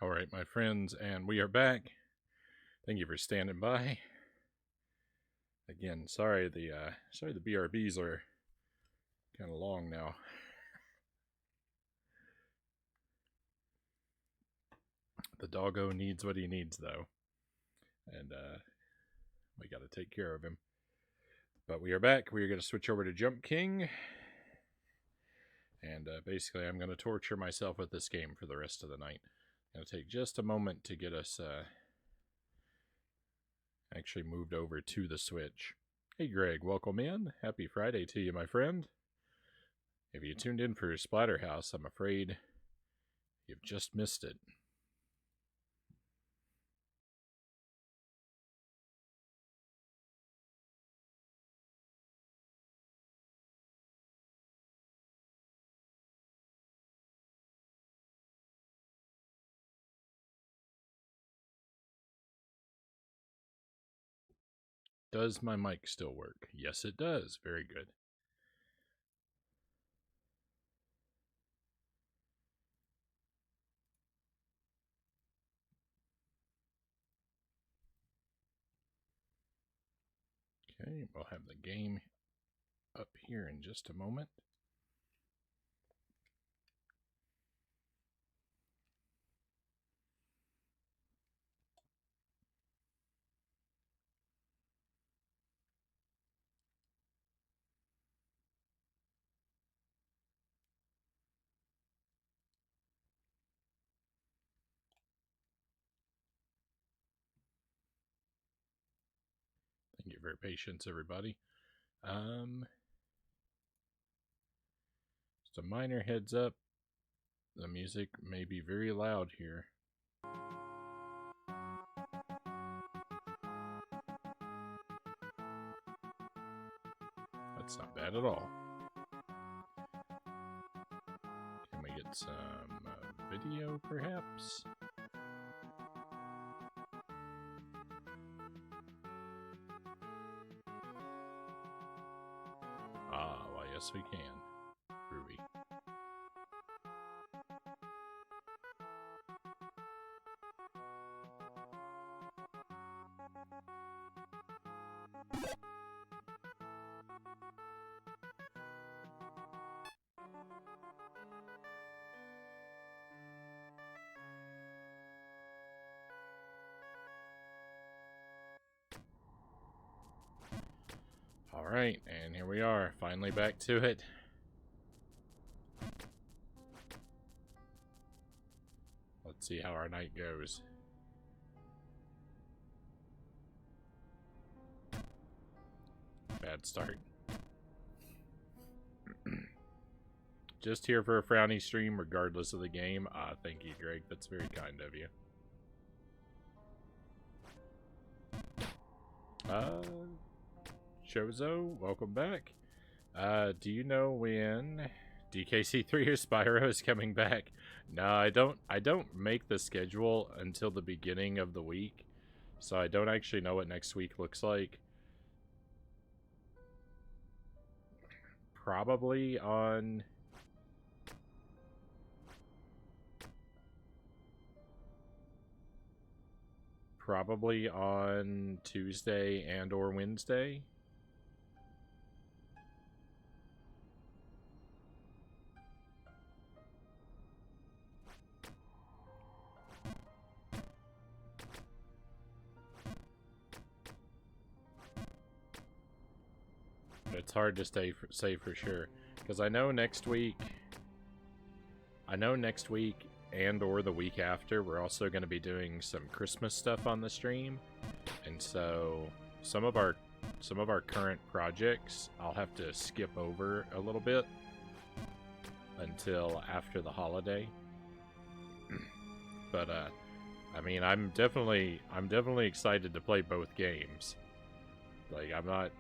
All right, my friends, and we are back. Thank you for standing by. Again, sorry the BRBs are kind of long now. The doggo needs what he needs though, and we got to take care of him. But we are back. We are going to switch over to Jump King, and basically, I'm going to torture myself with this game for the rest of the night. It'll take just a moment to get us actually moved over to the Switch. Hey Greg, welcome in. Happy Friday to you, my friend. If you tuned in for Splatterhouse, I'm afraid you've just missed it. Does my mic still work? Yes, it does. Very good. Okay, we'll have the game up here in just a moment. Thank you for your patience, everybody. Just a minor heads up. The music may be very loud here. That's not bad at all. Can we get some video, perhaps? Ah, well, yes we can. Groovy. Alright, and here we are, finally back to it. Let's see how our night goes. Bad start. Just here for a Frownie stream, regardless of the game. Ah, thank you, Greg. That's very kind of you. Chozo, welcome back. Do you know when DKC3 or Spyro is coming back? No, I don't make the schedule until the beginning of the week, so I don't actually know what next week looks like. Probably on... Probably on Tuesday and or Wednesday. It's hard to say for sure, because I know next week and or the week after we're also going to be doing some Christmas stuff on the stream, and so some of our current projects I'll have to skip over a little bit until after the holiday. But I mean, I'm definitely excited to play both games. Like, I'm not...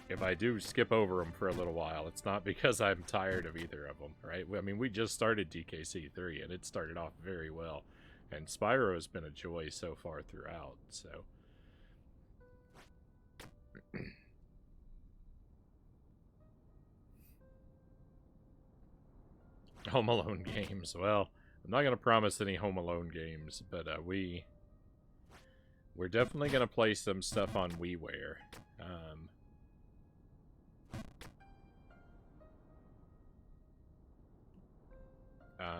If I do skip over them for a little while, it's not because I'm tired of either of them, right? I mean, we just started DKC3, and it started off very well. And Spyro has been a joy so far throughout, so... Home Alone games, well, I'm not gonna promise any Home Alone games, but we're definitely gonna play some stuff on WiiWare.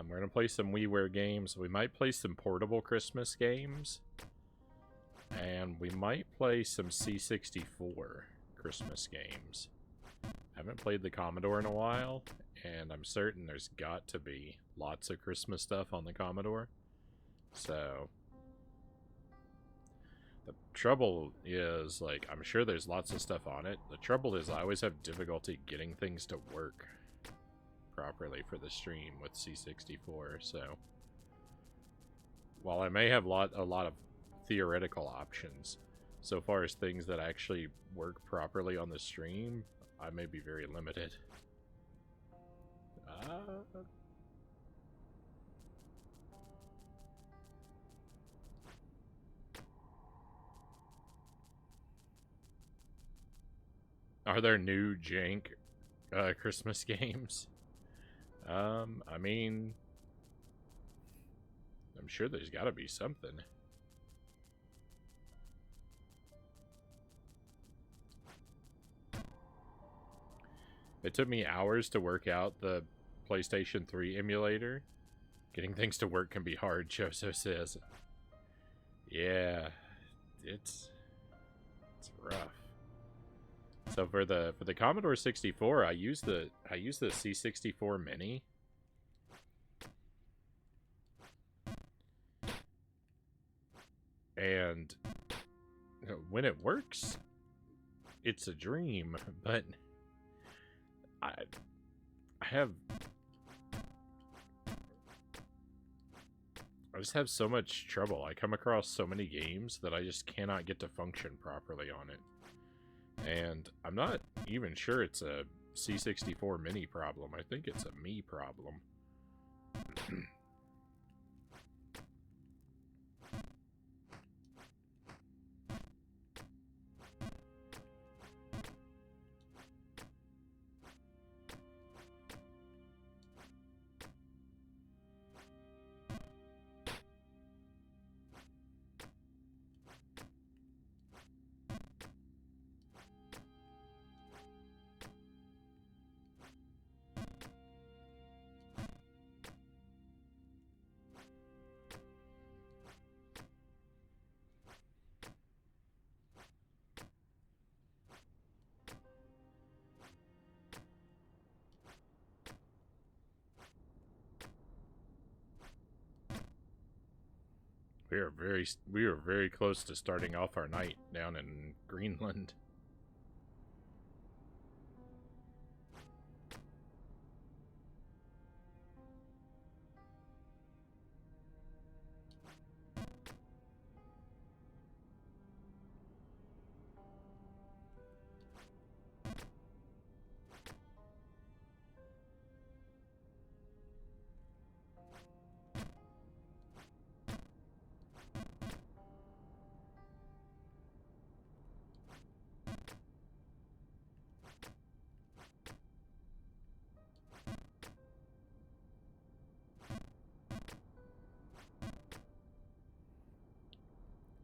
We're gonna play some WiiWare games. We might play some portable Christmas games. And we might play some C64 Christmas games. I haven't played the Commodore in a while, and I'm certain there's got to be lots of Christmas stuff on the Commodore. So, the trouble is, like, I'm sure there's lots of stuff on it. The trouble is I always have difficulty getting things to work properly for the stream with C64, so while I may have a lot of theoretical options, so far as things that actually work properly on the stream, I may be very limited. Are there new jank Christmas games? I mean, I'm sure there's gotta be something. It took me hours to work out the PlayStation 3 emulator. Getting things to work can be hard, Choso says. Yeah, it's rough. So for the Commodore 64, I use the C64 Mini. And when it works, it's a dream, but I just have so much trouble. I come across so many games that I just cannot get to function properly on it. And I'm not even sure it's a C64 Mini problem. I think it's a me problem. We are very close to starting off our night down in Greenland.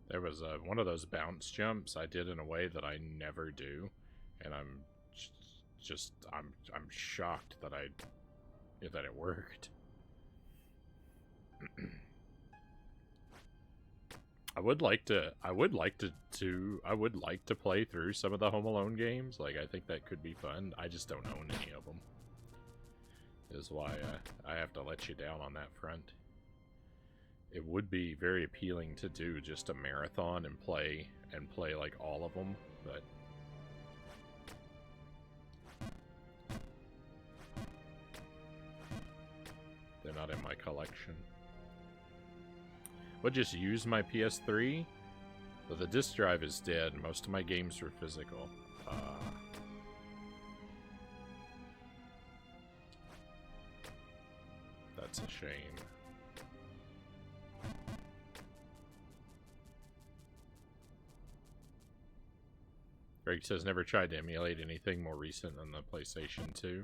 There was one of those bounce jumps I did in a way that I never do, and I'm shocked that it worked. I would like to play through some of the Home Alone games. Like, I think that could be fun. I just don't own any of them. Is why I have to let you down on that front. It would be very appealing to do just a marathon and play like all of them, but they're not in my collection. Would just use my PS3, but the disc drive is dead. Most of my games were physical. That's a shame. Greg says never tried to emulate anything more recent than the PlayStation 2.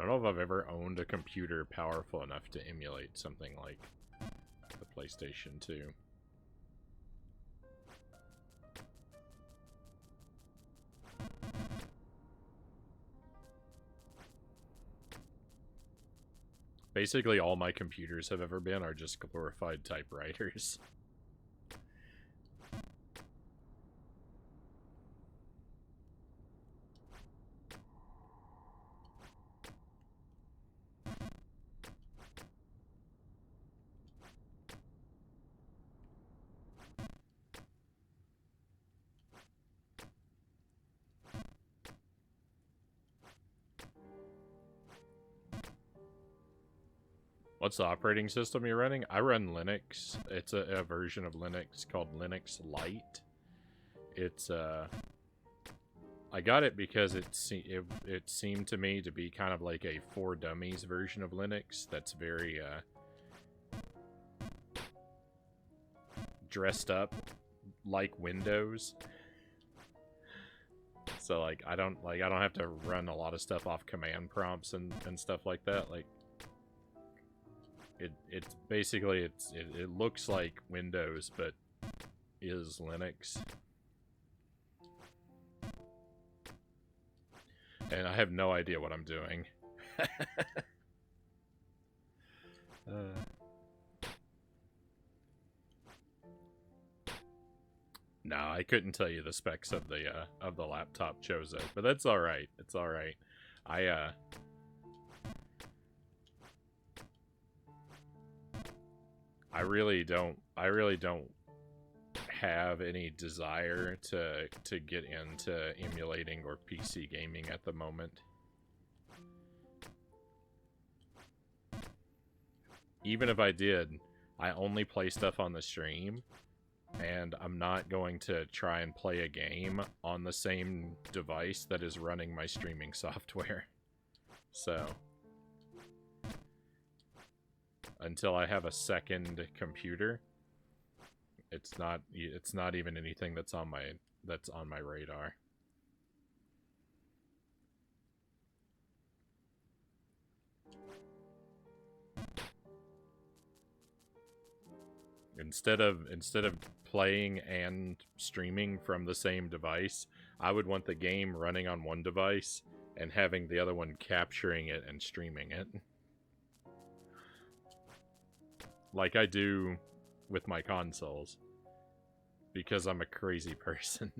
don't know if I've ever owned a computer powerful enough to emulate something like the PlayStation 2. Basically, all my computers have ever been are just glorified typewriters. What's the operating system you're running? I run Linux. It's a version of Linux called Linux Lite. It's I got it because it seemed to me to be kind of like a for dummies version of Linux that's very dressed up like Windows. So like I don't have to run a lot of stuff off command prompts and stuff like that. Like it's basically it looks like Windows but is Linux. And I have no idea what I'm doing. No, I couldn't tell you the specs of the laptop Chozo, but that's all right. It's all right. I really don't have any desire to get into emulating or PC gaming at the moment. Even if I did, I only play stuff on the stream, and I'm not going to try and play a game on the same device that is running my streaming software. So until I have a second computer, it's not even anything that's on my radar. Instead of playing and streaming from the same device, I would want the game running on one device and having the other one capturing it and streaming it. Like I do with my consoles. Because I'm a crazy person.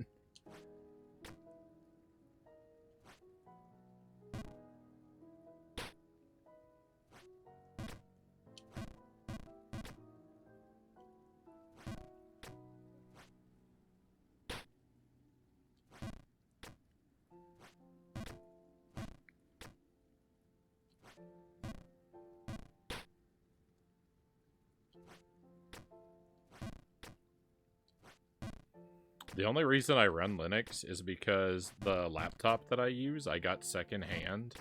The only reason I run Linux is because the laptop that I use, I got secondhand.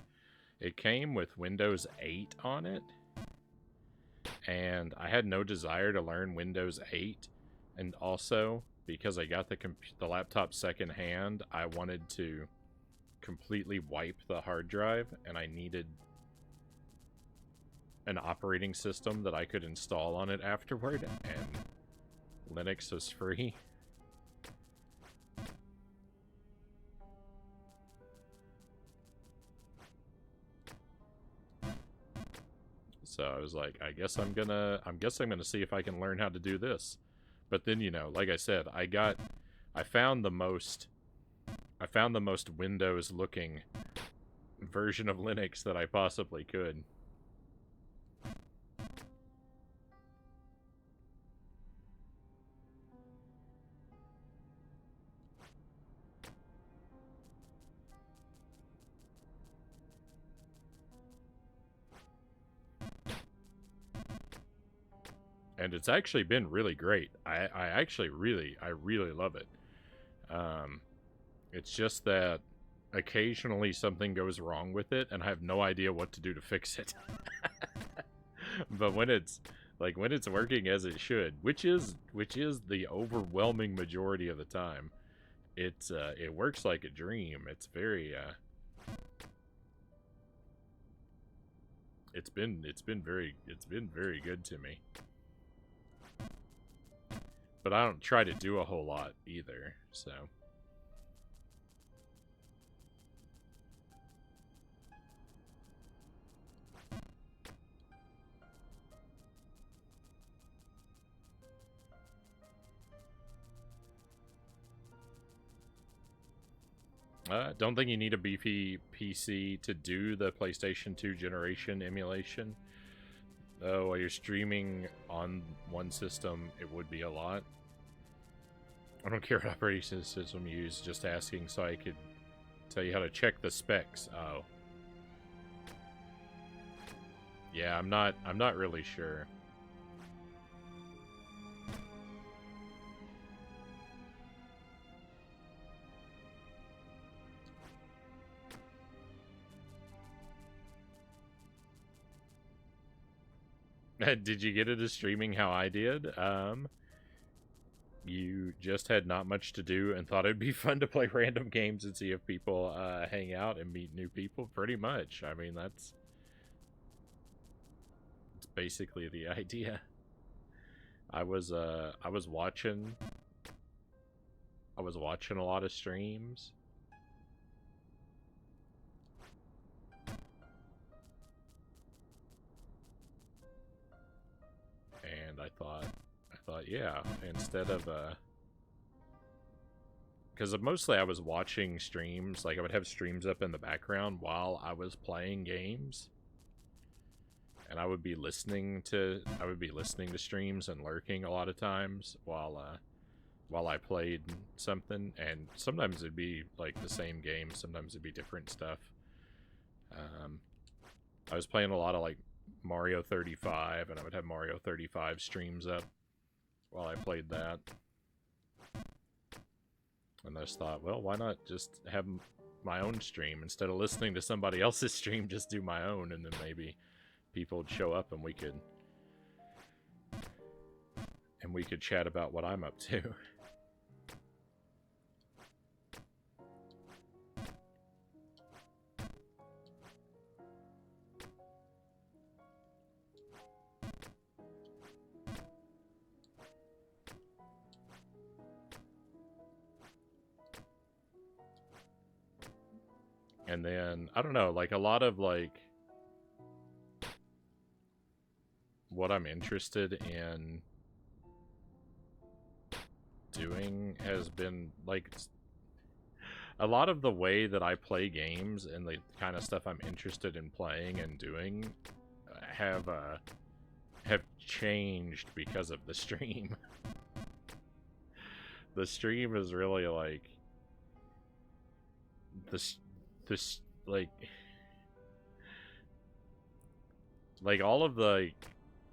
It came with Windows 8 on it, and I had no desire to learn Windows 8. And also, because I got the laptop secondhand, I wanted to completely wipe the hard drive, and I needed an operating system that I could install on it afterward, and Linux was free. So I was like, I guess I'm gonna see if I can learn how to do this. But then, you know, like I said, I found the most Windows looking version of Linux that I possibly could. And it's actually been really great. I really love it. It's just that occasionally something goes wrong with it, and I have no idea what to do to fix it. But when it's working as it should, which is the overwhelming majority of the time, it works like a dream. It's very it's been very good to me. But I don't try to do a whole lot either, so. Don't think you need a beefy PC to do the PlayStation 2 generation emulation. Though while you're streaming on one system, it would be a lot. I don't care what operating system you use, just asking so I could tell you how to check the specs. Oh. Yeah, I'm not really sure. Did you get into streaming how I did? You just had not much to do and thought it'd be fun to play random games and see if people hang out and meet new people. Pretty much. I mean, that's basically the idea. I was watching a lot of streams. And I thought, yeah, instead of, because mostly I was watching streams, like I would have streams up in the background while I was playing games. And I would be listening to streams and lurking a lot of times while I played something, and sometimes it'd be like the same game, sometimes it'd be different stuff. I was playing a lot of like Mario 35, and I would have Mario 35 streams up while I played that. And I just thought, well, why not just have my own stream instead of listening to somebody else's stream? Just do my own, and then maybe people would show up and we could chat about what I'm up to. And then, I don't know, like a lot of like what I'm interested in doing has been like a lot of the way that I play games and the kind of stuff I'm interested in playing and doing have changed because of the stream. The stream is really like this like all of the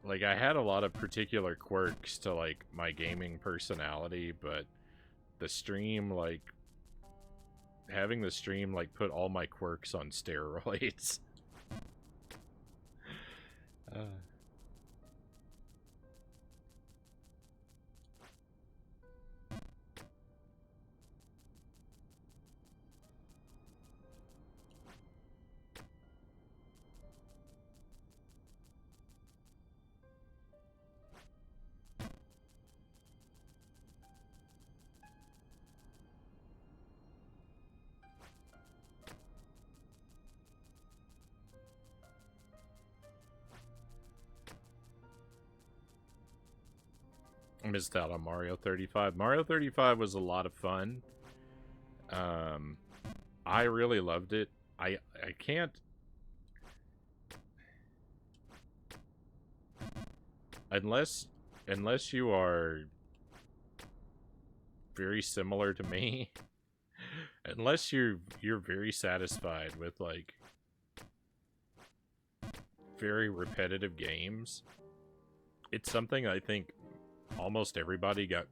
like I had a lot of particular quirks to like my gaming personality, but the stream, like having the stream like put all my quirks on steroids. I missed out on Mario 35. Mario 35 was a lot of fun. I really loved it. I can't... Unless you are very similar to me, unless you're very satisfied with like very repetitive games, it's something I think almost everybody got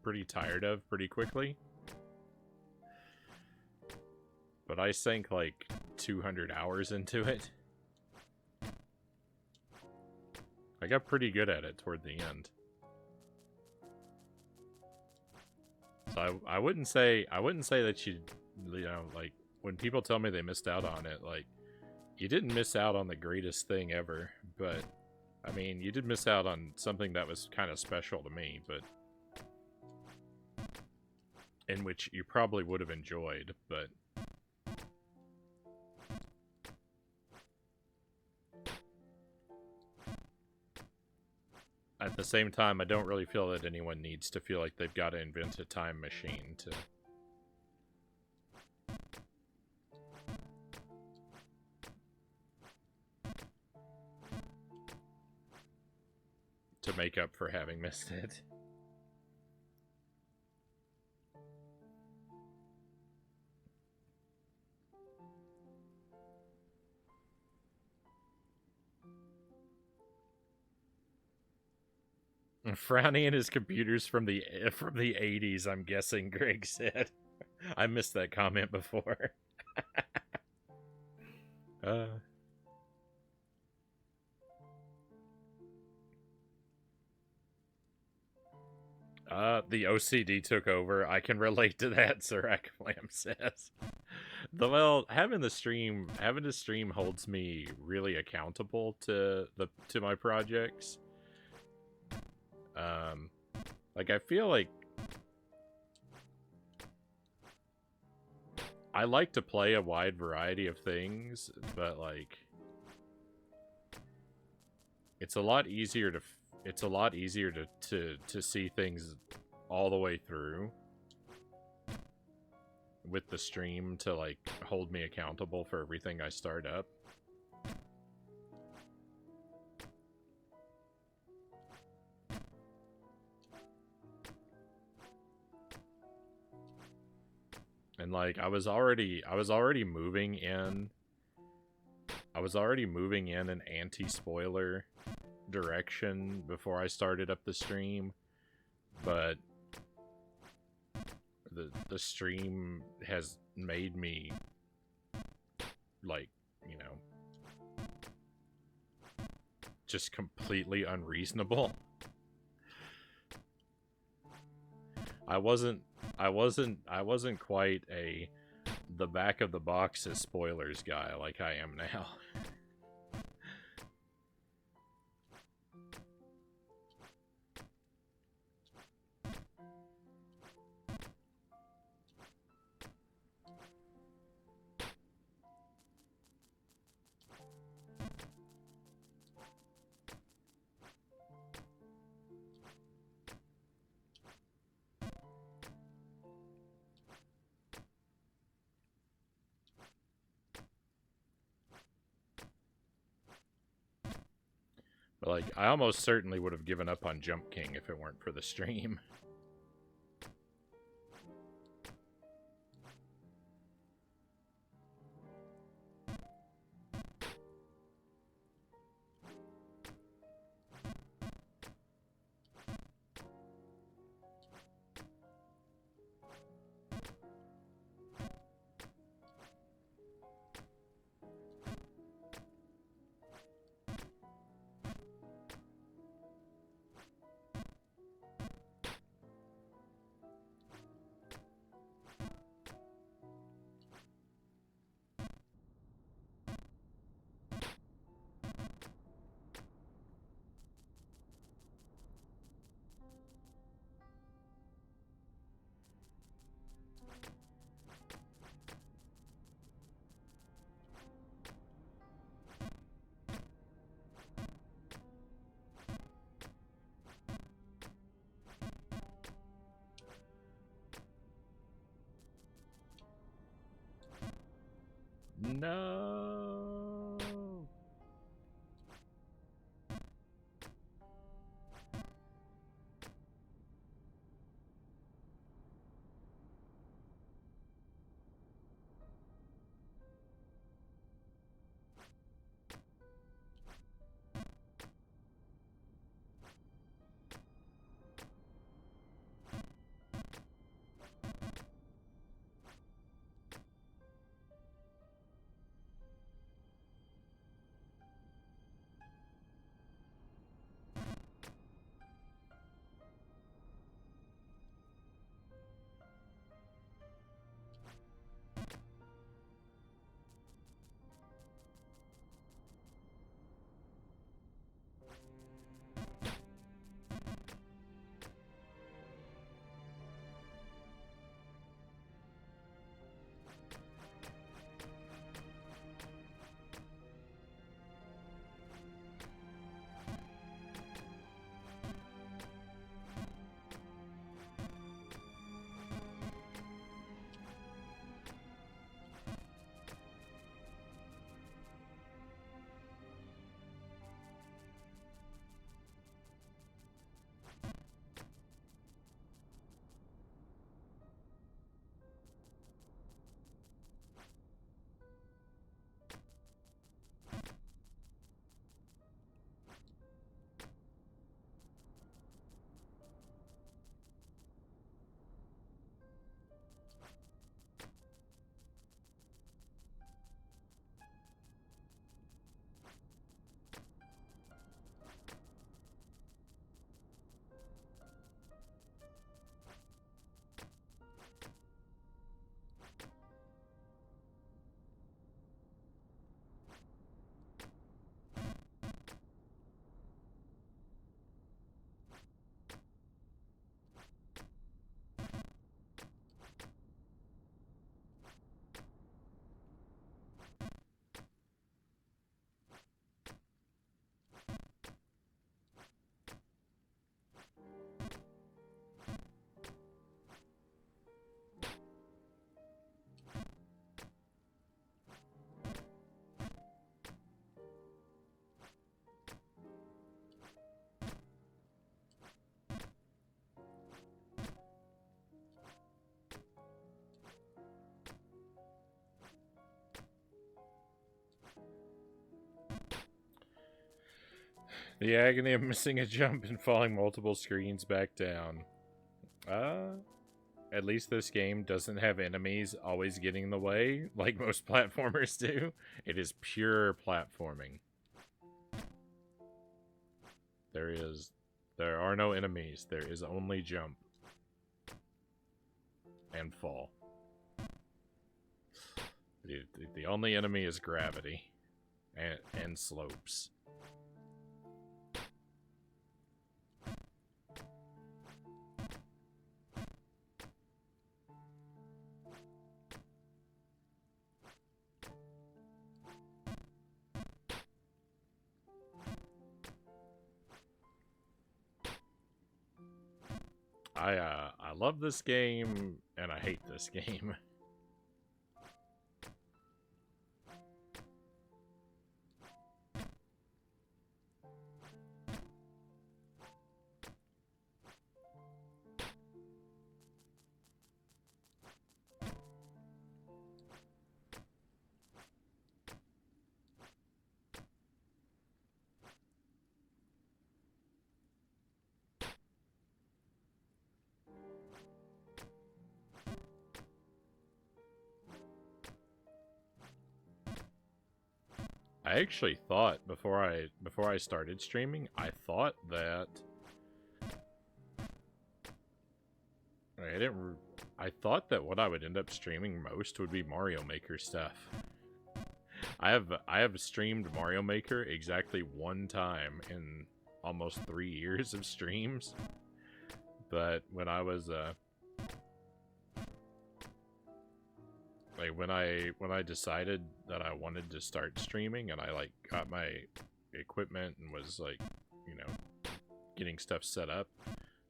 pretty tired of pretty quickly. But I sank like 200 hours into it. I got pretty good at it toward the end. So I wouldn't say that you know, like when people tell me they missed out on it, like You didn't miss out on the greatest thing ever, but I mean, you did miss out on something that was kind of special to me, but in which you probably would have enjoyed, but at the same time, I don't really feel that anyone needs to feel like they've got to invent a time machine to make up for having missed it. Frownie and his computers from the 80s, I'm guessing, Greg said. I missed that comment before. The OCD took over. I can relate to that, Sir Aklam says. Well, having the stream holds me really accountable to my projects. Like, I feel like I like to play a wide variety of things, but like it's a lot easier to see things all the way through with the stream to like hold me accountable for everything I start up. And like I was already moving in an anti-spoiler direction before I started up the stream, but the stream has made me like, you know, just completely unreasonable. I wasn't quite the back of the box is spoilers guy like I am now. But like, I almost certainly would have given up on Jump King if it weren't for the stream. No. The agony of missing a jump and falling multiple screens back down. At least this game doesn't have enemies always getting in the way, like most platformers do. It is pure platforming. There are no enemies. There is only jump. And fall. The only enemy is gravity. And slopes. I love this game, and I hate this game. I actually thought before I started streaming, I thought that I thought that what I would end up streaming most would be Mario Maker stuff. I have streamed Mario Maker exactly one time in almost 3 years of streams. But when I was when I decided that I wanted to start streaming, and I like got my equipment and was like, you know, getting stuff set up,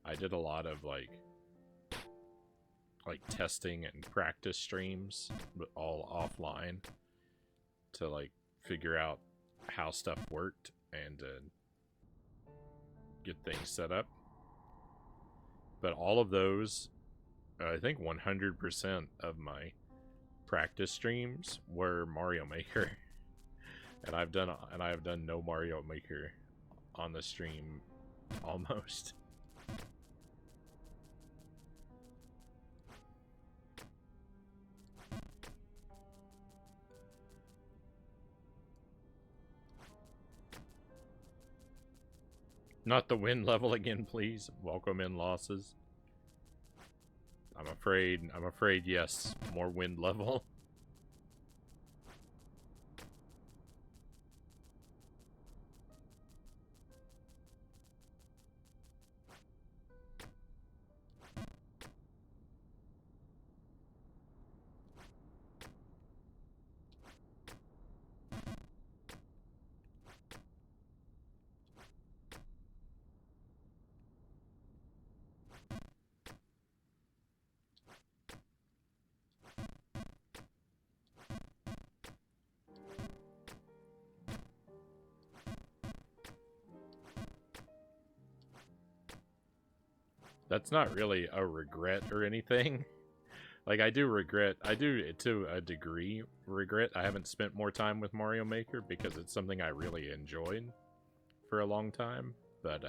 I did a lot of like testing and practice streams, but all offline, to like figure out how stuff worked and get things set up. But all of those, I think 100% of my practice streams were Mario Maker. And I've done no Mario Maker on the stream almost. Not the win level again, please. Welcome in losses. I'm afraid, yes, more wind level. That's not really a regret or anything. Like, I do to a degree regret I haven't spent more time with Mario Maker, because it's something I really enjoyed for a long time, but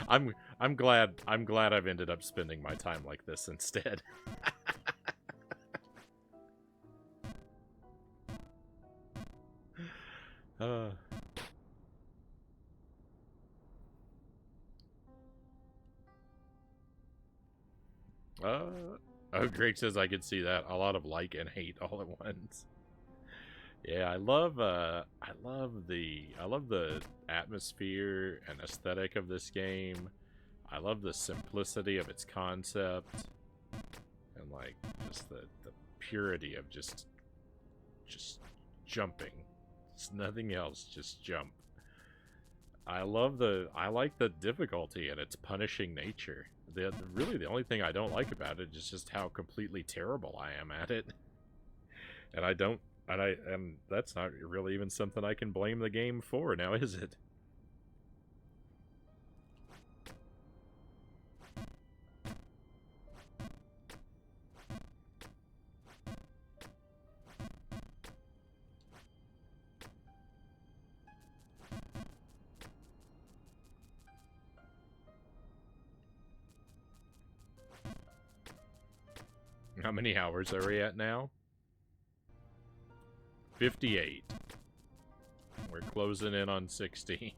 I'm glad I've ended up spending my time like this instead. Oh, Greg says I could see that. A lot of like and hate all at once. Yeah, I love the atmosphere and aesthetic of this game. I love the simplicity of its concept, and like just the purity of just jumping. It's nothing else, just jump. I like the difficulty and its punishing nature. Really the only thing I don't like about it is just how completely terrible I am at it. And that's not really even something I can blame the game for, now is it? How many hours are we at now? 58. We're closing in on 60.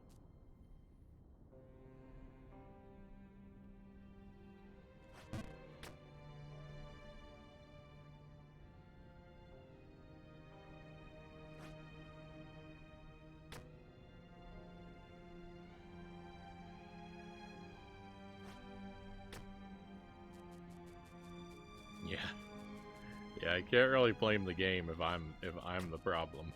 Yeah, I can't really blame the game if I'm the problem.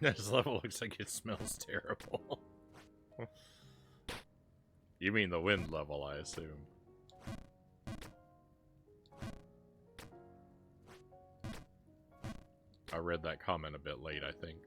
This level looks like it smells terrible. You mean the wind level, I assume. I read that comment a bit late, I think.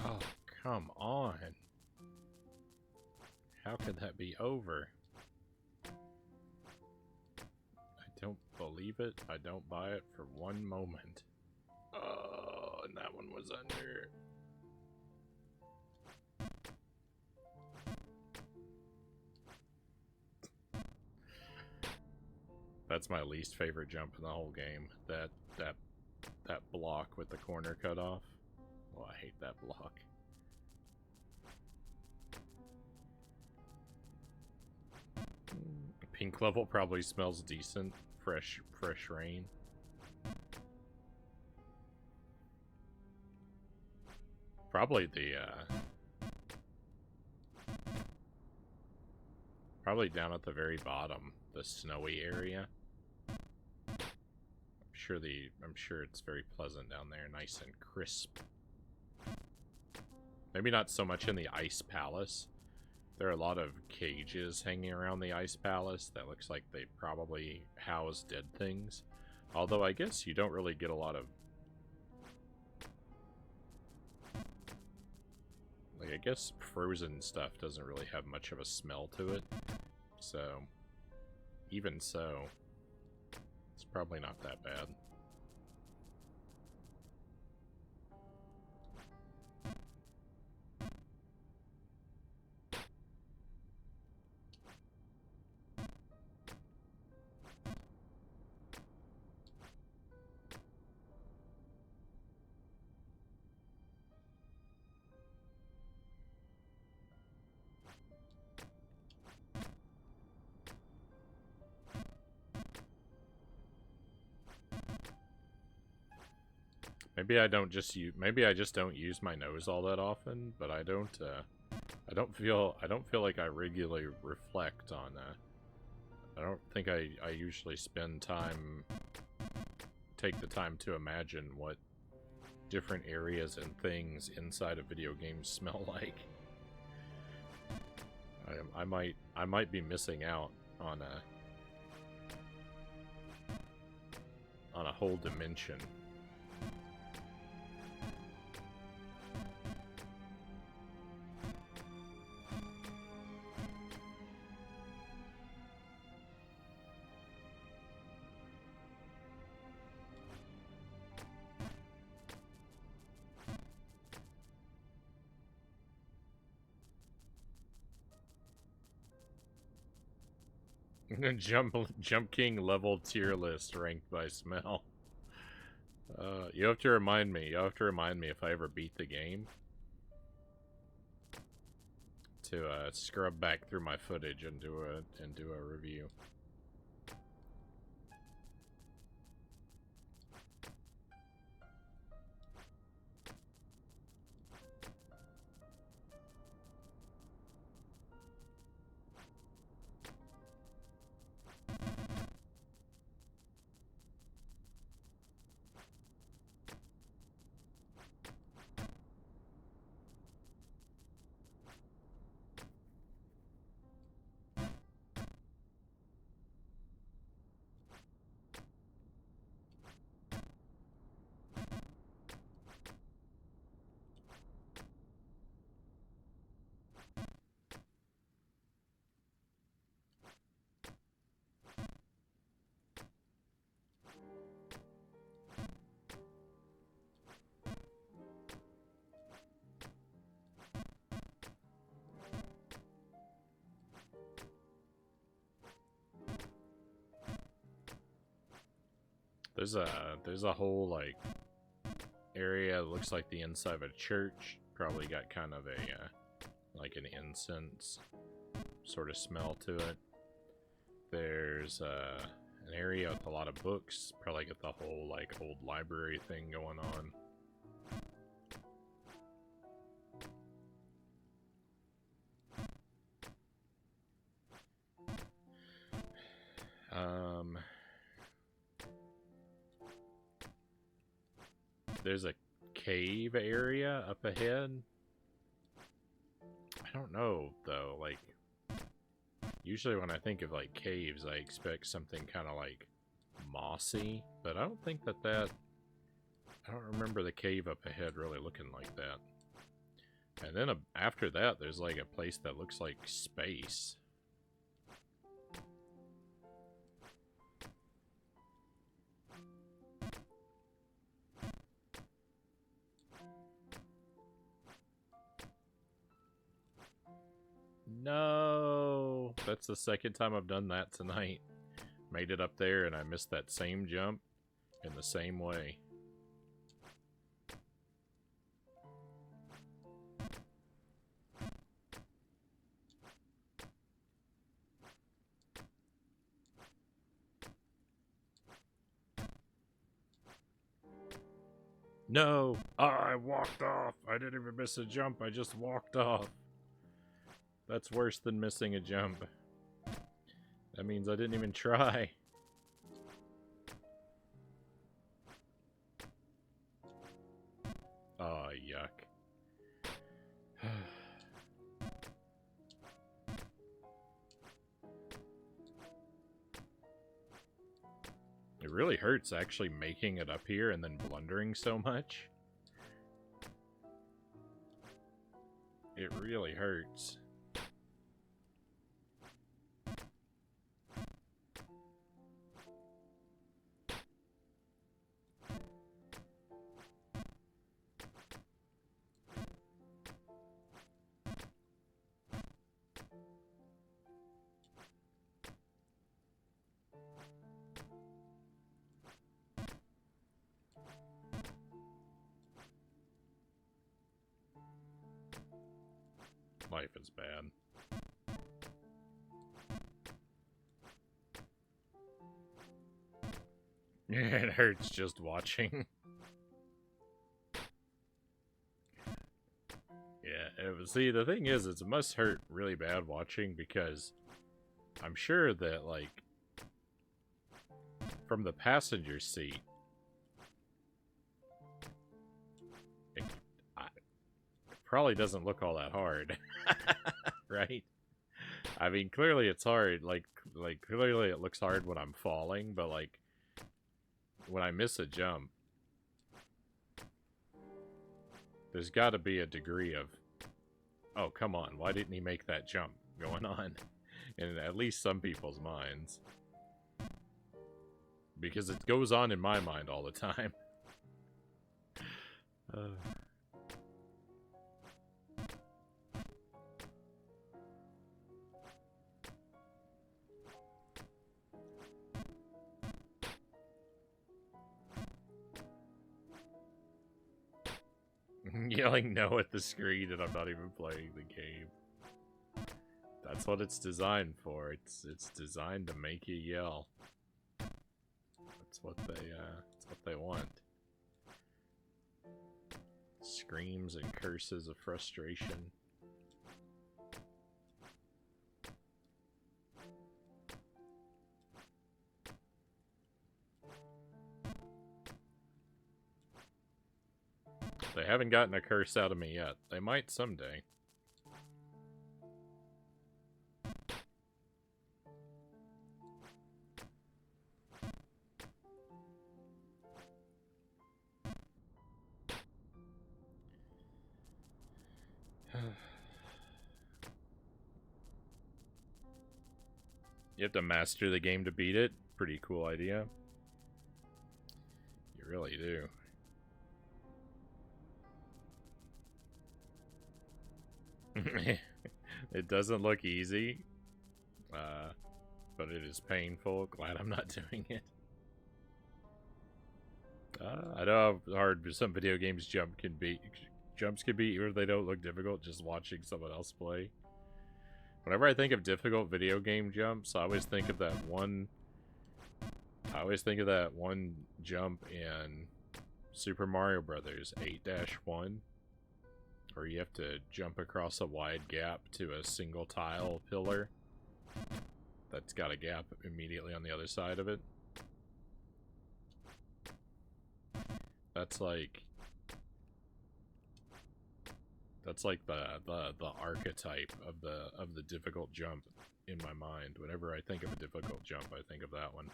Oh, come on. How could that be over? I don't believe it. I don't buy it for one moment. Oh, and that one was under. That's my least favorite jump in the whole game. That block with the corner cut off. Oh, I hate that block. Pink level probably smells decent. Fresh rain. Probably the probably down at the very bottom, the snowy area. I'm sure it's very pleasant down there, nice and crisp. Maybe not so much in the Ice Palace. There are a lot of cages hanging around the Ice Palace that looks like they probably house dead things. Although I guess you don't really get a lot of... Like, I guess frozen stuff doesn't really have much of a smell to it. So, even so, it's probably not that bad. Maybe I just don't use my nose all that often, but I don't feel like I regularly reflect on I don't think I usually take the time to imagine what different areas and things inside of video games smell like. I might be missing out on a whole dimension. Jump King level tier list ranked by smell. You have to remind me. You have to remind me if I ever beat the game to scrub back through my footage and do a review. There's a whole like area that looks like the inside of a church. Probably got kind of a like an incense sort of smell to it. There's an area with a lot of books. Probably got the whole like old library thing going on. There's a cave area up ahead. I don't know, though, like, usually when I think of, like, caves, I expect something kind of, like, mossy, but I don't think that I don't remember the cave up ahead really looking like that. And then after that, there's, like, a place that looks like space. No! That's the second time I've done that tonight. Made it up there and I missed that same jump in the same way. No! Oh, I walked off! I didn't even miss a jump, I just walked off. That's worse than missing a jump. That means I didn't even try. Oh, yuck. It really hurts actually making it up here and then blundering so much. It really hurts. Life is bad. It hurts just watching. Yeah, see, the thing is, it must hurt really bad watching because I'm sure that, like, from the passenger seat, it probably doesn't look all that hard, right? I mean, clearly it's hard, like clearly it looks hard when I'm falling, but, like, when I miss a jump, there's got to be a degree of, oh, come on, why didn't he make that jump going on in at least some people's minds. Because it goes on in my mind all the time. Yelling no at the screen and I'm not even playing the game. That's what it's designed for. It's designed to make you yell. That's what they want. Screams and curses of frustration. They haven't gotten a curse out of me yet. They might someday. You have to master the game to beat it. Pretty cool idea. You really do. It doesn't look easy, but it is painful. Glad I'm not doing it. I know how hard some video games jumps can be, even if they don't look difficult. Just watching someone else play. Whenever I think of difficult video game jumps, I always think of that one. I always think of that one jump in Super Mario Brothers 8-1. Where you have to jump across a wide gap to a single tile pillar that's got a gap immediately on the other side of it. That's like the archetype of the difficult jump in my mind. Whenever I think of a difficult jump, I think of that one.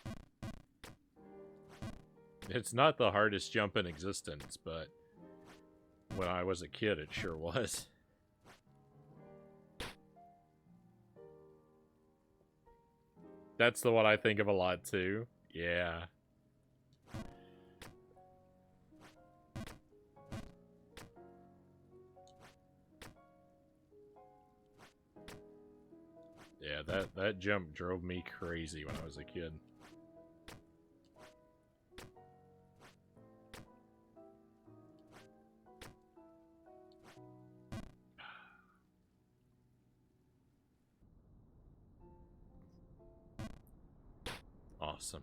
It's not the hardest jump in existence, but when I was a kid, it sure was. That's the one I think of a lot, too. Yeah. Yeah, that jump drove me crazy when I was a kid. Awesome.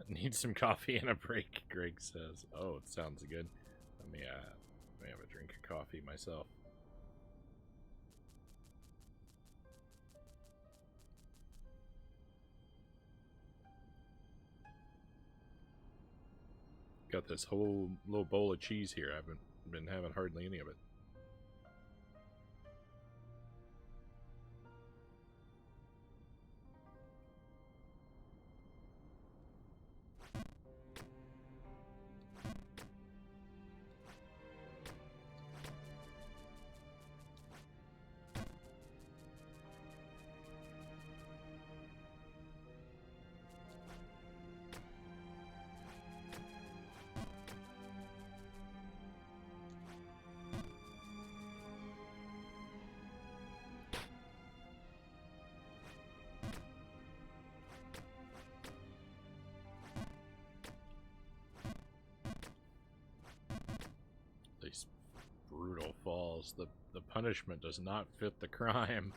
Need some coffee and a break, Greg says. Oh, it sounds good. Let me have a drink of coffee myself. Got this whole little bowl of cheese here. I haven't been having hardly any of it. These brutal falls. The punishment does not fit the crime.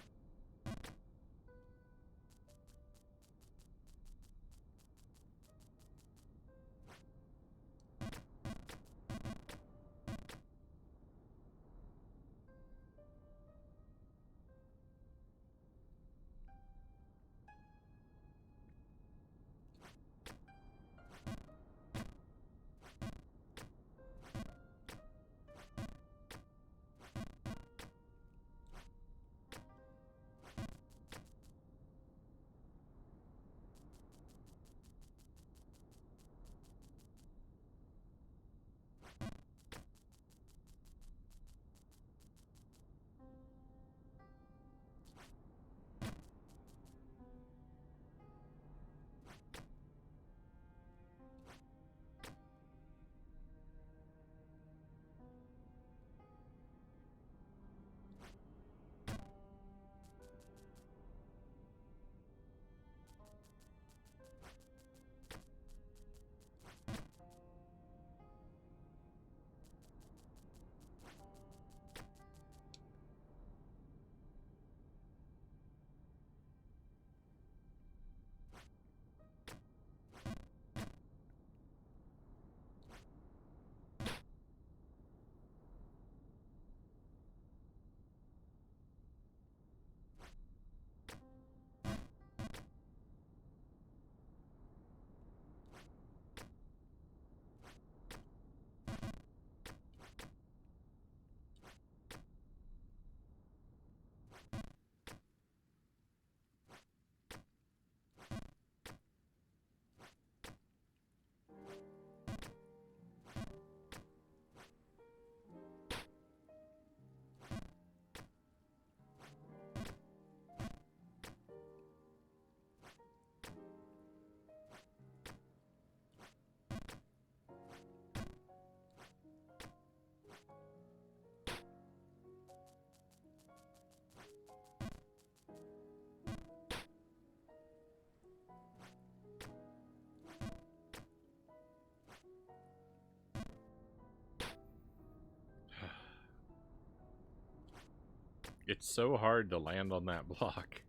It's so hard to land on that block.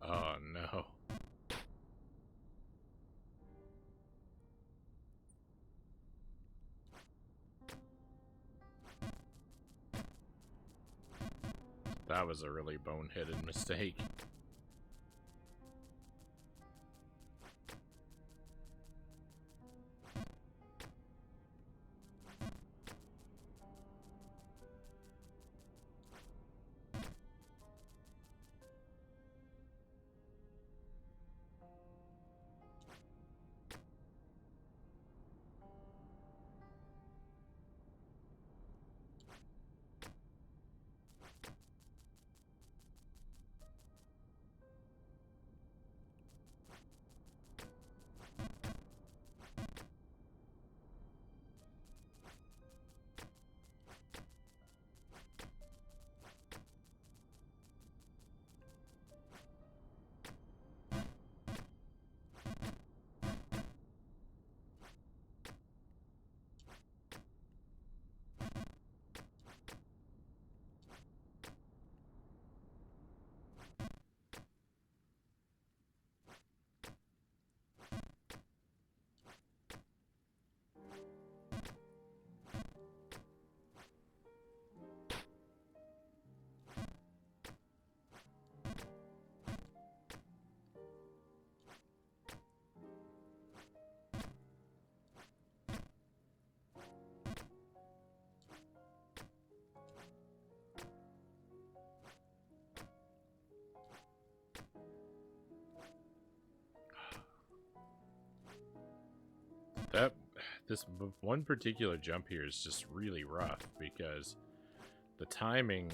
Oh no. That was a really boneheaded mistake. This one particular jump here is just really rough because the timing,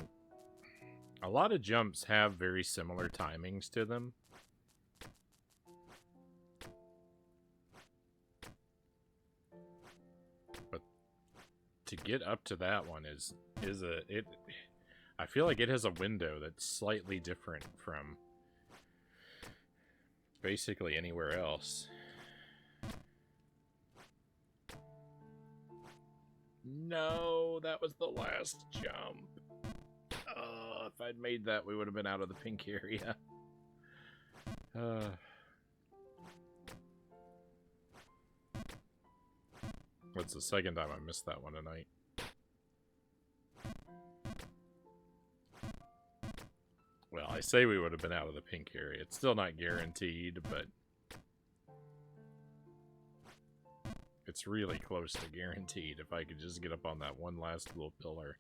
a lot of jumps have very similar timings to them. But to get up to that one I feel like it has a window that's slightly different from basically anywhere else. No, that was the last jump. If I'd made that, we would have been out of the pink area. That's the second time I missed that one tonight. Well, I say we would have been out of the pink area. It's still not guaranteed, but it's really close to guaranteed if I could just get up on that one last little pillar.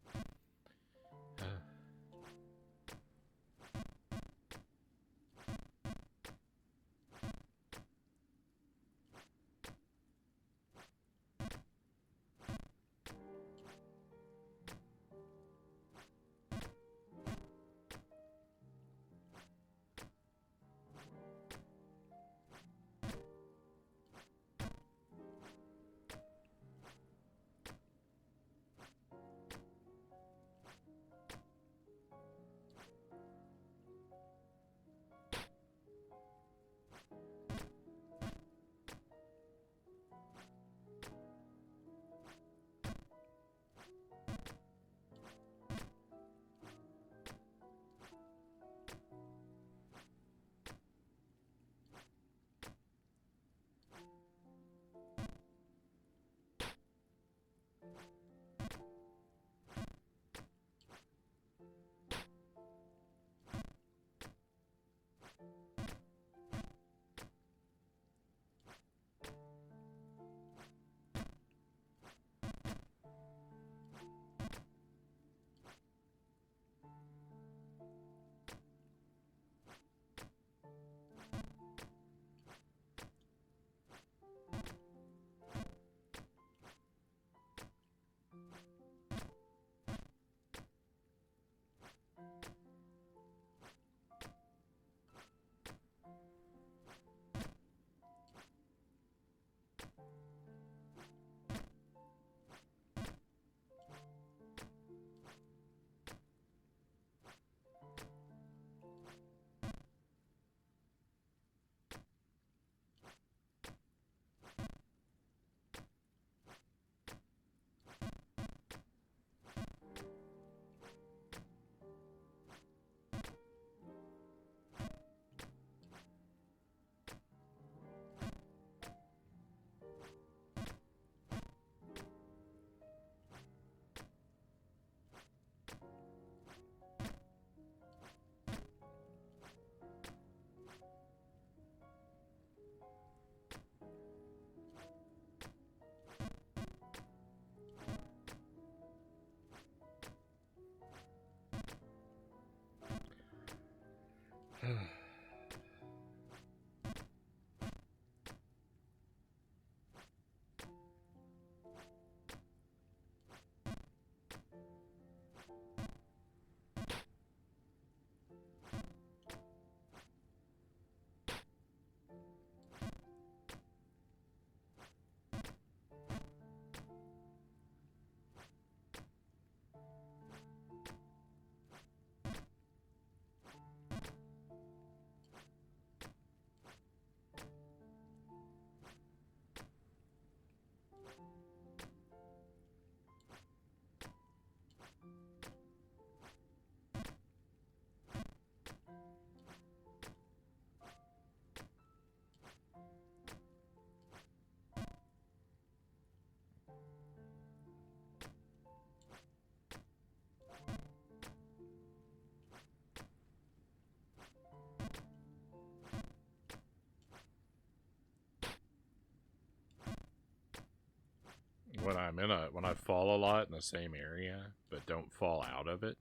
When I fall a lot in the same area, but don't fall out of it,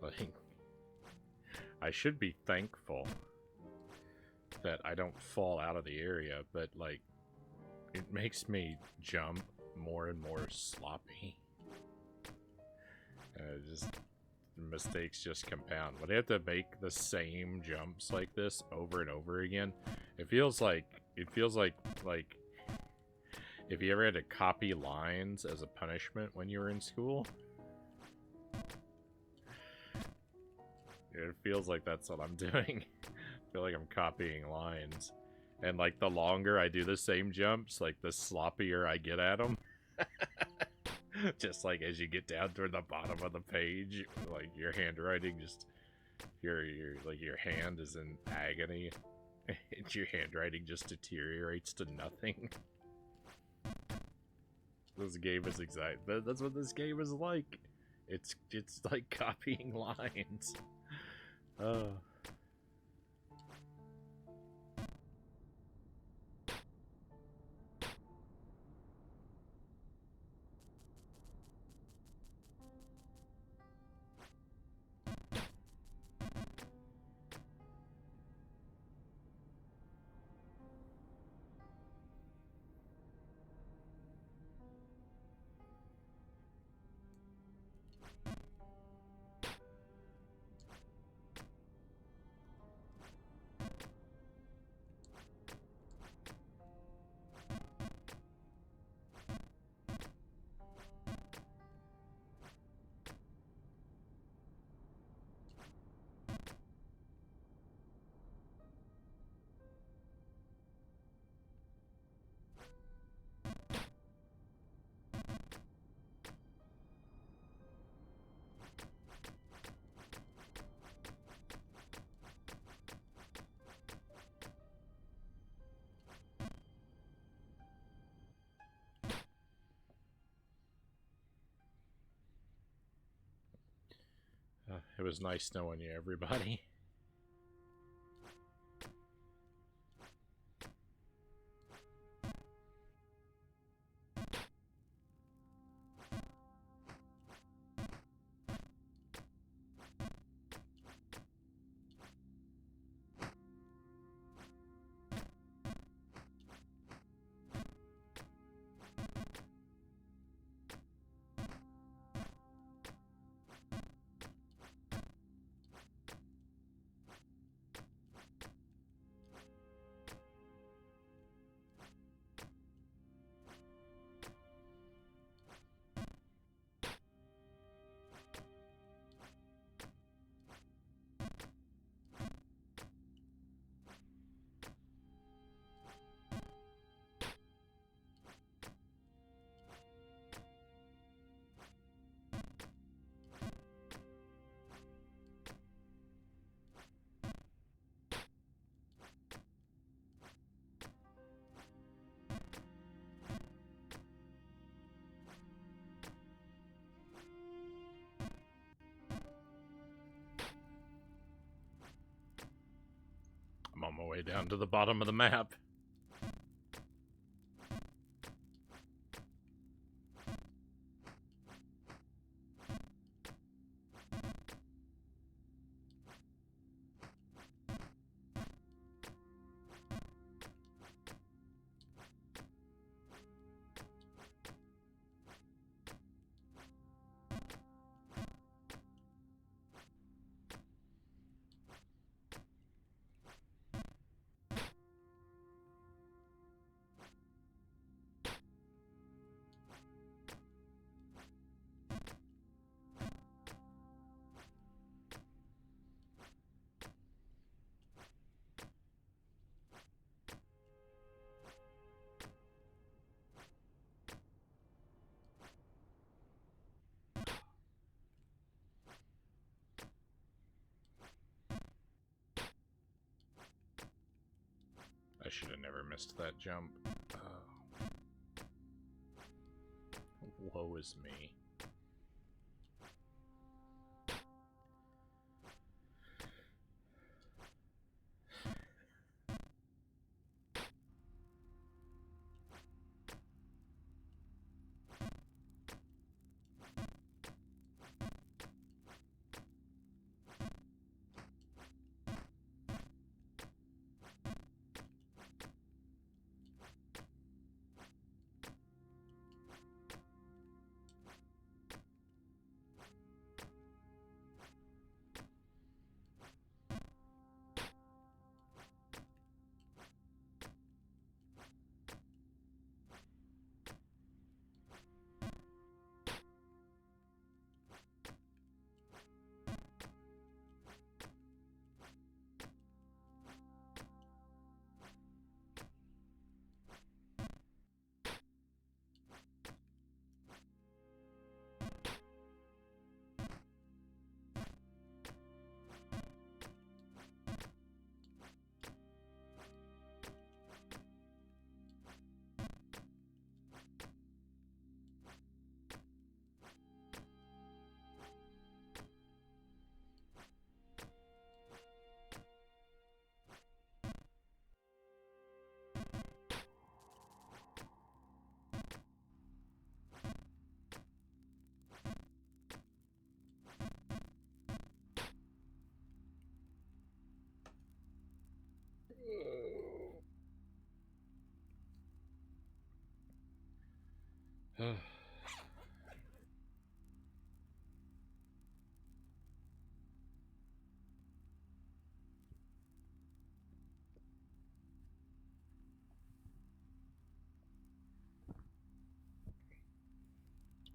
like, I should be thankful that I don't fall out of the area, but, like, it makes me jump more and more sloppy. Just mistakes just compound. When I have to make the same jumps like this over and over again, it feels like if you ever had to copy lines as a punishment when you were in school. It feels like that's what I'm doing. I feel like I'm copying lines. And, like, the longer I do the same jumps, like, the sloppier I get at them. Just, like, as you get down toward the bottom of the page, like, your handwriting just... Your hand is in agony. And your handwriting just deteriorates to nothing. This game is that's what this game is like. It's like copying lines. It was nice knowing you, everybody. I'm on my way down to the bottom of the map. never missed that jump. Woe is me.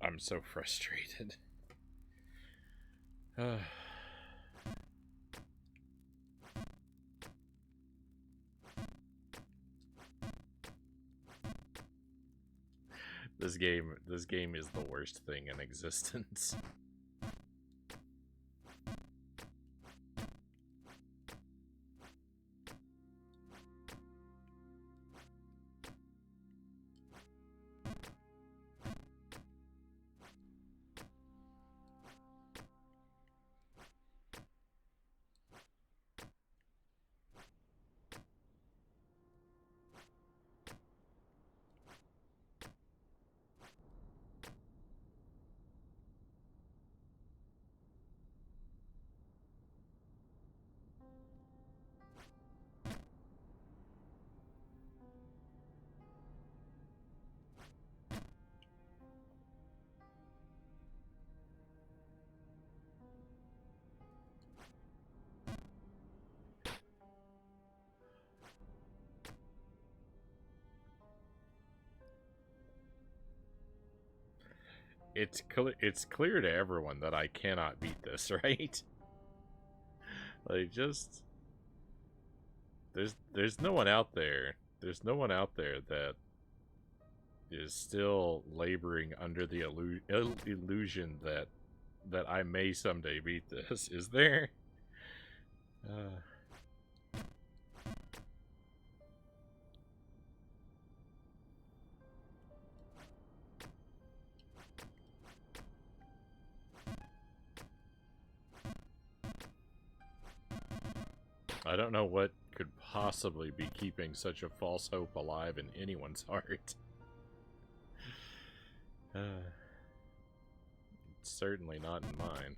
I'm so frustrated. This game is the worst thing in existence. It's clear to everyone that I cannot beat this, right? Like, just there's no one out there. There's no one out there that is still laboring under the illusion that I may someday beat this. Is there? I don't know what could possibly be keeping such a false hope alive in anyone's heart. It's certainly not in mine.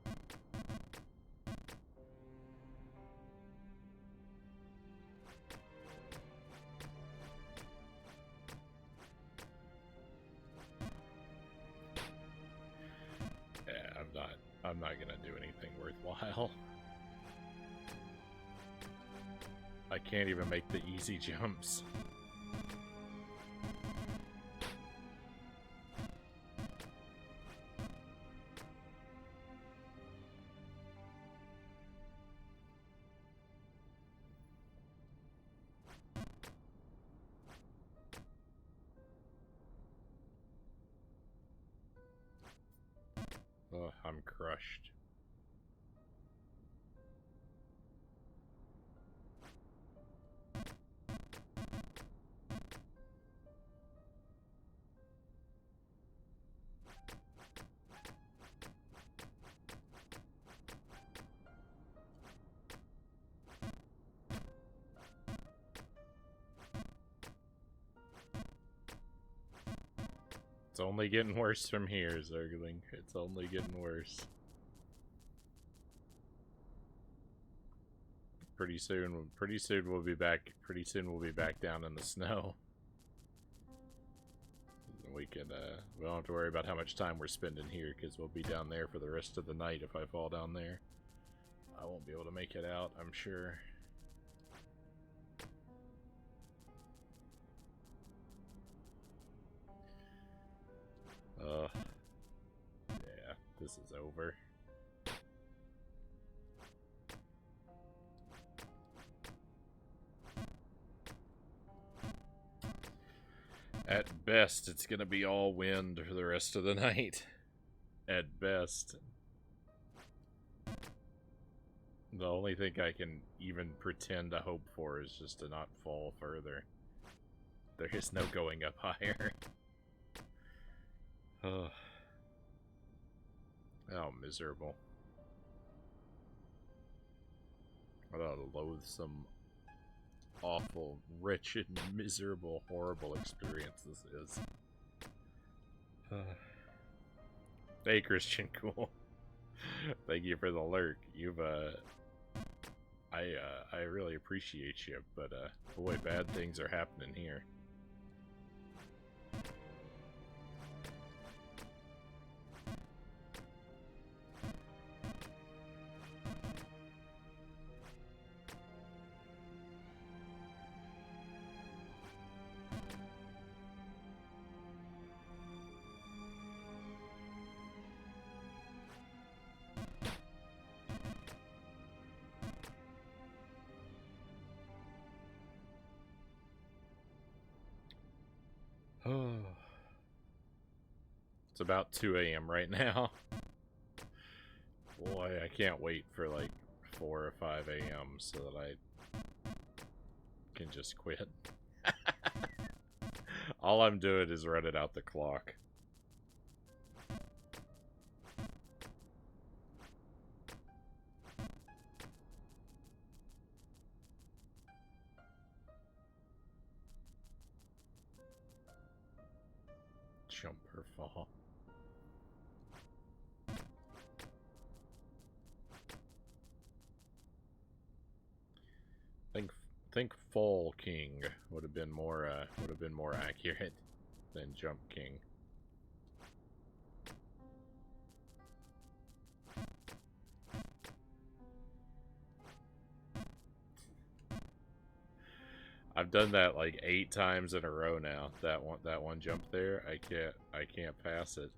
I'm not gonna do anything worthwhile. I can't even make the easy jumps. Oh, I'm crushed. It's only getting worse from here, Zergling. It's only getting worse. Pretty soon we'll be back. Pretty soon we'll be back down in the snow. We don't have to worry about how much time we're spending here, because we'll be down there for the rest of the night if I fall down there. I won't be able to make it out, I'm sure. Yeah, this is over. At best, it's gonna be all wind for the rest of the night. At best. The only thing I can even pretend to hope for is just to not fall further. There is no going up higher. Oh, miserable. What a loathsome, awful, wretched, miserable, horrible experience this is. Hey, Christian Cool. Thank you for the lurk. You've, I really appreciate you, but, boy, bad things are happening here. It's about 2 a.m. right now. Boy, I can't wait for like 4 or 5 a.m. so that I can just quit. All I'm doing is running out the clock. Jump or fall. Think Fall King would have been more accurate than Jump King. I've done that like 8 times in a row now. That one jump there, I can't pass it.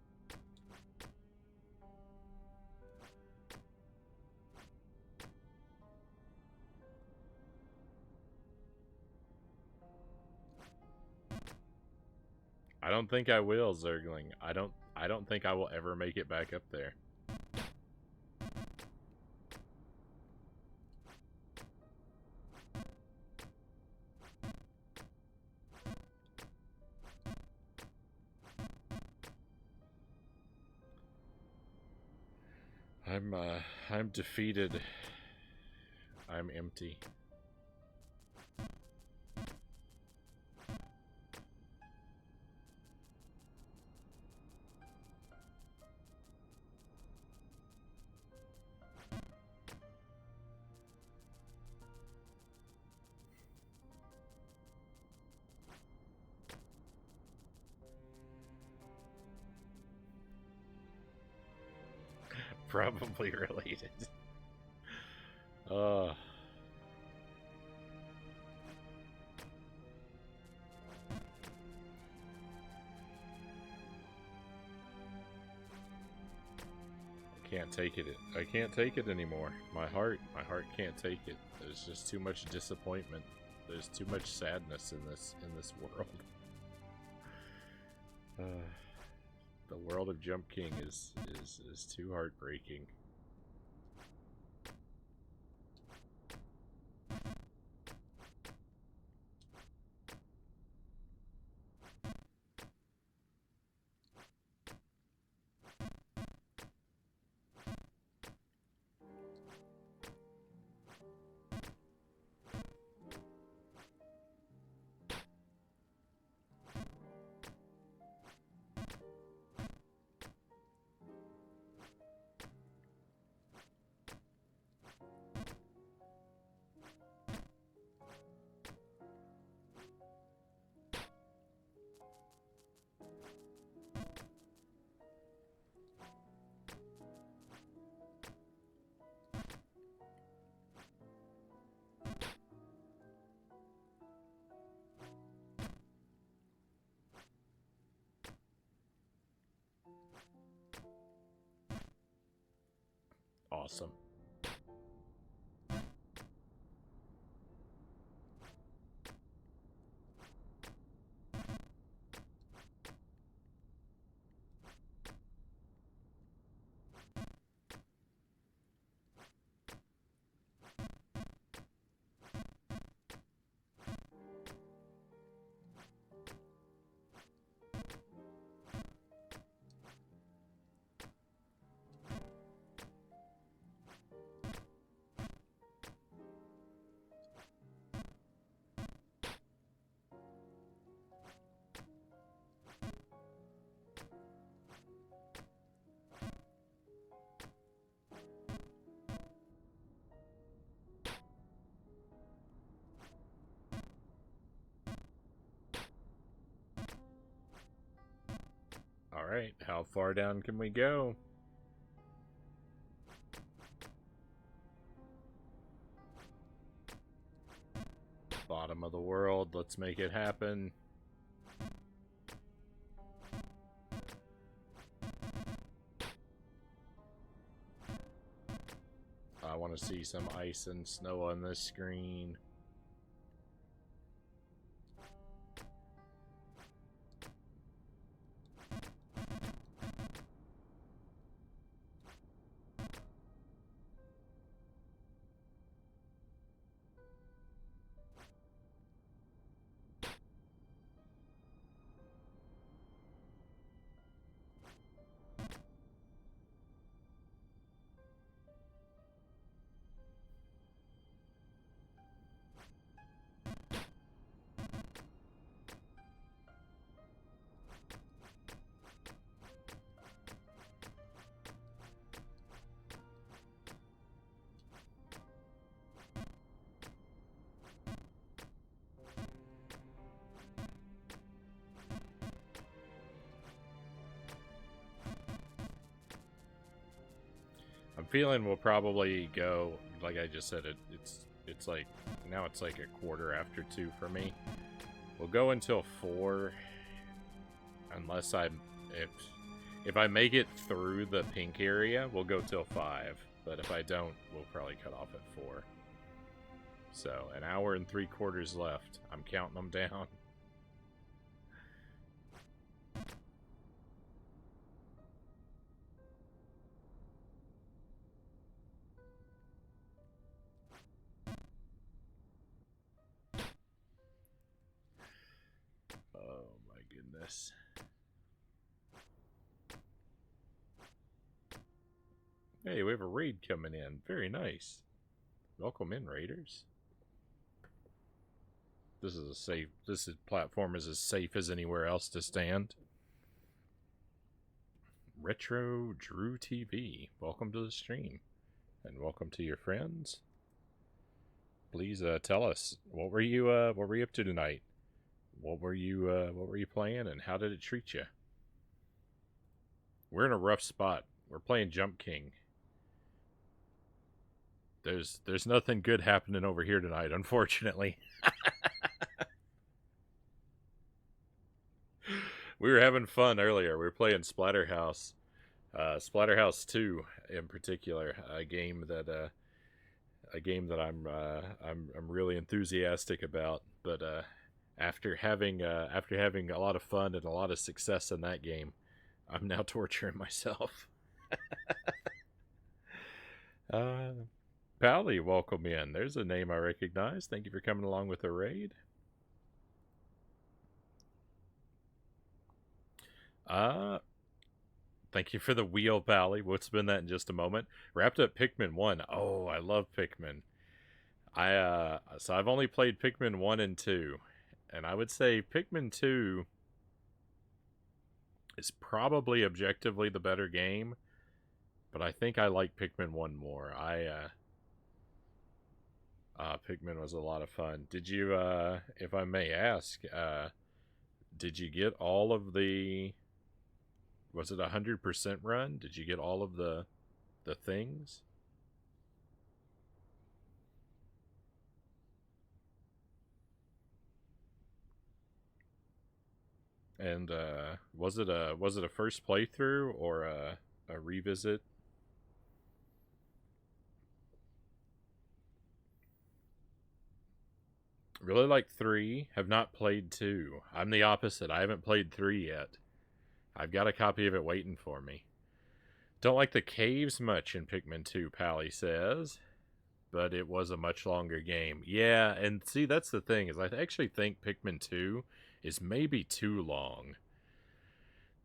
I don't think I will, Zergling. I don't think I will ever make it back up there. I'm defeated. I'm empty. probably related. Uh... Can't take it. I can't take it anymore. My heart can't take it. There's just too much disappointment. There's too much sadness in this world. The world of Jump King is too heartbreaking. Awesome. Alright, how far down can we go? Bottom of the world, let's make it happen. I want to see some ice and snow on this screen. I'm feeling we'll probably go, like I just said, it's like, now it's like a quarter after 2 for me. We'll go until 4, unless if I make it through the pink area, we'll go till 5. But if I don't, we'll probably cut off at 4. So, an hour and 3/4 left. I'm counting them down. Oh my goodness. Hey, we have a raid coming in. Very nice. Welcome in, raiders. This platform is as safe as anywhere else to stand. Retro Drew TV. Welcome to the stream. And welcome to your friends. Please tell us, what were you up to tonight? What were you playing, and how did it treat you? We're in a rough spot. We're playing Jump King. There's nothing good happening over here tonight, unfortunately. We were having fun earlier. We were playing Splatterhouse. Splatterhouse 2 in particular, a game that I'm really enthusiastic about. But after having a lot of fun and a lot of success in that game, I'm now torturing myself. uh, Pally, welcome in. There's a name I recognize. Thank you for coming along with the raid. Thank you for the wheel, Pally. We'll spin that in just a moment. Wrapped up Pikmin 1. Oh, I love Pikmin. So I've only played Pikmin 1 and 2. And I would say Pikmin 2 is probably objectively the better game, but I think I like Pikmin 1 more. Pikmin was a lot of fun. Did you, if I may ask, did you get all of the, was it 100% run? Did you get all of the things? And was it a first playthrough or a revisit? Really like 3. Have not played 2. I'm the opposite. I haven't played 3 yet. I've got a copy of it waiting for me. Don't like the caves much in Pikmin 2, Pally says. But it was a much longer game. Yeah, and see, that's the thing, is I actually think Pikmin 2 is maybe too long.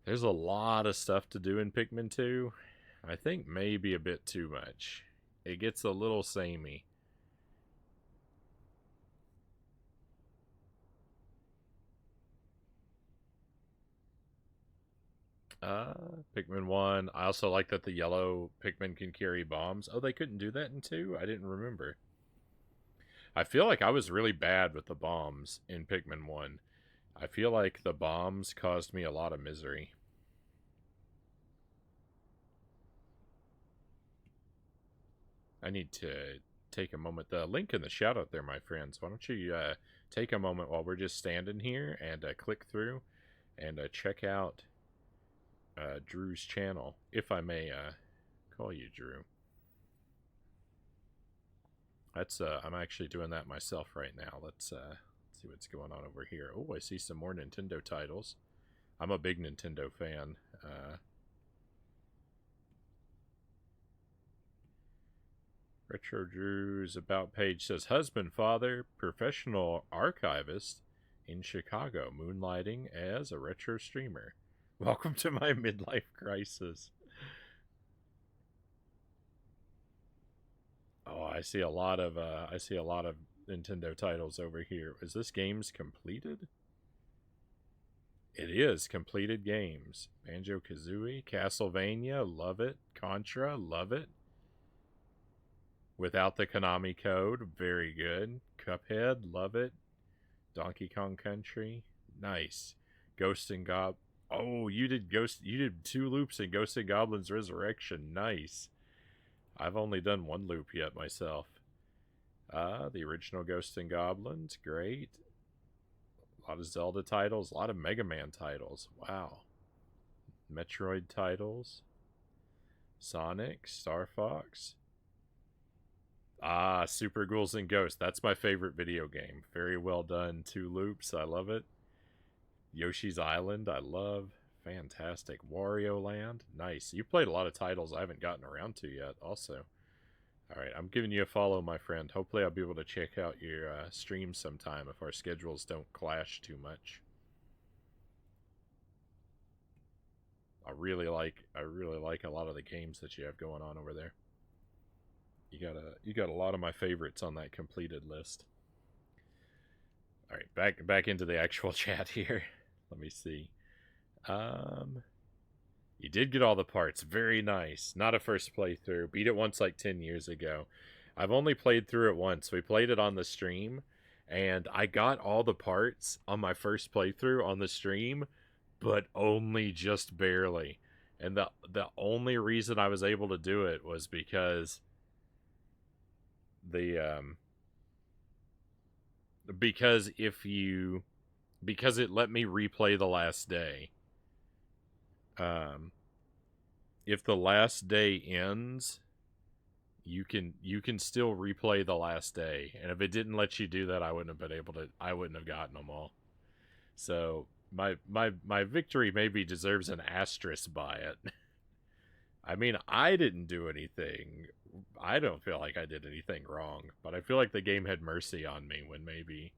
There's a lot of stuff to do in Pikmin 2. I think maybe a bit too much. It gets a little samey. Pikmin 1. I also like that the yellow Pikmin can carry bombs. Oh, they couldn't do that in 2? I didn't remember. I feel like I was really bad with the bombs in Pikmin 1. I feel like the bombs caused me a lot of misery. I need to take a moment. The link in the shout out there, my friends. Why don't you take a moment while we're just standing here and click through and check out Drew's channel, if I may call you Drew. That's I'm actually doing that myself right now. Let's see what's going on over here. Oh, I see some more Nintendo titles. I'm a big Nintendo fan. Retro Drew's about page says husband, father, professional archivist in Chicago, moonlighting as a retro streamer. Welcome to my midlife crisis. Oh, I see a lot of Nintendo titles over here. Is this games completed? It is completed games. Banjo-Kazooie, Castlevania, love it. Contra, love it. Without the Konami code, very good. Cuphead, love it. Donkey Kong Country, nice. Ghost and Gob. Oh, you did 2 loops in Ghost and Goblins Resurrection, nice. I've only done 1 loop yet myself. The original Ghost and Goblins, great. A lot of Zelda titles, a lot of Mega Man titles. Wow. Metroid titles. Sonic, Star Fox. Super Ghouls and Ghosts. That's my favorite video game. Very well done. 2 loops. I love it. Yoshi's Island. I love. Fantastic. Wario Land. Nice. You've played a lot of titles I haven't gotten around to yet also. Alright, I'm giving you a follow, my friend. Hopefully I'll be able to check out your stream sometime if our schedules don't clash too much. I really like a lot of the games that you have going on over there. You got a lot of my favorites on that completed list. All right, back into the actual chat here. Let me see. You did get all the parts. Very nice. Not a first playthrough. Beat it once like 10 years ago. I've only played through it once. We played it on the stream, and I got all the parts on my first playthrough on the stream, but only just barely. And the only reason I was able to do it was because the because because it let me replay the last day. If the last day ends, you can still replay the last day, and if it didn't let you do that, I wouldn't have been able to. I wouldn't have gotten them all. So my victory maybe deserves an asterisk by it. I mean, I didn't do anything. I don't feel like I did anything wrong, but I feel like the game had mercy on me when maybe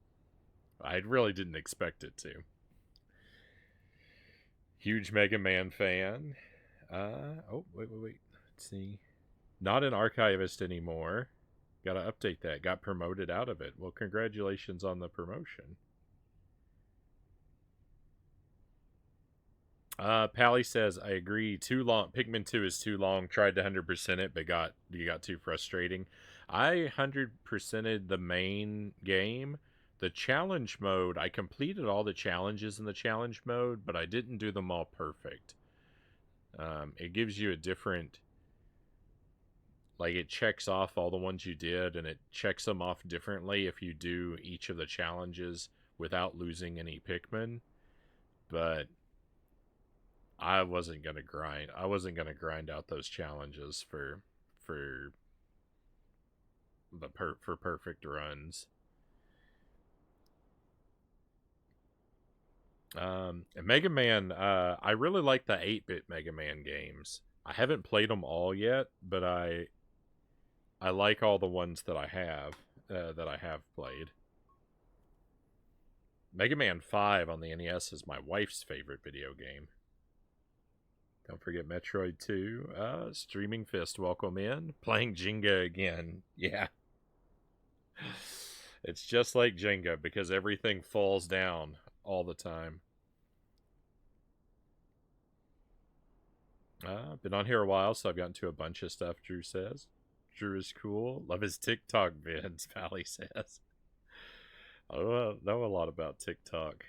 I really didn't expect it to. Huge Mega Man fan. Oh, wait. Let's see. Not an archivist anymore. Gotta update that. Got promoted out of it. Well, congratulations on the promotion. Pally says, I agree. Too long. Pikmin 2 is too long. Tried to 100% it, but got too frustrating. I 100%ed the main game. The challenge mode, I completed all the challenges in the challenge mode, but I didn't do them all perfect. It gives you a different... Like, it checks off all the ones you did, and it checks them off differently if you do each of the challenges without losing any Pikmin. But I wasn't gonna grind. I wasn't gonna grind out those challenges for perfect runs. And Mega Man, I really like the 8-bit Mega Man games. I haven't played them all yet, but I like all the ones that I have played. Mega Man 5 on the NES is my wife's favorite video game. Don't forget Metroid 2. Streaming Fist, welcome in. Playing Jenga again. Yeah. It's just like Jenga because everything falls down all the time. Been on here a while, so I've gotten to a bunch of stuff, Drew says. Drew is cool. Love his TikTok vids, Pally says. I don't know a lot about TikTok.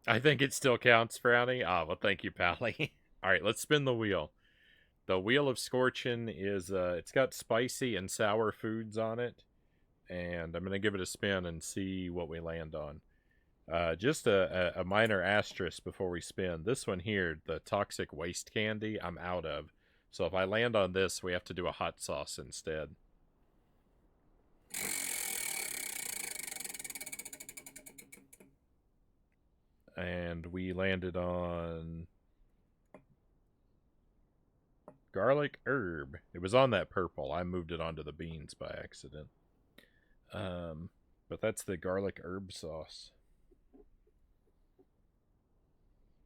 I think it still counts, Frownie. Well, thank you, Pally. All right, let's spin the wheel. The Wheel of Scorchin is, it's got spicy and sour foods on it. And I'm going to give it a spin and see what we land on. Just a minor asterisk before we spin. This one here, the Toxic Waste Candy, I'm out of. So if I land on this, we have to do a hot sauce instead. And we landed on garlic herb. It was on that purple. I moved it onto the beans by accident. But that's the garlic herb sauce.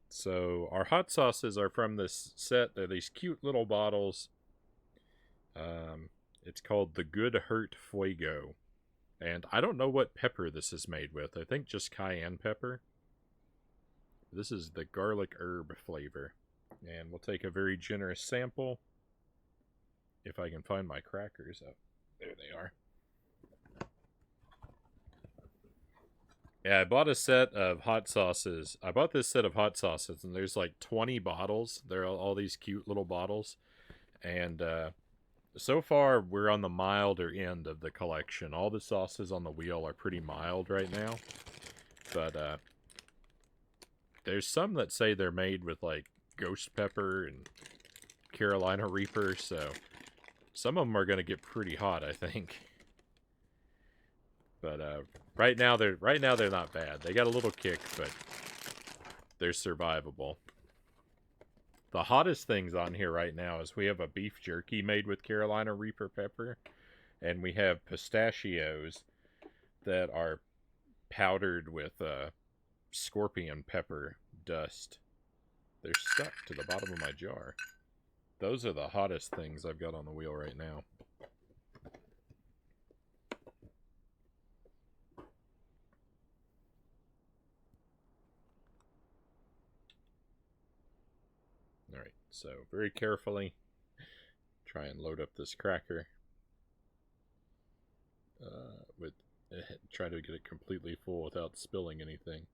So our hot sauces are from this set. They're these cute little bottles. It's called the Good Hurt Fuego. And I don't know what pepper this is made with. I think just cayenne pepper. This is the garlic herb flavor. And we'll take a very generous sample. If I can find my crackers. Oh, there they are. Yeah, I bought a set of hot sauces. I bought this set of hot sauces, and there's like 20 bottles. They're all these cute little bottles. And so far, we're on the milder end of the collection. All the sauces on the wheel are pretty mild right now. But there's some that say they're made with like ghost pepper and Carolina Reaper, so some of them are going to get pretty hot, I think. But right now they're not bad. They got a little kick, but they're survivable. The hottest things on here right now is we have a beef jerky made with Carolina Reaper pepper, and we have pistachios that are powdered with scorpion pepper dust. They're stuck to the bottom of my jar. Those are the hottest things I've got on the wheel right now. Alright, so very carefully try and load up this cracker. Try to get it completely full without spilling anything.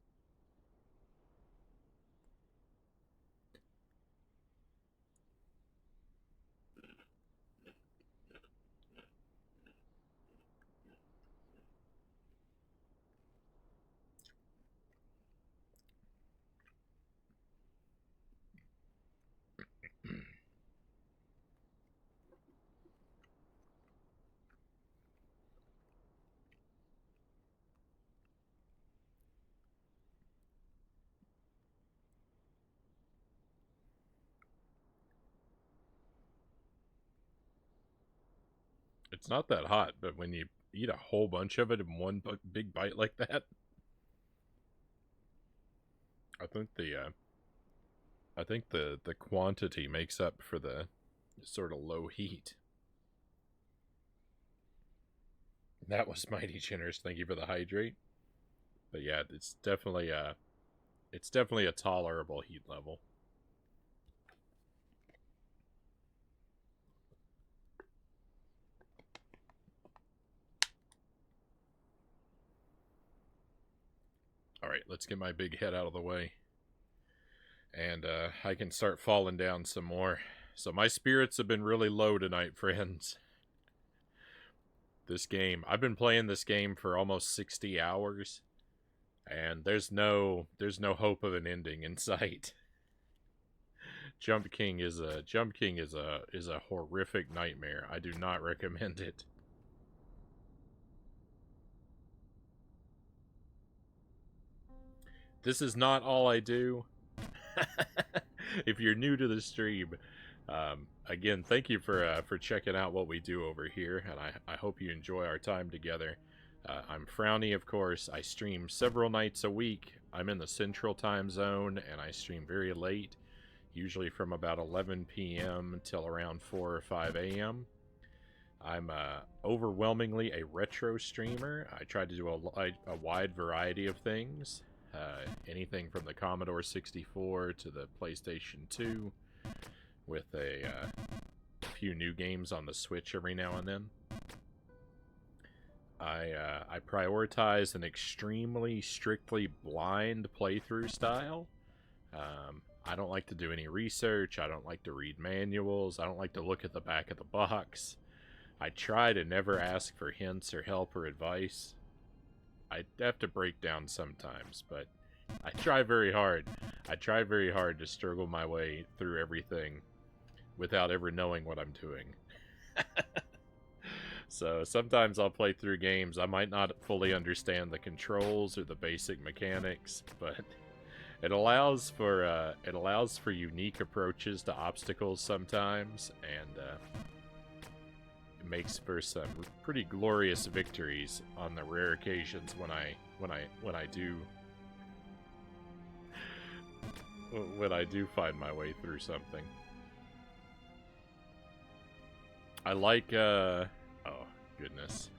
It's not that hot, but when you eat a whole bunch of it in one big bite like that, I think the quantity makes up for the sort of low heat. That was mighty generous. Thank you for the hydrate. But yeah, it's definitely a tolerable heat level. All right, let's get my big head out of the way, and I can start falling down some more. So my spirits have been really low tonight, friends. This game, I've been playing this game for almost 60 hours, and there's no hope of an ending in sight. Jump King is a horrific nightmare. I do not recommend it. This is not all I do. If you're new to the stream, again, thank you for checking out what we do over here, and I hope you enjoy our time together. I'm Frownie, of course. I stream several nights a week. I'm in the Central Time Zone, and I stream very late, usually from about 11 p.m. until around 4 or 5 a.m. I'm overwhelmingly a retro streamer. I try to do a wide variety of things. Anything from the Commodore 64 to the PlayStation 2, with a few new games on the Switch every now and then. I prioritize an extremely strictly blind playthrough style. I don't like to do any research. I don't like to read manuals. I don't like to look at the back of the box. I try to never ask for hints or help or advice. I have to break down sometimes, but I try very hard. I try very hard to struggle my way through everything without ever knowing what I'm doing. So sometimes I'll play through games. I might not fully understand the controls or the basic mechanics, but it allows for unique approaches to obstacles sometimes, and it makes for some pretty glorious victories on the rare occasions when I do find my way through something. I like oh goodness.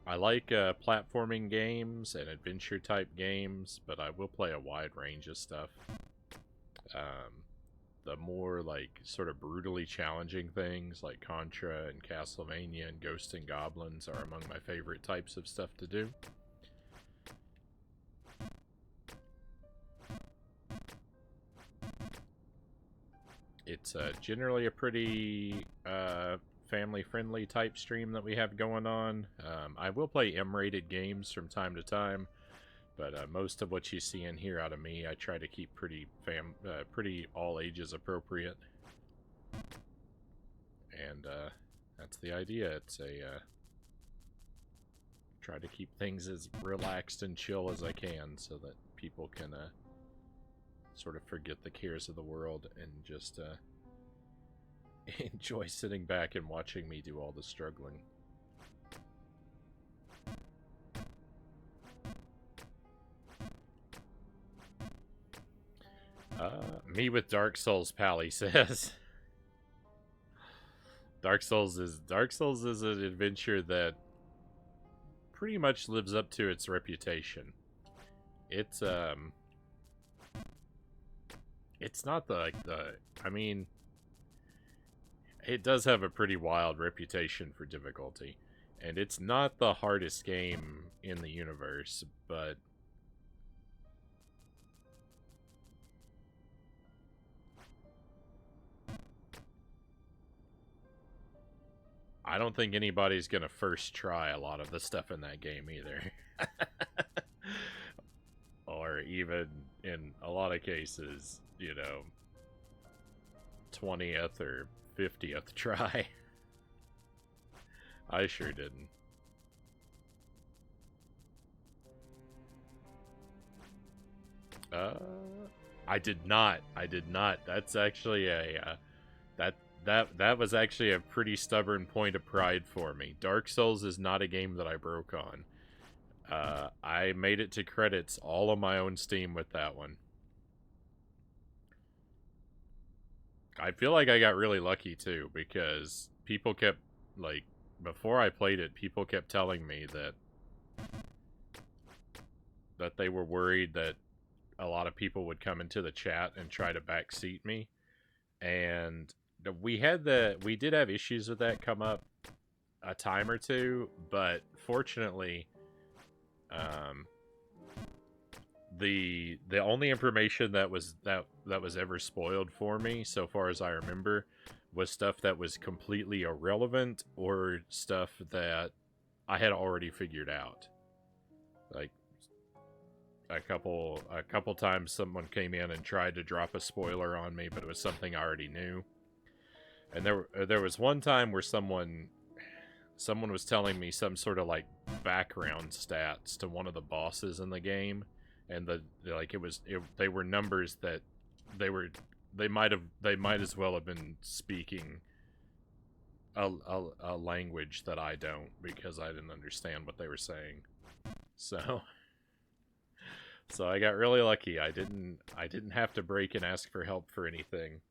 I like platforming games and adventure type games, but I will play a wide range of stuff. The more like sort of brutally challenging things like Contra and Castlevania and Ghosts and Goblins are among my favorite types of stuff to do. It's generally a pretty family-friendly type stream that we have going on. I will play M-rated games from time to time, but most of what you see in here out of me, I try to keep pretty all ages appropriate. And that's the idea. It's a try to keep things as relaxed and chill as I can, so that people can sort of forget the cares of the world and just enjoy sitting back and watching me do all the struggling. Me with Dark Souls, Pally says. Dark Souls is an adventure that pretty much lives up to its reputation. It's not I mean, it does have a pretty wild reputation for difficulty, and it's not the hardest game in the universe, but I don't think anybody's gonna first try a lot of the stuff in that game either. Or even, in a lot of cases, 20th or 50th try. I sure didn't. I did not. That's actually that was actually a pretty stubborn point of pride for me. Dark Souls is not a game that I broke on. I made it to credits all on my own Steam with that one. I feel like I got really lucky too, because people kept, like, before I played it, people kept telling me that they were worried that a lot of people would come into the chat and try to backseat me. And we did have issues with that come up a time or two, but fortunately, the only information that was ever spoiled for me, so far as I remember, was stuff that was completely irrelevant or stuff that I had already figured out. Like a couple times someone came in and tried to drop a spoiler on me, but it was something I already knew. And there was one time where someone was telling me some sort of like background stats to one of the bosses in the game, and they were numbers that they might as well have been speaking a language that I don't, because I didn't understand what they were saying. So I got really lucky. I didn't have to break and ask for help for anything.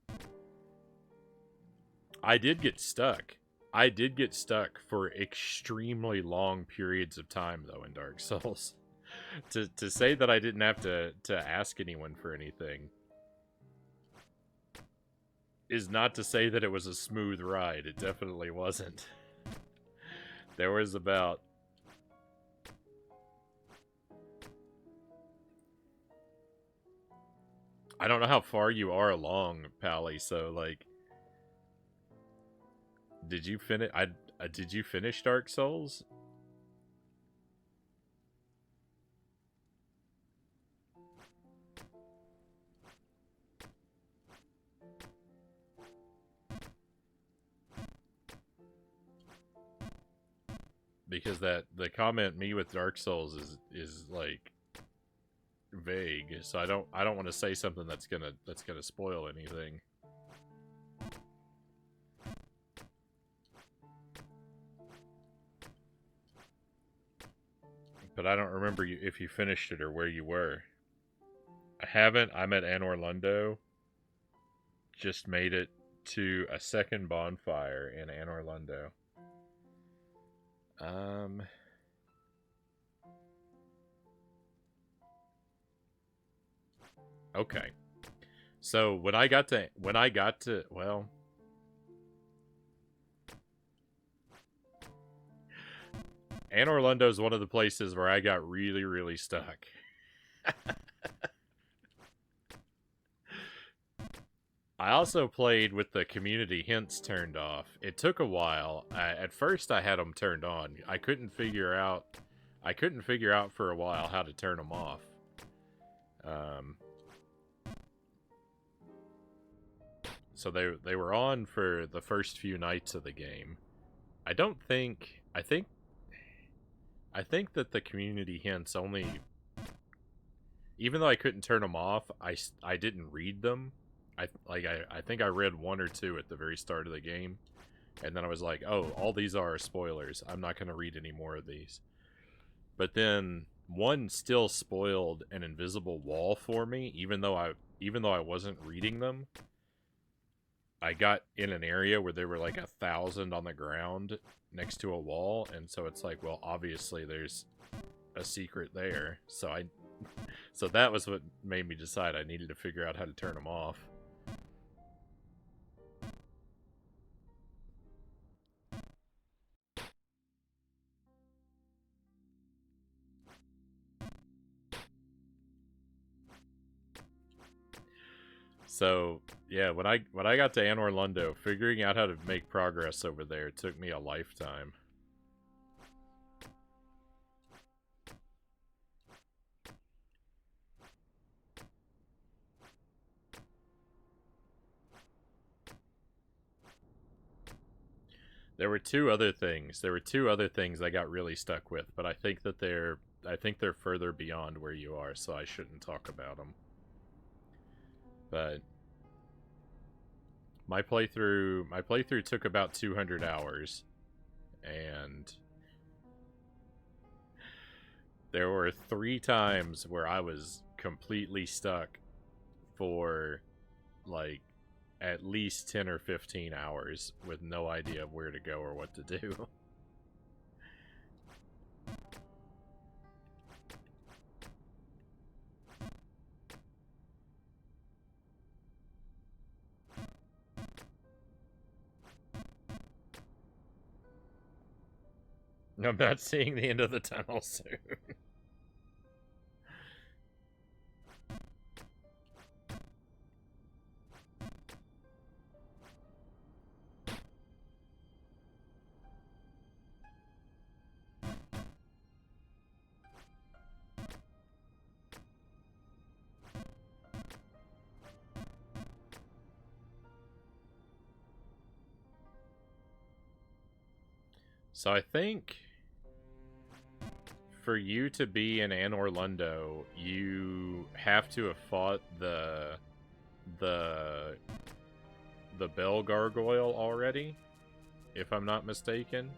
I did get stuck. I did get stuck for extremely long periods of time, though, in Dark Souls. To say that I didn't have to ask anyone for anything is not to say that it was a smooth ride. It definitely wasn't. There was about... I don't know how far you are along, Pally, so, like... Did you finish Dark Souls? Because the comment "me with Dark Souls" is like vague, so I don't want to say something that's gonna spoil anything. But I don't remember if you finished it or where you were. I haven't. I'm at Anor Londo. Just made it to a second bonfire in Anor Londo. Okay. So when I got to well, Anor Londo is one of the places where I got really, really stuck. I also played with the community hints turned off. It took a while. At first, I had them turned on. I couldn't figure out for a while how to turn them off. So they were on for the first few nights of the game. I think that the community hints only, even though I couldn't turn them off, I didn't read them. I think I read one or two at the very start of the game, and then I was like, oh, all these are spoilers. I'm not going to read any more of these. But then one still spoiled an invisible wall for me, even though I wasn't reading them. I got in an area where there were like 1,000 on the ground next to a wall, and so it's like, well, obviously there's a secret there. So that was what made me decide I needed to figure out how to turn them off. So yeah, when I got to Anor Londo, figuring out how to make progress over there took me a lifetime. There were two other things. I got really stuck with, but I think they're further beyond where you are, so I shouldn't talk about them. But my playthrough took about 200 hours, and there were 3 times where I was completely stuck for like at least 10 or 15 hours with no idea of where to go or what to do. I'm not seeing the end of the tunnel soon. So I think for you to be in Anne Orlando, you have to have fought the bell gargoyle already, if I'm not mistaken.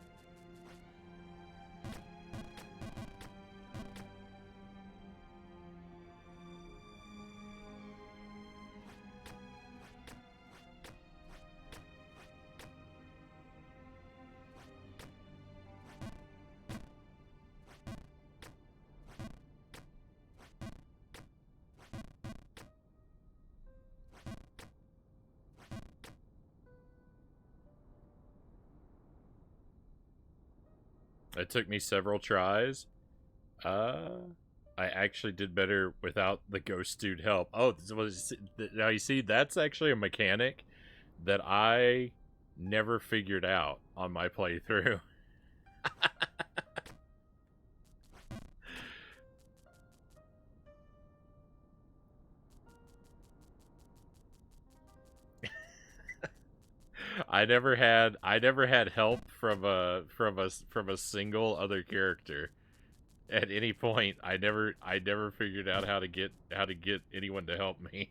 It took me several tries. I actually did better without the ghost dude help. Oh, now you see, that's actually a mechanic that I never figured out on my playthrough. I never had help from a single other character at any point. I never figured out how to get anyone to help me.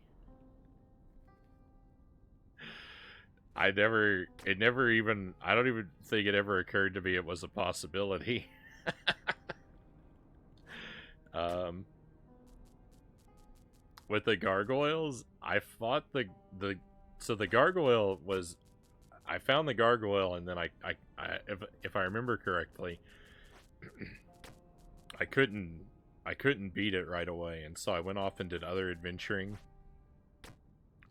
I don't even think it ever occurred to me it was a possibility. um with the gargoyles, I fought so the gargoyle was, I found the gargoyle, and then if I remember correctly, I couldn't beat it right away, and so I went off and did other adventuring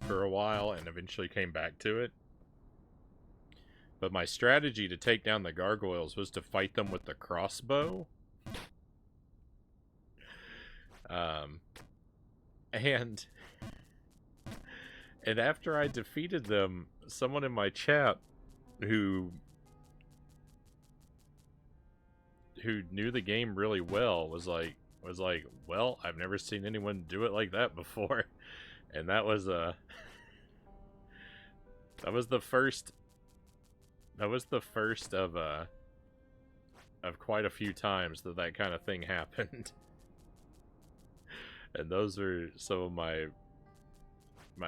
for a while, and eventually came back to it. But my strategy to take down the gargoyles was to fight them with the crossbow. And after I defeated them, someone in my chat who knew the game really well was like, well, I've never seen anyone do it like that before. And that was the first of quite a few times that kind of thing happened. And those are some of my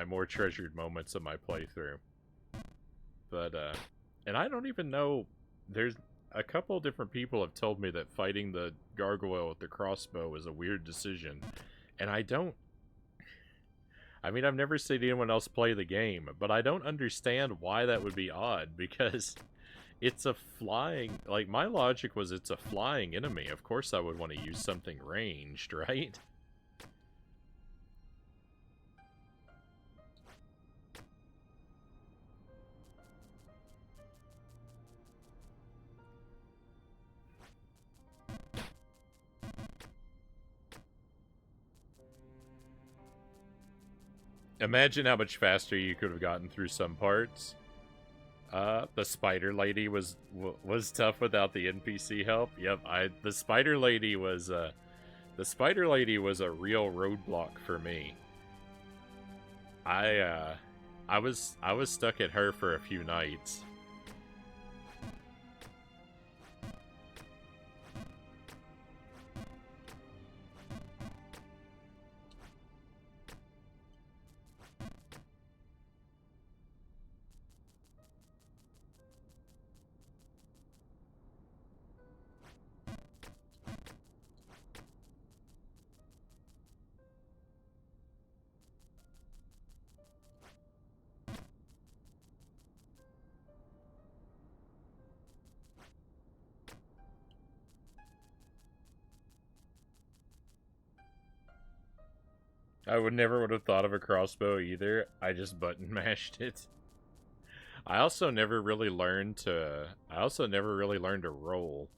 more treasured moments of my playthrough. But and I don't even know, there's a couple different people have told me that fighting the gargoyle with the crossbow is a weird decision, and I mean, I've never seen anyone else play the game, but I don't understand why that would be odd, because it's a flying, like, my logic was it's a flying enemy. Of course I would want to use something ranged, right? Imagine how much faster you could have gotten through some parts. The spider lady was tough without the NPC help. Yep, the spider lady was a real roadblock for me. I was stuck at her for a few nights. I would have thought of a crossbow either. I just button mashed it. I also never really learned to roll.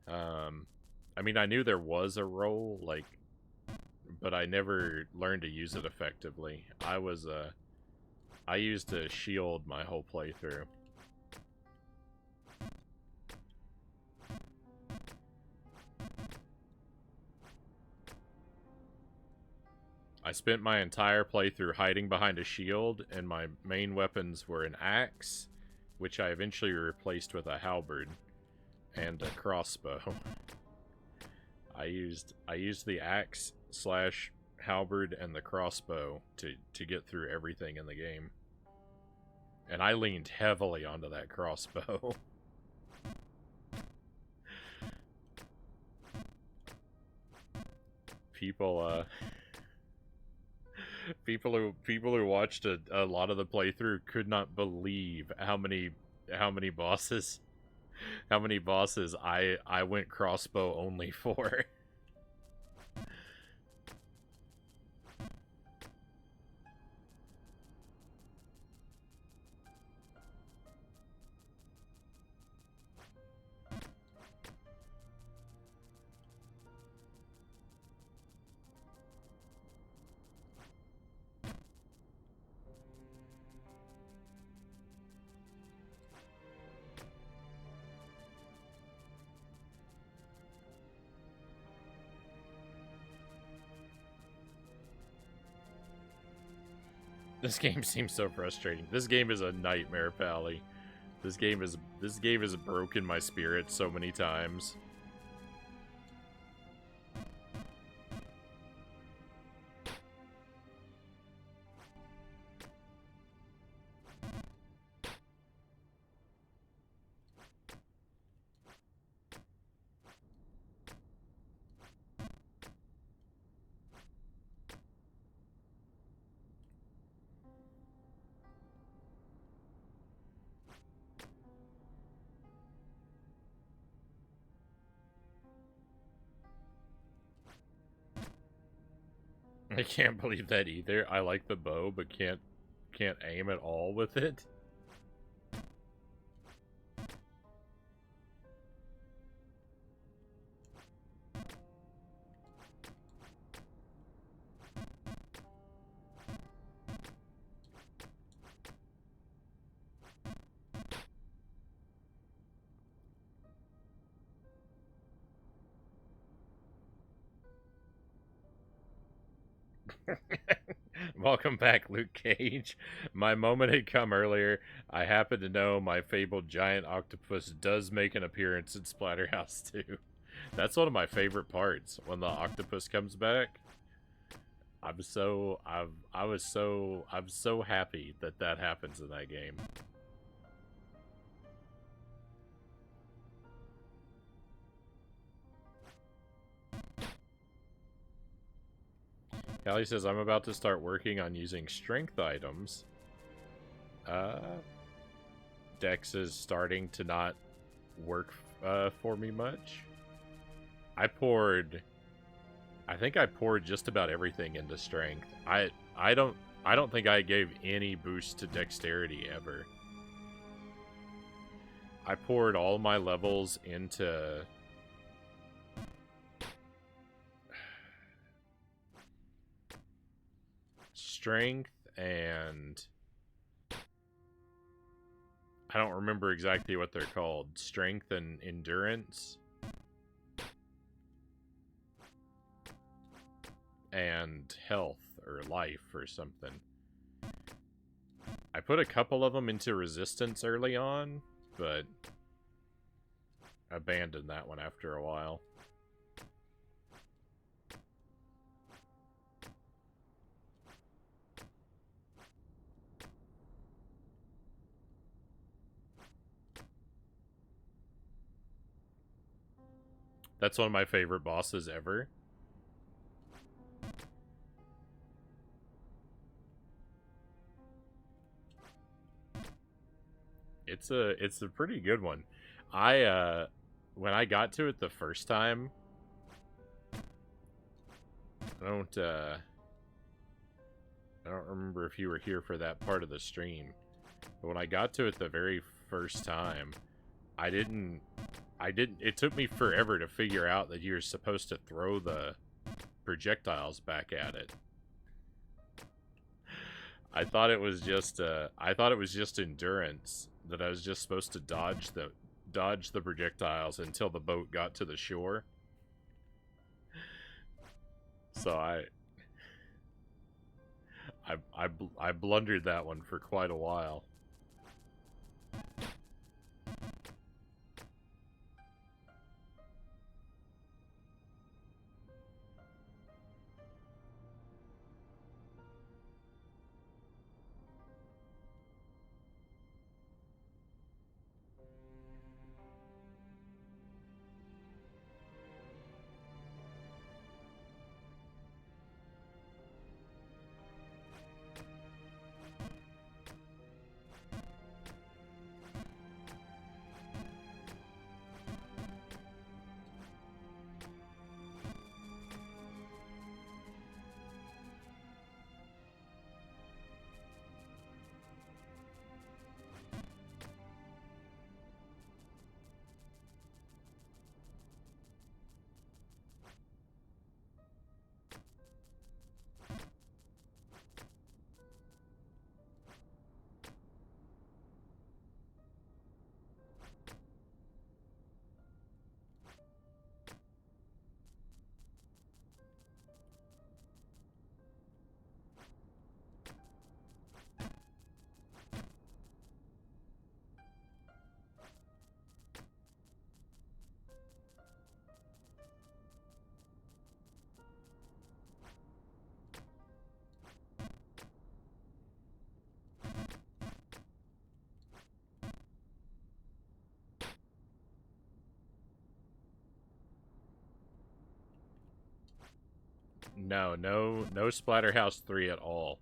I mean, I knew there was a roll, like, but I never learned to use it effectively. I used a shield my whole playthrough. I spent my entire playthrough hiding behind a shield, and my main weapons were an axe, which I eventually replaced with a halberd, and a crossbow. I used the axe slash halberd and the crossbow to get through everything in the game. And I leaned heavily onto that crossbow. People who watched a lot of the playthrough could not believe how many bosses I went crossbow only for. This game seems so frustrating. This game is a nightmare, Pally. This game has broken my spirit so many times. I can't believe that either. I like the bow, but can't aim at all with it. Welcome back, Luke Cage. My moment had come earlier. I happen to know my fabled giant octopus does make an appearance in Splatterhouse 2. That's one of my favorite parts, when the octopus comes back. I'm so happy that happens in that game. Callie says, I'm about to start working on using strength items. Dex is starting to not work for me much. I think I poured just about everything into strength. I don't think I gave any boost to dexterity ever. I poured all my levels into strength, and I don't remember exactly what they're called. Strength and endurance. And health or life or something. I put a couple of them into resistance early on, but abandoned that one after a while. That's one of my favorite bosses ever. It's a pretty good one. When I got to it the first time, I don't I don't remember if you were here for that part of the stream, but when I got to it the very first time, it took me forever to figure out that you're supposed to throw the projectiles back at it. I thought it was just endurance, that I was just supposed to dodge the projectiles until the boat got to the shore. So I blundered that one for quite a while. No Splatterhouse 3 at all.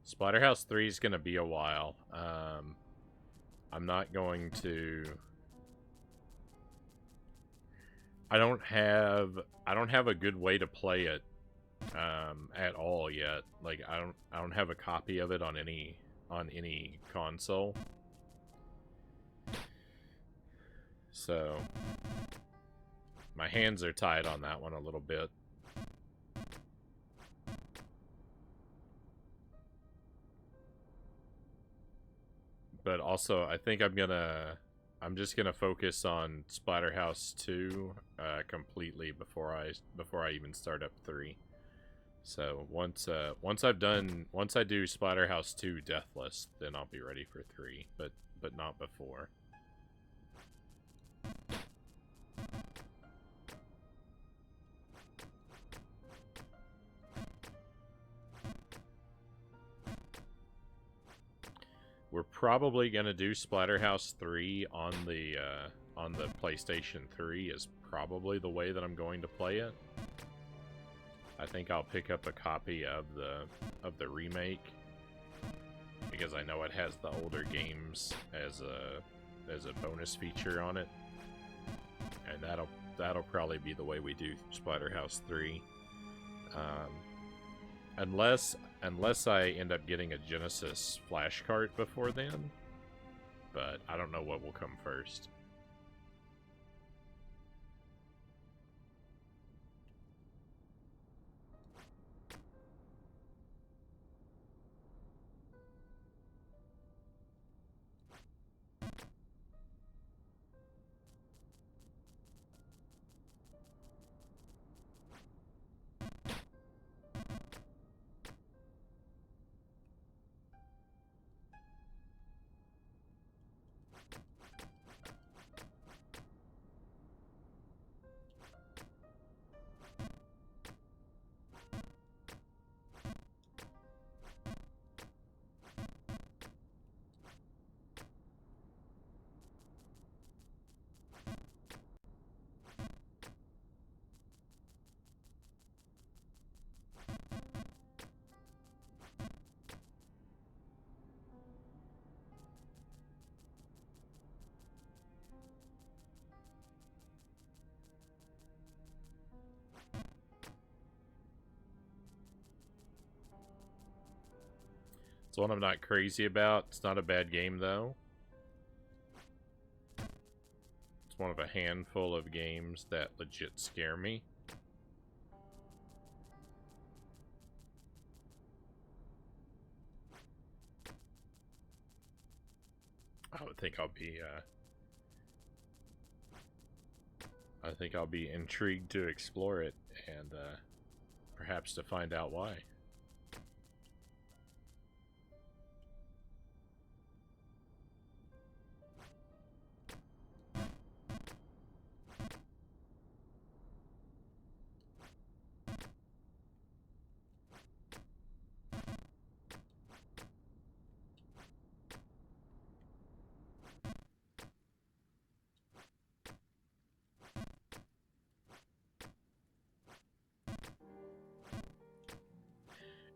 Splatterhouse 3 is going to be a while. I'm not going to... I don't have a good way to play it at all yet. Like I don't have a copy of it on any console. So my hands are tied on that one a little bit. But also, I think I'm just gonna focus on Splatterhouse 2 completely before I even start up 3. So once I do Splatterhouse 2 Deathless, then I'll be ready for 3, but not before. We're probably gonna do Splatterhouse 3 on the PlayStation 3 is probably the way that I'm going to play it. I think I'll pick up a copy of the remake because I know it has the older games as a bonus feature on it, and that'll probably be the way we do Splatterhouse 3. Unless I end up getting a Genesis flash cart before then, but I don't know what will come first. It's one I'm not crazy about. It's not a bad game, though. It's one of a handful of games that legit scare me. I would think I'll be intrigued to explore it and perhaps to find out why.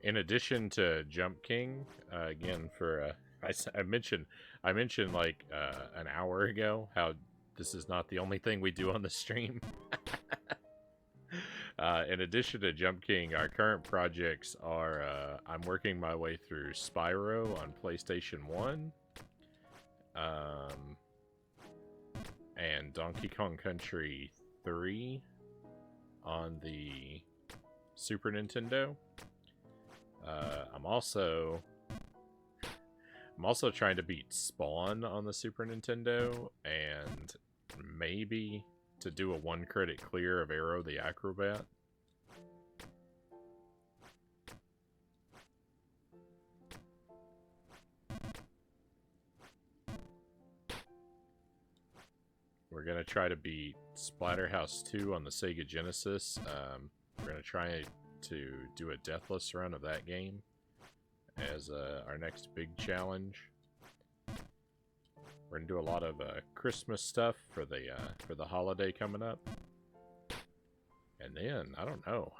In addition to Jump King, again for I mentioned like an hour ago how this is not the only thing we do on the stream. In addition to Jump King, our current projects are I'm working my way through Spyro on PlayStation 1, and Donkey Kong Country 3 on the Super Nintendo. I'm also trying to beat Spawn on the Super Nintendo, and maybe to do a 1-credit clear of Arrow the Acrobat. We're gonna try to beat Splatterhouse 2 on the Sega Genesis. We're gonna try to do a deathless run of that game as our next big challenge. We're gonna do a lot of Christmas stuff for the holiday coming up, and then I don't know.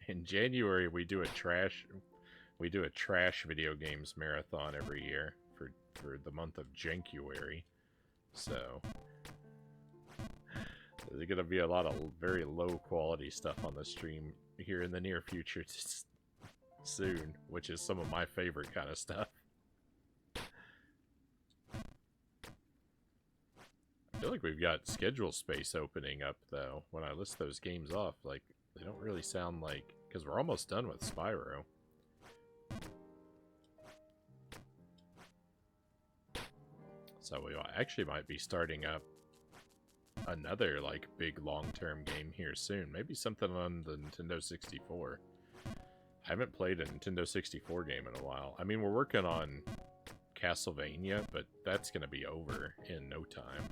In January we do a trash video games marathon every year for the month of Jankuary. So there's going to be a lot of very low quality stuff on the stream here in the near future soon, which is some of my favorite kind of stuff. I feel like we've got schedule space opening up, though. When I list those games off, like, they don't really sound like... Because we're almost done with Spyro. So we actually might be starting up another, like, big long-term game here soon. Maybe something on the Nintendo 64. I haven't played a Nintendo 64 game in a while. I mean, we're working on Castlevania, but that's going to be over in no time.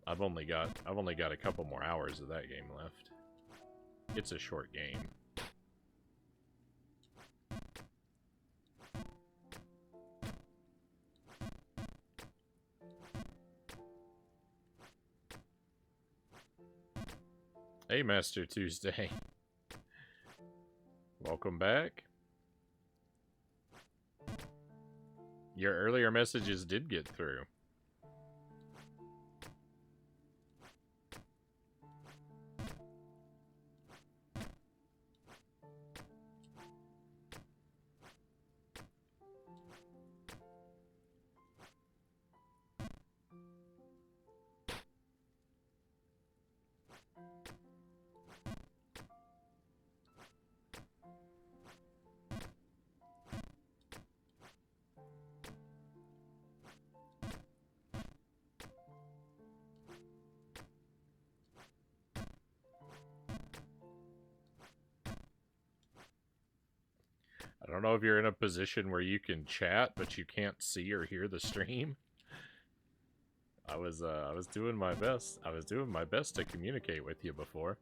I've only got a couple more hours of that game left. It's a short game. Hey, Master Tuesday. Welcome back. Your earlier messages did get through. I don't know if you're in a position where you can chat, but you can't see or hear the stream. I was doing my best. I was doing my best to communicate with you before.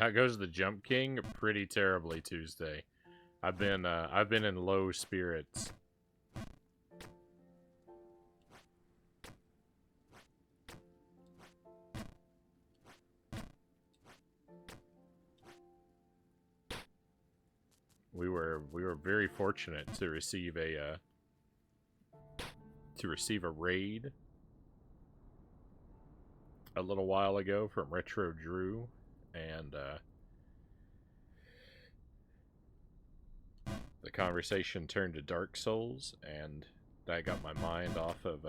How goes the Jump King? Pretty terribly Tuesday. I've been in low spirits. We were very fortunate to receive a raid a little while ago from Retro Drew, and the conversation turned to Dark Souls, and that got my mind off of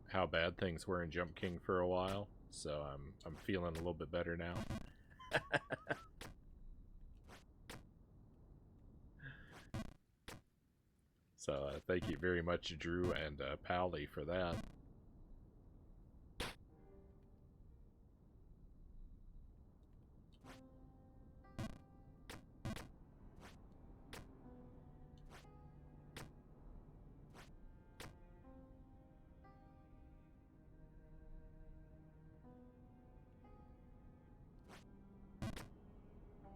how bad things were in Jump King for a while. So I'm feeling a little bit better now. So thank you very much, Drew and Pally, for that.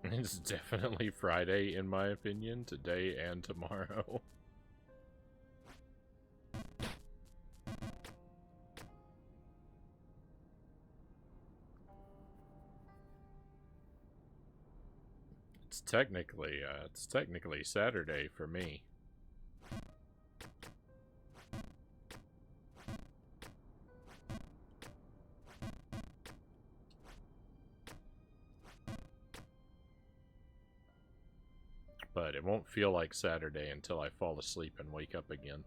It's definitely Friday, in my opinion, today and tomorrow. It's technically Saturday for me. But it won't feel like Saturday until I fall asleep and wake up again.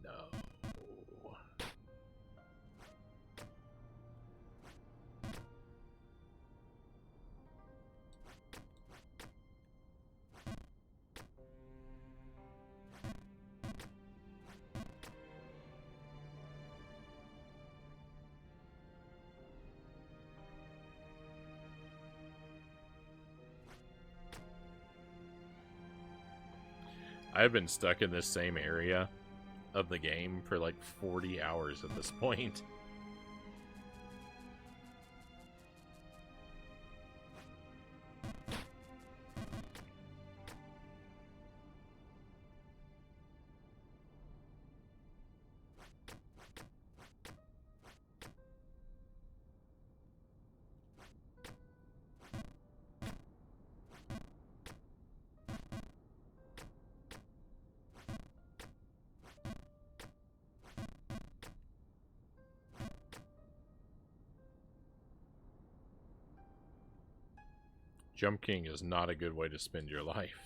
No. I've been stuck in this same area of the game for like 40 hours at this point. Jump King is not a good way to spend your life.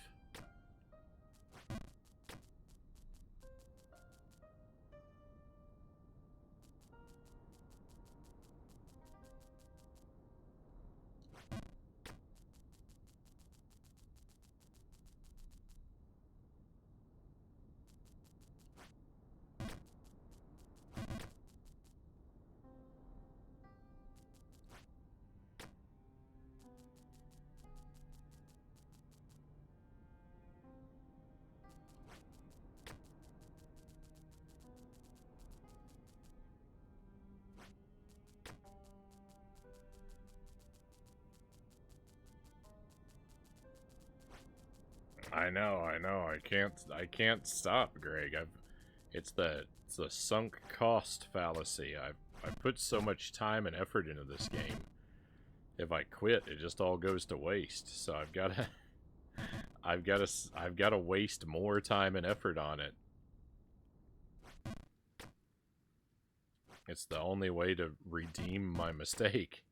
I know, I can't stop, Greg. It's the sunk cost fallacy. I put so much time and effort into this game. If I quit, it just all goes to waste. So I've gotta waste more time and effort on it. It's the only way to redeem my mistake.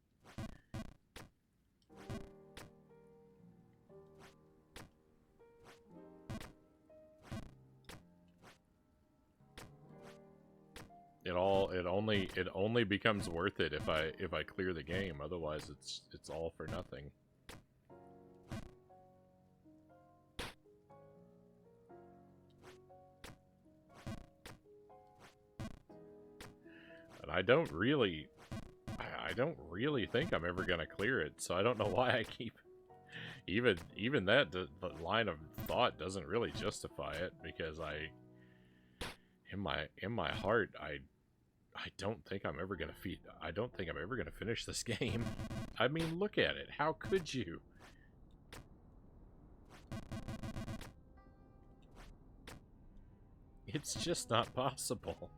It only becomes worth it if I clear the game. Otherwise, it's all for nothing. And I don't really think I'm ever gonna clear it. So I don't know why I keep even that the line of thought doesn't really justify it, because In my heart, I don't think I'm ever gonna I don't think I'm ever gonna finish this game. I mean, look at it. How could you? It's just not possible.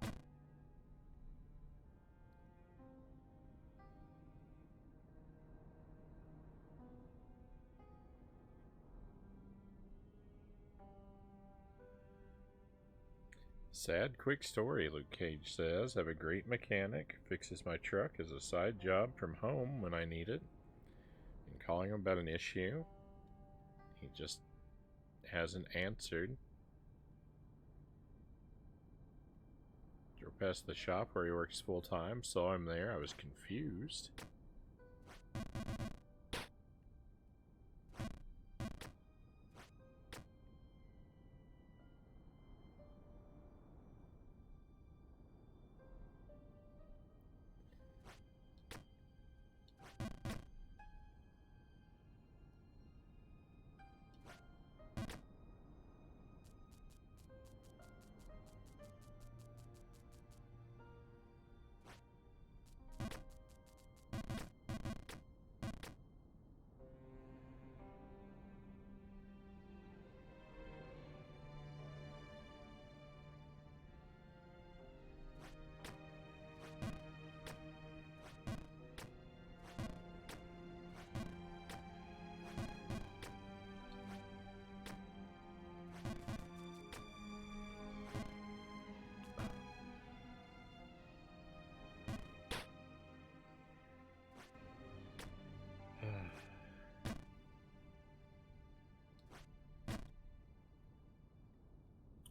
Sad quick story, Luke Cage says. Have a great mechanic. Fixes my truck as a side job from home when I need it. And calling him about an issue. He just hasn't answered. Drove past the shop where he works full time. Saw him there. I was confused.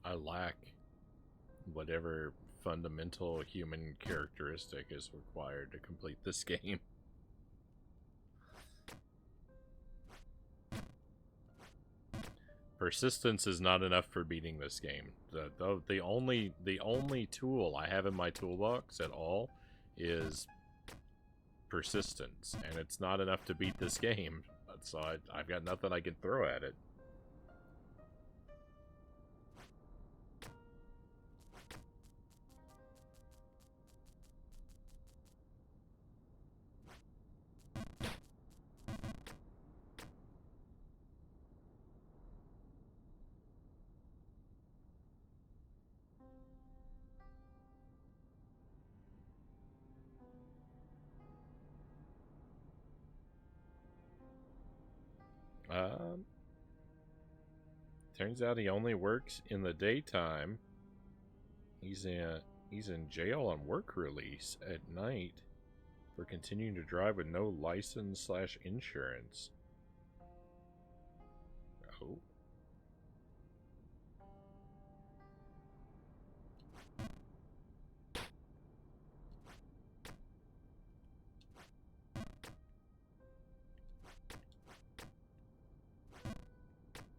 I lack whatever fundamental human characteristic is required to complete this game. Persistence is not enough for beating this game. The only tool I have in my toolbox at all is persistence, and it's not enough to beat this game. So I've got nothing I can throw at it. Turns out he only works in the daytime. He's in jail on work release at night for continuing to drive with no license/insurance. Oh.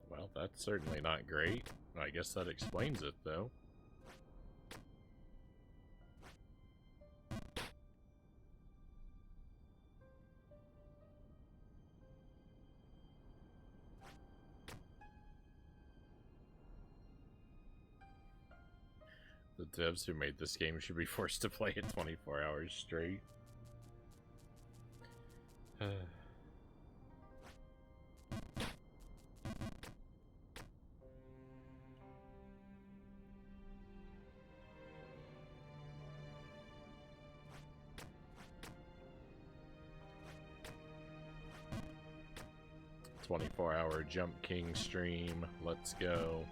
Well, that's certainly not great. I guess that explains it, though. The devs who made this game should be forced to play it 24 hours straight. 24-hour Jump King stream. Let's go.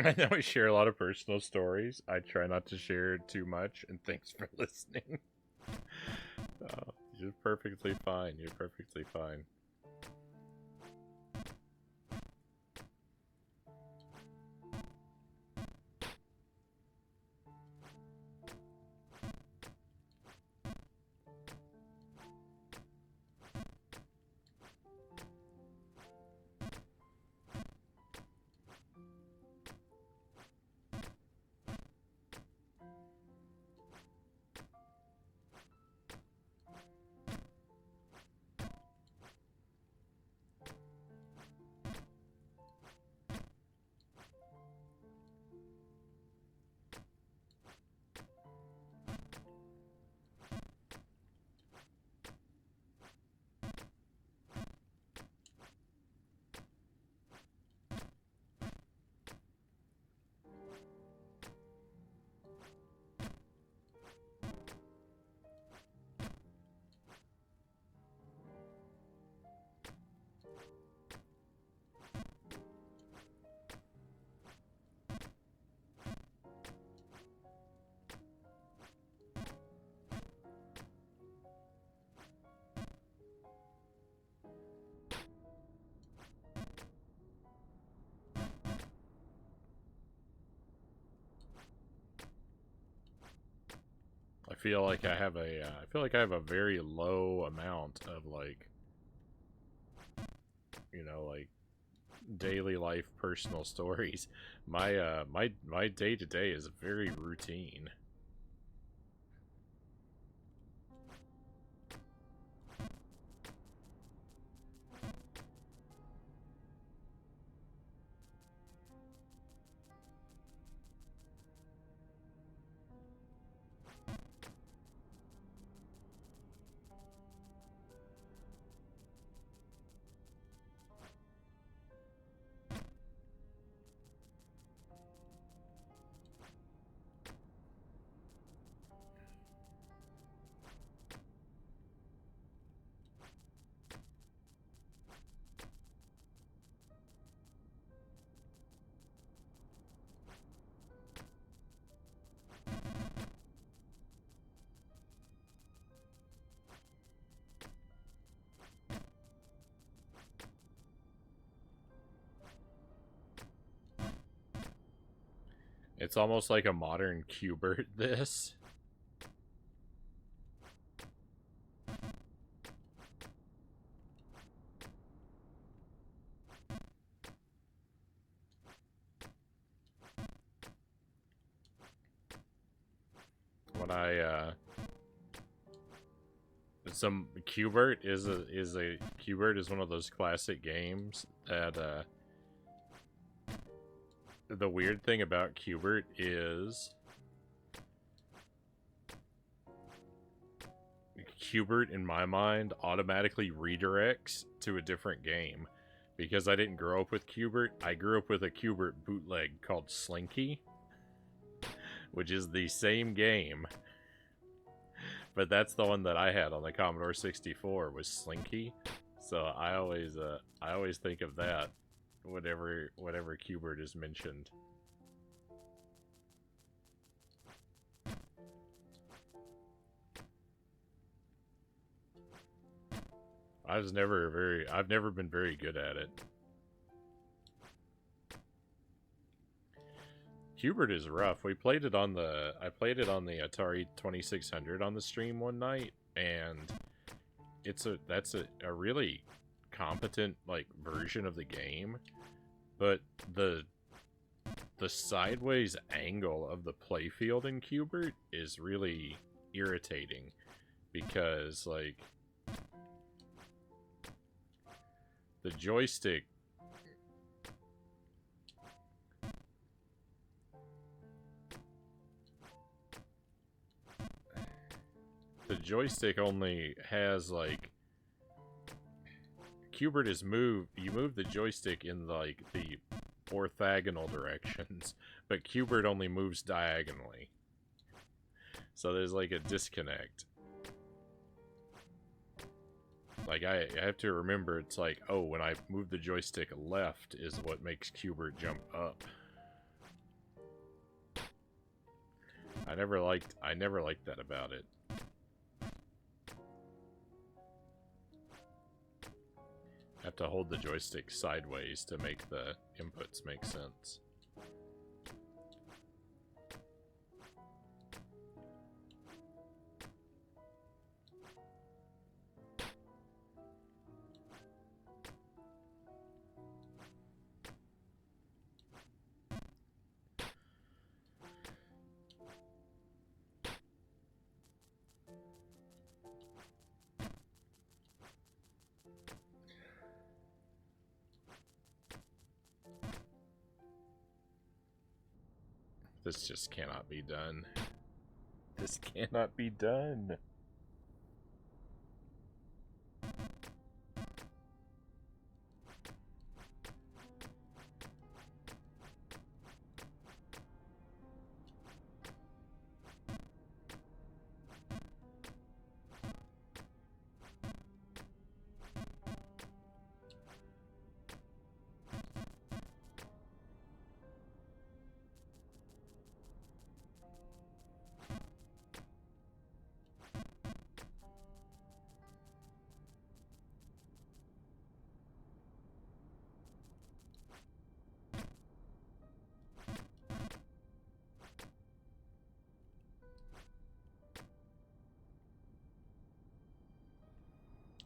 I know we share a lot of personal stories. I try not to share too much, and thanks for listening. You're perfectly fine. You're perfectly fine. I feel like I have a very low amount of like, like daily life personal stories. My day to day is very routine. It's almost like a modern Qbert this. When I some Qbert is a Qbert is one of those classic games that the weird thing about Qbert is Qbert, in my mind, automatically redirects to a different game. Because I didn't grow up with Qbert, I grew up with a Qbert bootleg called Slinky, which is the same game. But that's the one that I had on the Commodore 64 was Slinky. So I always think of that whenever Qbert is mentioned. I've never been very good at it. Qbert is rough. I played it on the Atari 2600 on the stream one night, and that's a really competent like version of the game, but the sideways angle of the playfield in Qbert is really irritating because like the joystick only has like Qbert is you move the joystick in like the orthogonal directions, but Qbert only moves diagonally. So there's like a disconnect. Like I have to remember it's like, oh, when I move the joystick left is what makes Qbert jump up. I never liked that about it. I have to hold the joystick sideways to make the inputs make sense. This just cannot be done. This cannot be done.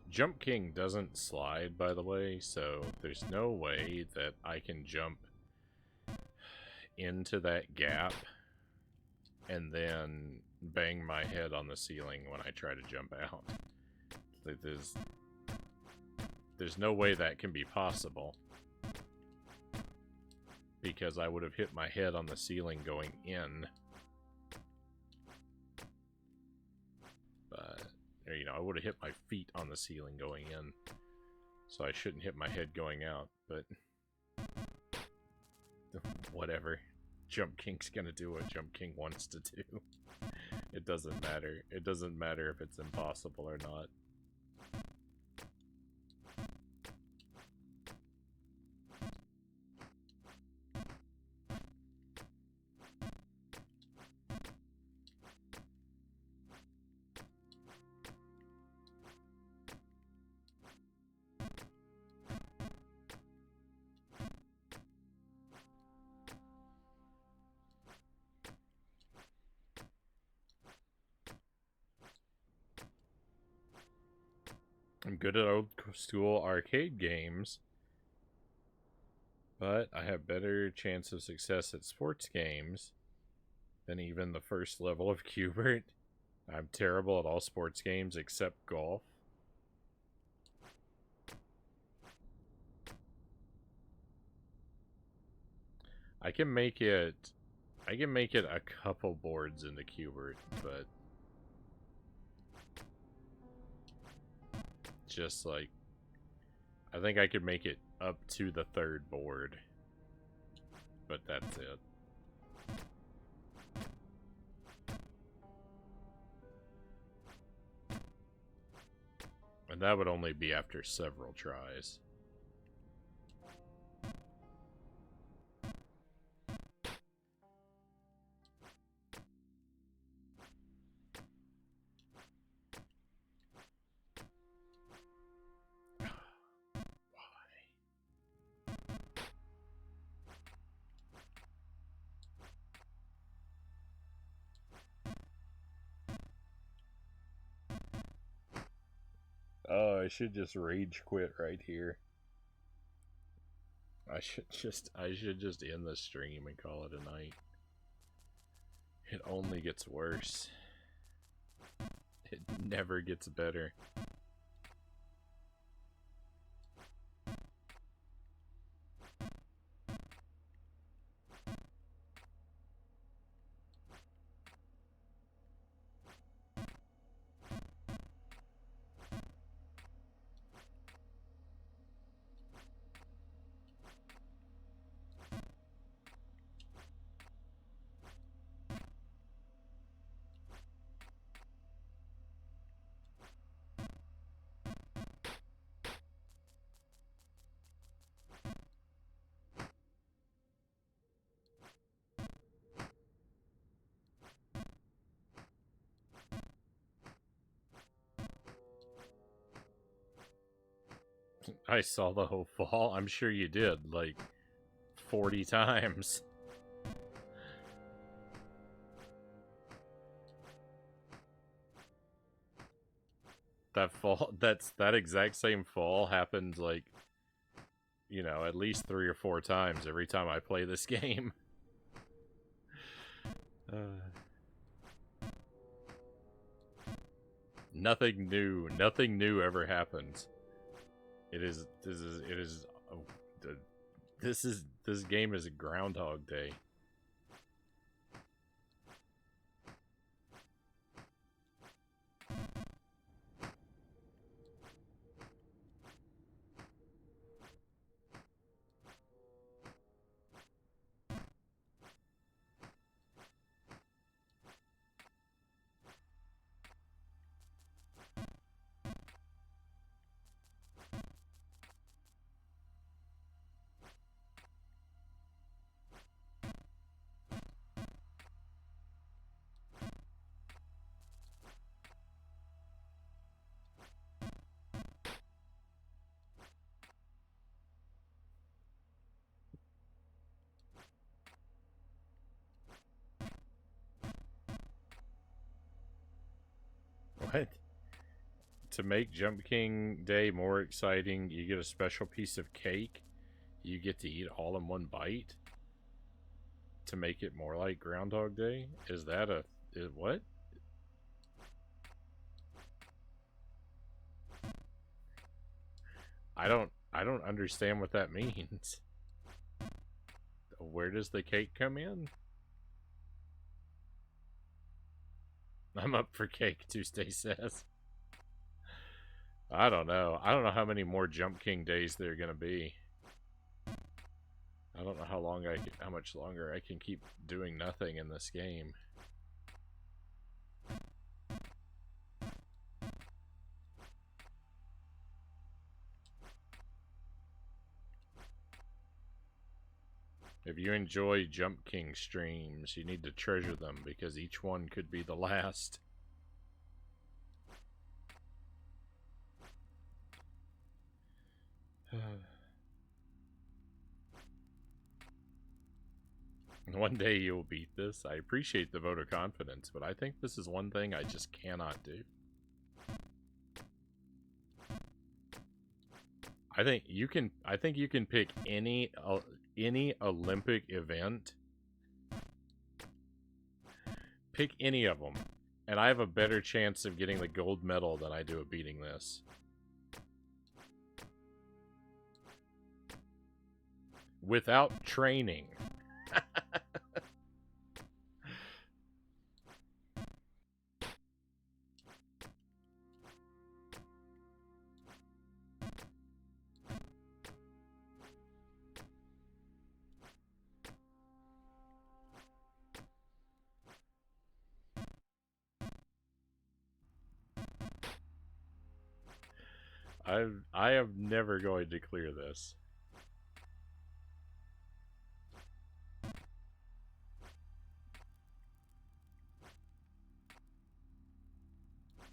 Jump King doesn't slide, by the way, so there's no way that I can jump into that gap and then bang my head on the ceiling when I try to jump out. Like, there's no way that can be possible, because I would have hit my head on the ceiling going in. But, you know, I would have hit my feet on the ceiling going in, so I shouldn't hit my head going out, but whatever. Jump King's gonna do what Jump King wants to do. It doesn't matter. It doesn't matter if it's impossible or not. I'm good at old school arcade games, but I have better chance of success at sports games than even the first level of Qbert. I'm terrible at all sports games except golf. I can make it a couple boards into Qbert, but just like, I think I could make it up to the third board, but that's it. And that would only be after several tries. Oh, I should just rage quit right here. I should just end the stream and call it a night. It only gets worse. It never gets better. I saw the whole fall. I'm sure you did, like 40 times. That fall, that exact same fall happened like, you know, at least 3 or 4 times every time I play this game. Nothing new ever happens. This game is a Groundhog Day. What? To make Jump King Day more exciting, you get a special piece of cake you get to eat all in one bite to make it more like Groundhog Day? Is that what? I don't understand what that means. Where does the cake come in? I'm up for cake, Tuesday says. I don't know. I don't know how many more Jump King days there are gonna be. I don't know how much longer I can keep doing nothing in this game. If you enjoy Jump King streams, you need to treasure them because each one could be the last. One day you'll beat this. I appreciate the vote of confidence, but I think this is one thing I just cannot do. I think you can pick any Olympic event. Pick any of them, and I have a better chance of getting the gold medal than I do of beating this. Without training. I am never going to clear this.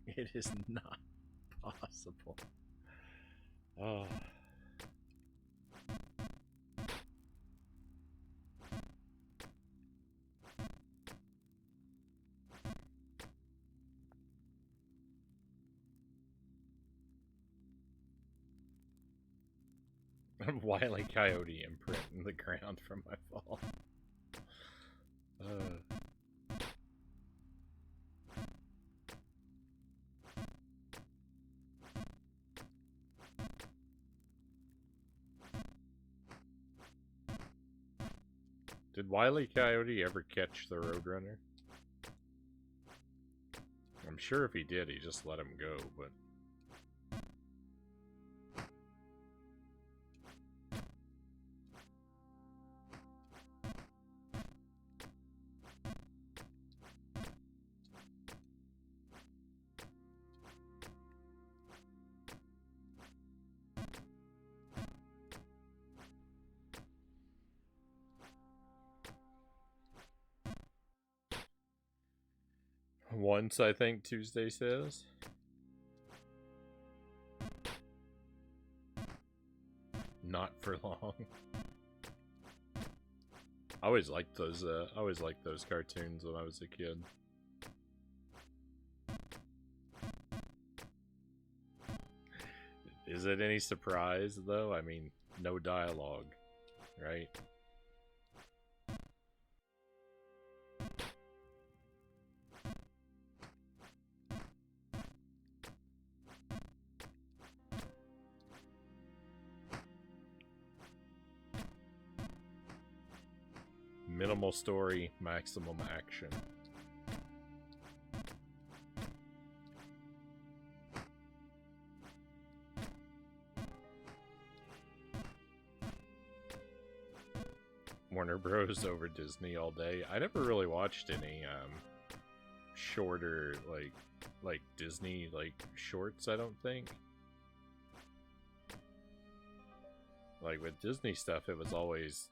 It is not possible. Oh. Wile E. Coyote imprint in the ground from my fall. Did Wile E. Coyote ever catch the Roadrunner? I'm sure if he did, he just let him go, but... Once, I think Tuesday says. Not for long. I always liked those. I always liked those cartoons when I was a kid. Is it any surprise though? I mean, no dialogue, right? Minimal story, maximum action. Warner Bros. Over Disney all day. I never really watched any shorter like Disney like shorts, I don't think. Like with Disney stuff, it was always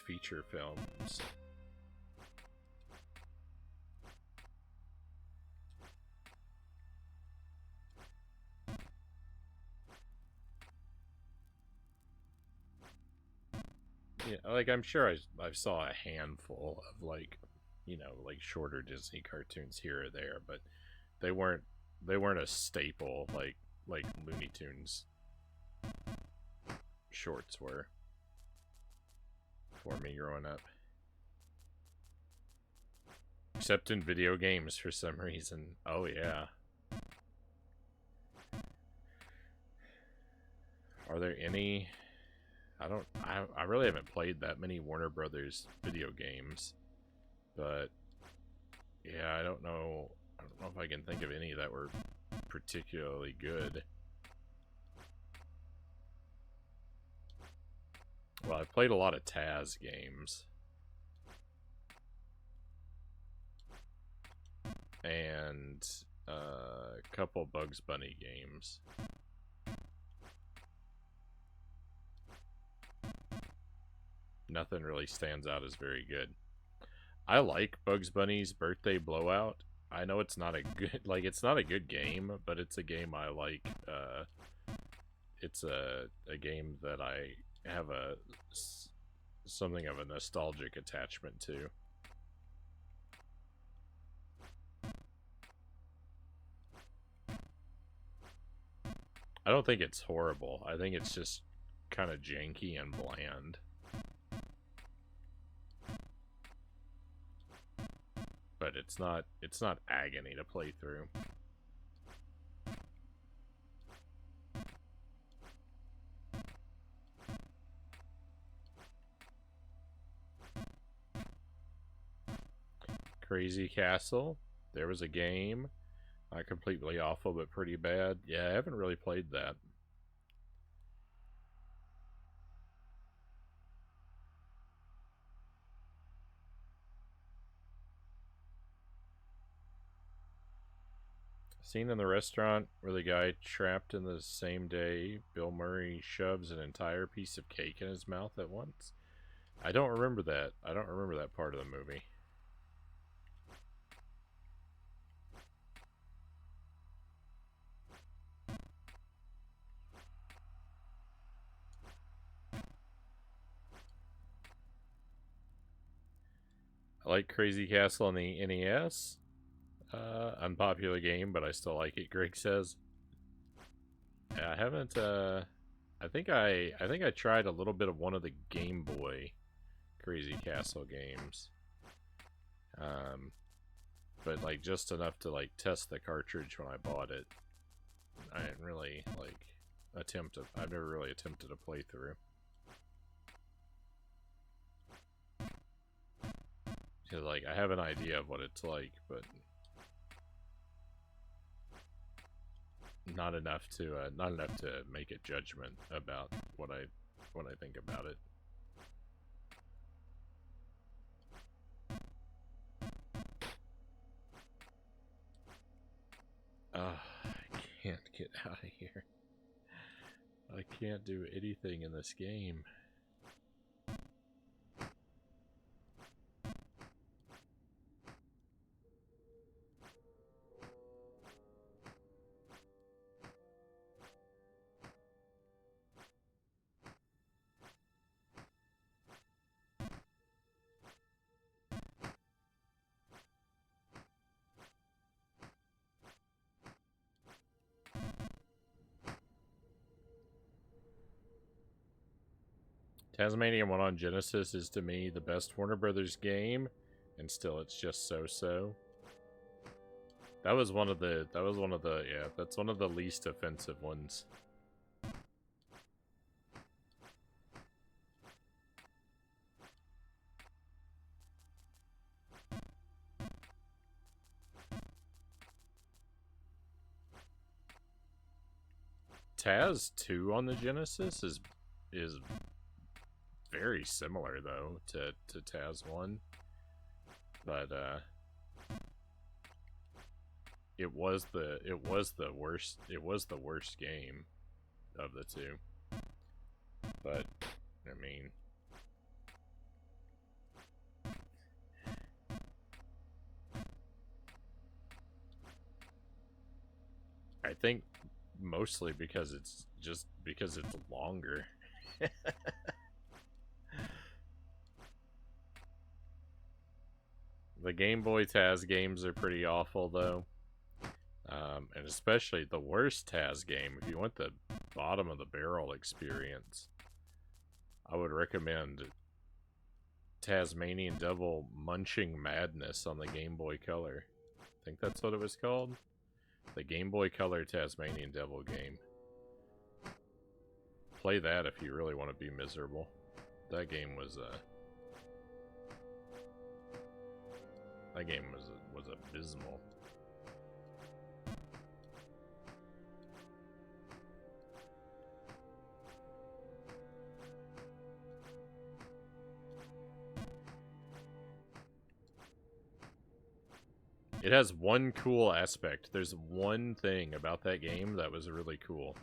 feature films. Yeah, like I'm sure I saw a handful of like, you know, like shorter Disney cartoons here or there, but they weren't a staple like Looney Tunes shorts were for me growing up. Except in video games for some reason. Oh yeah. Are there any? I really haven't played that many Warner Brothers video games, but yeah, I don't know if I can think of any that were particularly good. Well, I played a lot of Taz games. And a couple Bugs Bunny games. Nothing really stands out as very good. I like Bugs Bunny's Birthday Blowout. I know it's not a good, like, it's not a good game, but it's a game I like. It's a game that I have something of a nostalgic attachment to. I don't think it's horrible. I think it's just kind of janky and bland. But it's not agony to play through. Crazy Castle. There was a game. Not completely awful, but pretty bad. Yeah, I haven't really played that. Scene in the restaurant where the guy trapped in the same day, Bill Murray shoves an entire piece of cake in his mouth at once. I don't remember that. I don't remember that part of the movie. I like Crazy Castle on the NES. Unpopular game, but I still like it, Greg says. Yeah, I haven't, I think I tried a little bit of one of the Game Boy Crazy Castle games. But like just enough to like test the cartridge when I bought it. I didn't really like I've never really attempted a playthrough. Cause like I have an idea of what it's like, but not enough to make a judgment about what I think about it. I can't get out of here. I can't do anything in this game. Tasmania 1 on Genesis is to me the best Warner Brothers game, and still it's just so-so. That's one of the least offensive ones. Taz 2 on the Genesis is very similar though to Taz 1. But it was the worst game of the two. But I mean, I think mostly because it's longer. The Game Boy Taz games are pretty awful though. And especially the worst Taz game, if you want the bottom of the barrel experience, I would recommend Tasmanian Devil Munching Madness on the Game Boy Color. I think that's what it was called. The Game Boy Color Tasmanian Devil game. Play that if you really want to be miserable. That game was abysmal. It has one cool aspect. There's one thing about that game that was really cool.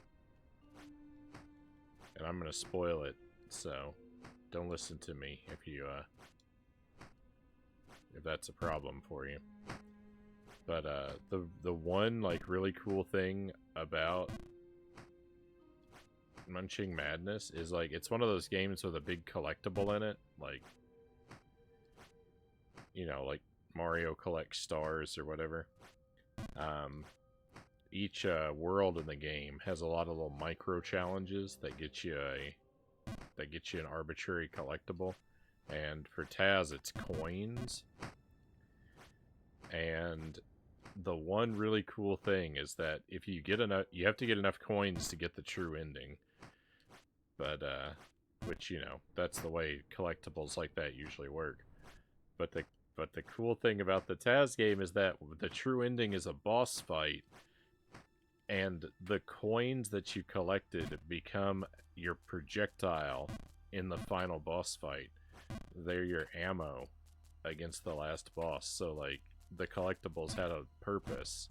And I'm gonna spoil it, so don't listen to me if that's a problem for you. But the one like really cool thing about Munching Madness is like it's one of those games with a big collectible in it, like, you know, like Mario collects stars or whatever. Each world in the game has a lot of little micro challenges that get you an arbitrary collectible. And for Taz, it's coins. And the one really cool thing is that if you get enough, you have to get enough coins to get the true ending. But which, you know, that's the way collectibles like that usually work. But the cool thing about the Taz game is that the true ending is a boss fight, and the coins that you collected become your projectile in the final boss fight. They're your ammo against the last boss. So, like, the collectibles had a purpose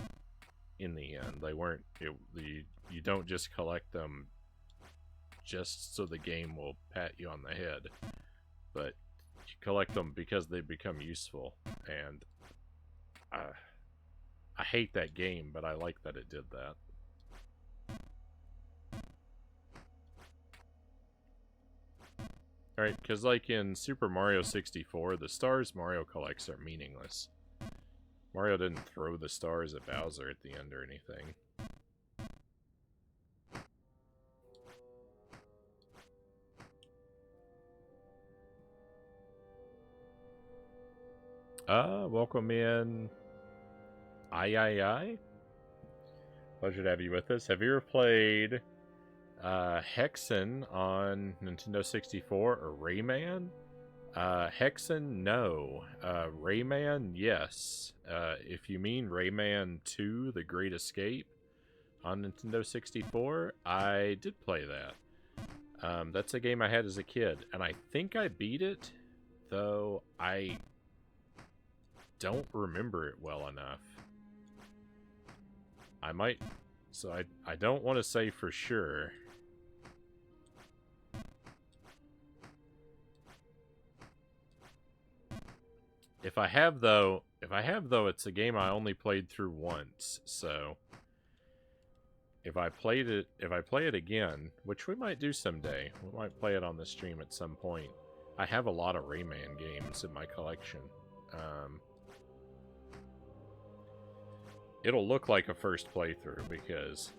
in the end. They weren't... you don't just collect them just so the game will pat you on the head, but you collect them because they become useful. And I hate that game, but I like that it did that. Alright, because like in Super Mario 64, the stars Mario collects are meaningless. Mario didn't throw the stars at Bowser at the end or anything. Welcome in. I. Pleasure to have you with us. Have you ever played Hexen on Nintendo 64 or Rayman? Hexen, no. Rayman, yes. If you mean Rayman 2, The Great Escape on Nintendo 64, I did play that. That's a game I had as a kid, and I think I beat it, though I don't remember it well enough. I might... So I don't want to say for sure. If I have though, it's a game I only played through once. So if I play it again, which we might do someday, we might play it on the stream at some point. I have a lot of Rayman games in my collection. It'll look like a first playthrough because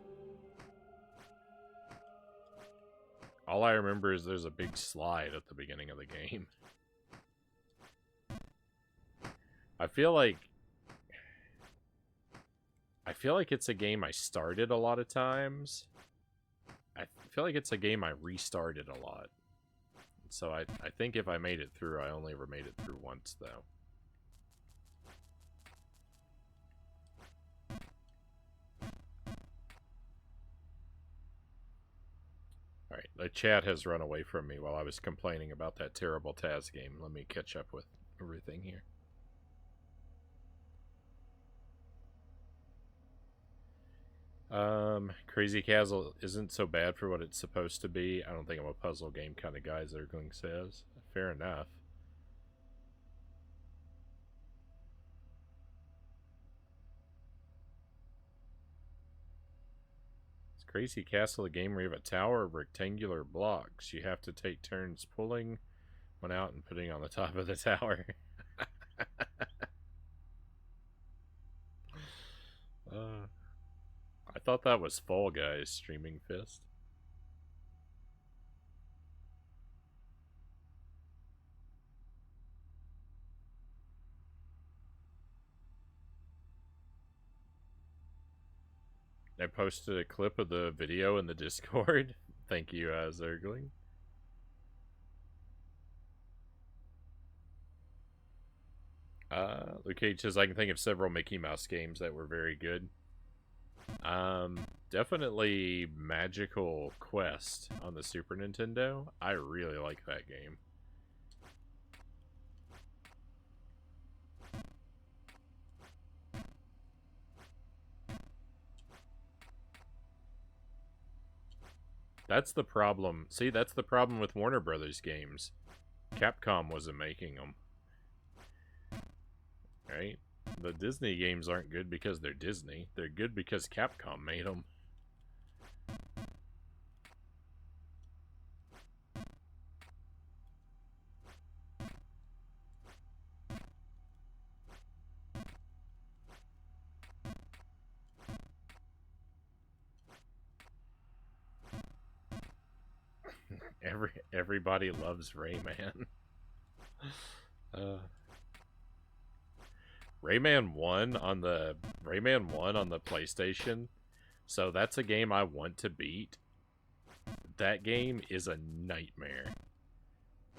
All I remember is there's a big slide at the beginning of the game. I feel like it's a game I started a lot of times. I feel like it's a game I restarted a lot. So I think if I made it through, I only ever made it through once, though. Alright, the chat has run away from me while I was complaining about that terrible Taz game. Let me catch up with everything here. Crazy Castle isn't so bad for what it's supposed to be. I don't think I'm a puzzle game kind of guy, Zergling says. Fair enough. It's Crazy Castle, a game where you have a tower of rectangular blocks. You have to take turns pulling one out and putting it on the top of the tower. I thought that was Fall Guys Streaming Fist. I posted a clip of the video in the Discord. Thank you, Zergling. Luke Cage says, I can think of several Mickey Mouse games that were very good. Definitely Magical Quest on the Super Nintendo. I really like that game. That's the problem. See, that's the problem with Warner Brothers games. Capcom wasn't making them. Right? The Disney games aren't good because they're Disney. They're good because Capcom made them. Everybody loves Rayman. Rayman 1 on the PlayStation. So that's a game I want to beat. That game is a nightmare.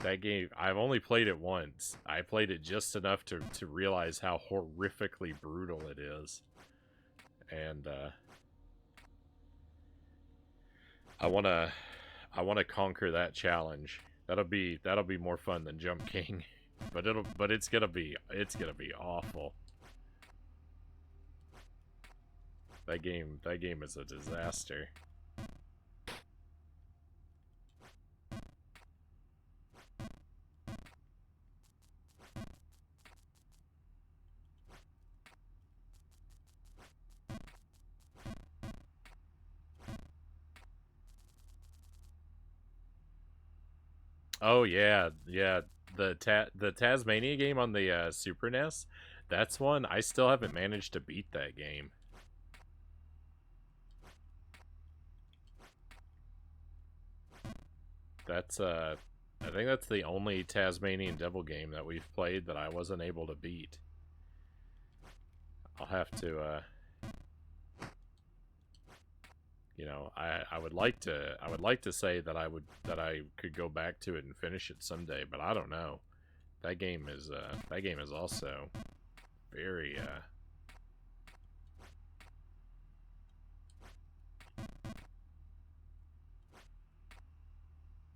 That game, I've only played it once. I played it just enough to realize how horrifically brutal it is. And I wanna conquer that challenge. That'll be more fun than Jump King. But it's gonna be awful. That game is a disaster. Oh yeah, yeah. The Tasmania game on the Super NES. That's one I still haven't managed to beat that game. That's I think that's the only Tasmanian Devil game that we've played that I wasn't able to beat. I'll have to you know, I would like to say that I could go back to it and finish it someday, but I don't know. That game is also very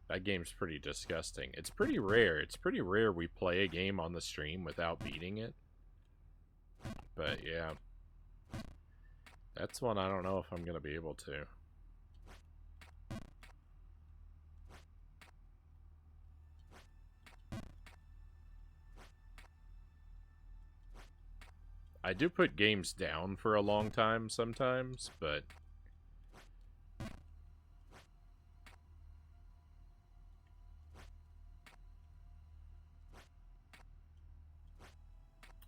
that game's pretty disgusting. It's pretty rare. It's pretty rare we play a game on the stream without beating it. But yeah. That's one I don't know if I'm going to be able to. I do put games down for a long time sometimes, but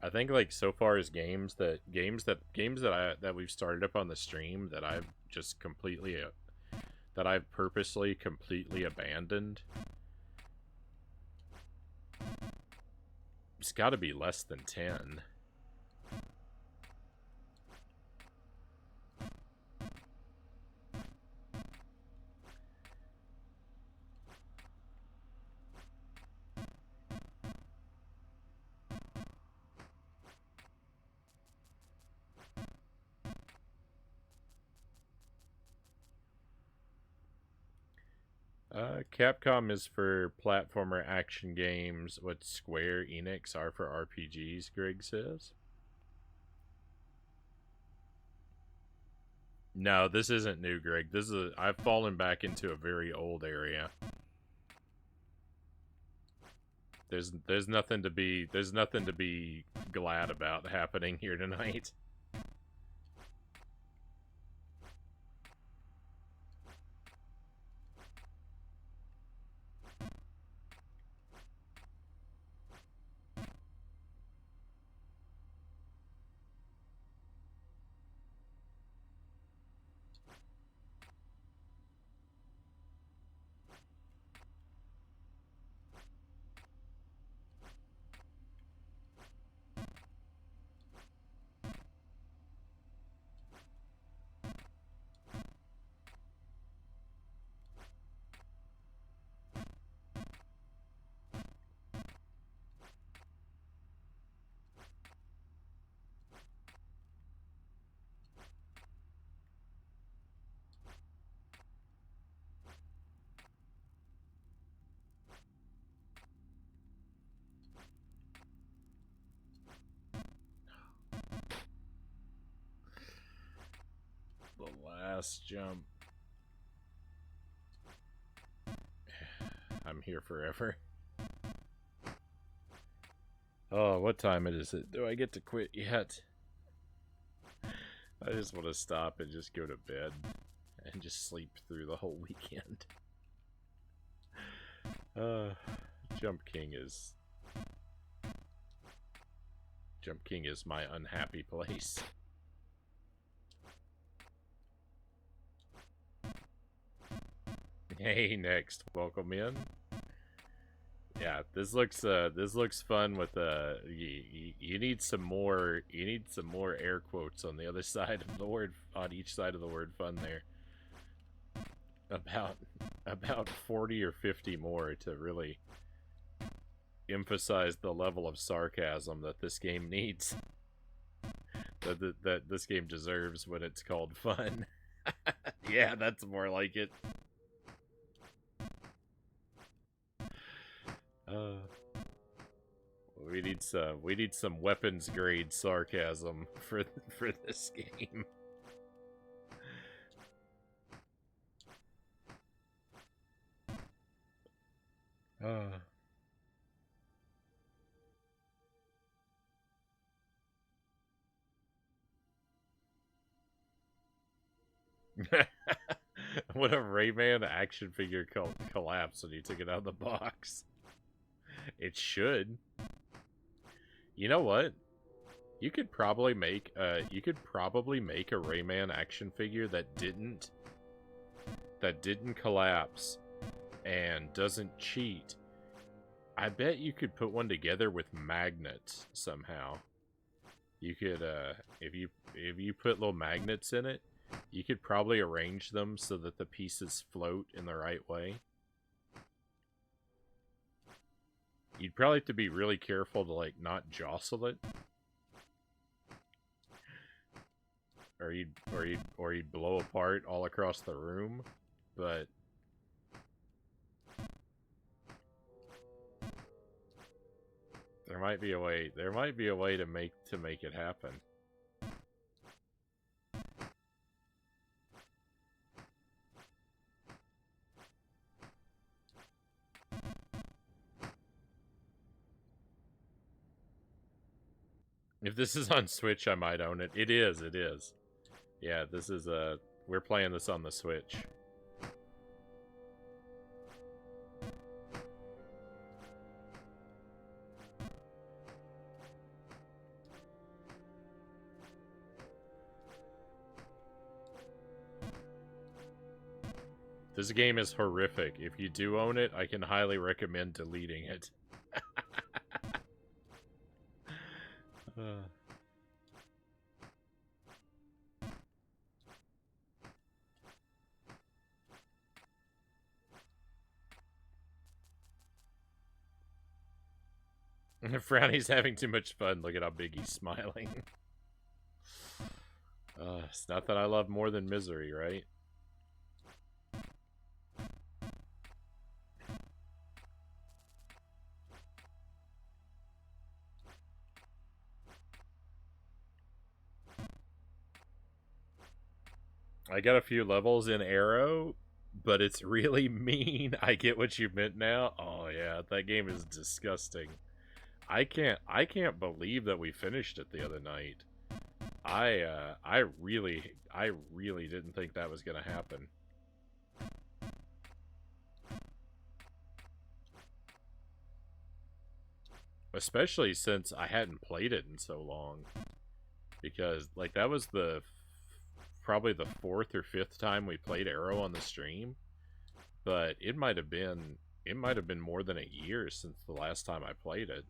I think like so far as games that we've started up on the stream that I've just completely that I've purposely completely abandoned. It's got to be less than 10. Capcom is for platformer action games. What Square Enix are for RPGs, Greg says. No, this isn't new, Greg. This is I've fallen back into a very old area. There's nothing to be glad about happening here tonight. The last jump. I'm here forever. Oh, what time is it? Do I get to quit yet? I just want to stop and just go to bed and just sleep through the whole weekend. Jump King is my unhappy place. Hey, next, welcome in. Yeah, this looks fun with you need some more air quotes on the other side of the word, on each side of the word fun there. About 40 or 50 more to really emphasize the level of sarcasm that this game needs. That this game deserves when it's called fun. Yeah, that's more like it. We need some weapons grade sarcasm for this game. What a Rayman action figure collapsed when you took it out of the box. It should. You know what? You could probably make a Rayman action figure that didn't collapse and doesn't cheat. I bet you could put one together with magnets somehow. You could if you put little magnets in it, you could probably arrange them so that the pieces float in the right way. You'd probably have to be really careful to, like, not jostle it. Or you'd blow apart all across the room, but there might be a way to make it happen. If this is on Switch, I might own it. It is. Yeah, this is we're playing this on the Switch. This game is horrific. If you do own it, I can highly recommend deleting it. Frownie's having too much fun. Look at how big he's smiling. It's not that I love more than misery, right? I got a few levels in Arrow, but it's really mean. I get what you meant now. Oh yeah, that game is disgusting. I can't believe that we finished it the other night. I really didn't think that was gonna happen. Especially since I hadn't played it in so long. Because like that was probably the 4th or 5th time we played Arrow on the stream. But it might have been more than a year since the last time I played it.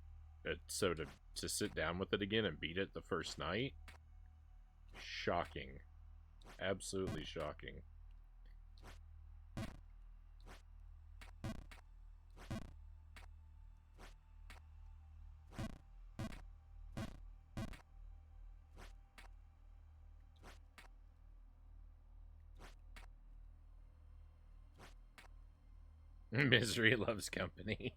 So to sit down with it again and beat it the first night, shocking. Absolutely shocking. Misery loves company.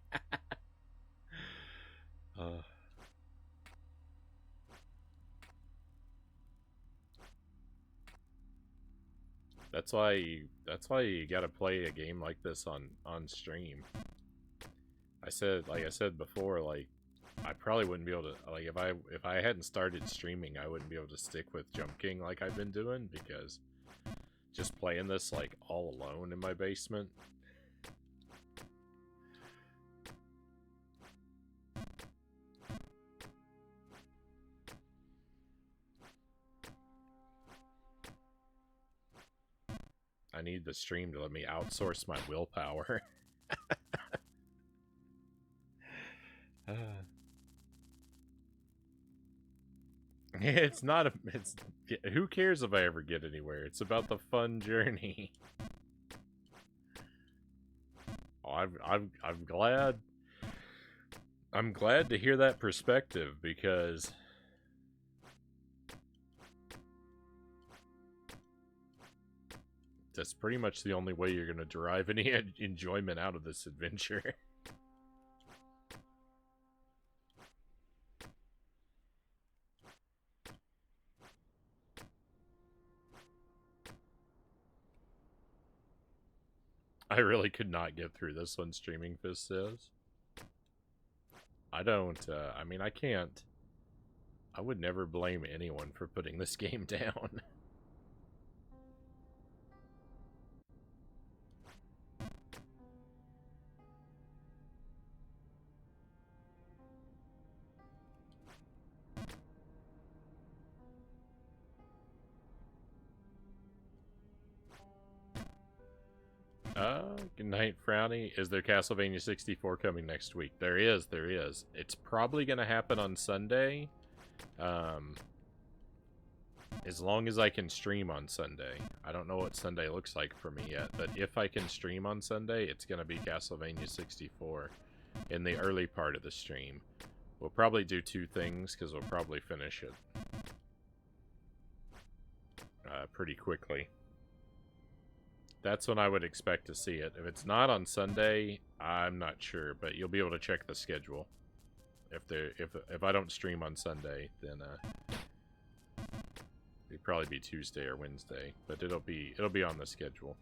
That's why you gotta play a game like this on stream. Like I said before, like I probably wouldn't be able to, like if I hadn't started streaming, I wouldn't be able to stick with Jump King like I've been doing, because just playing this like all alone in my basement. I need the stream to let me outsource my willpower. It's not who cares if I ever get anywhere? It's about the fun journey. Oh, I'm glad. I'm glad to hear that perspective, because that's pretty much the only way you're going to derive any enjoyment out of this adventure. I really could not get through this one, Streaming Fist says. I don't, I mean, I can't. I would never blame anyone for putting this game down. Good night, Frownie. Is there Castlevania 64 coming next week? There is. It's probably going to happen on Sunday. As long as I can stream on Sunday. I don't know what Sunday looks like for me yet, but if I can stream on Sunday, it's going to be Castlevania 64 in the early part of the stream. We'll probably do 2 things, because we'll probably finish it pretty quickly. That's when I would expect to see it. If it's not on Sunday, I'm not sure, but you'll be able to check the schedule. If I don't stream on Sunday, then it'd probably be Tuesday or Wednesday, but it'll be on the schedule.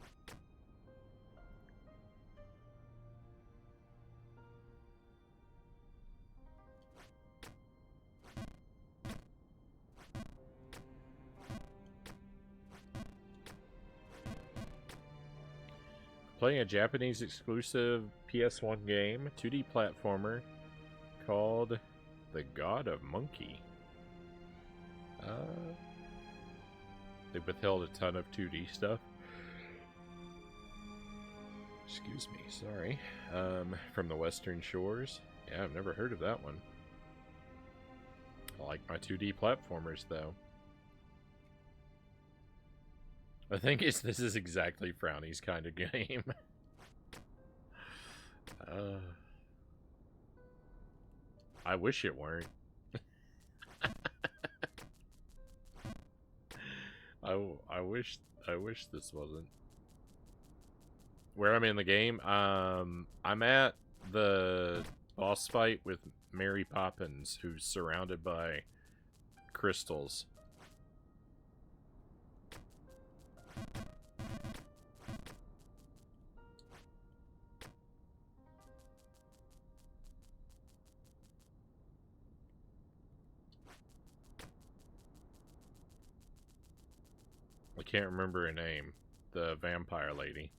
Playing a Japanese exclusive PS1 game, 2D platformer, called The God of Monkey. They withheld a ton of 2D stuff. Excuse me, sorry. From the Western Shores. Yeah, I've never heard of that one. I like my 2D platformers, though. I think this is exactly Frownie's kind of game. I wish it weren't. I wish this wasn't. Where I'm in the game, I'm at the boss fight with Mary Poppins, who's surrounded by crystals. I can't remember her name. The vampire lady.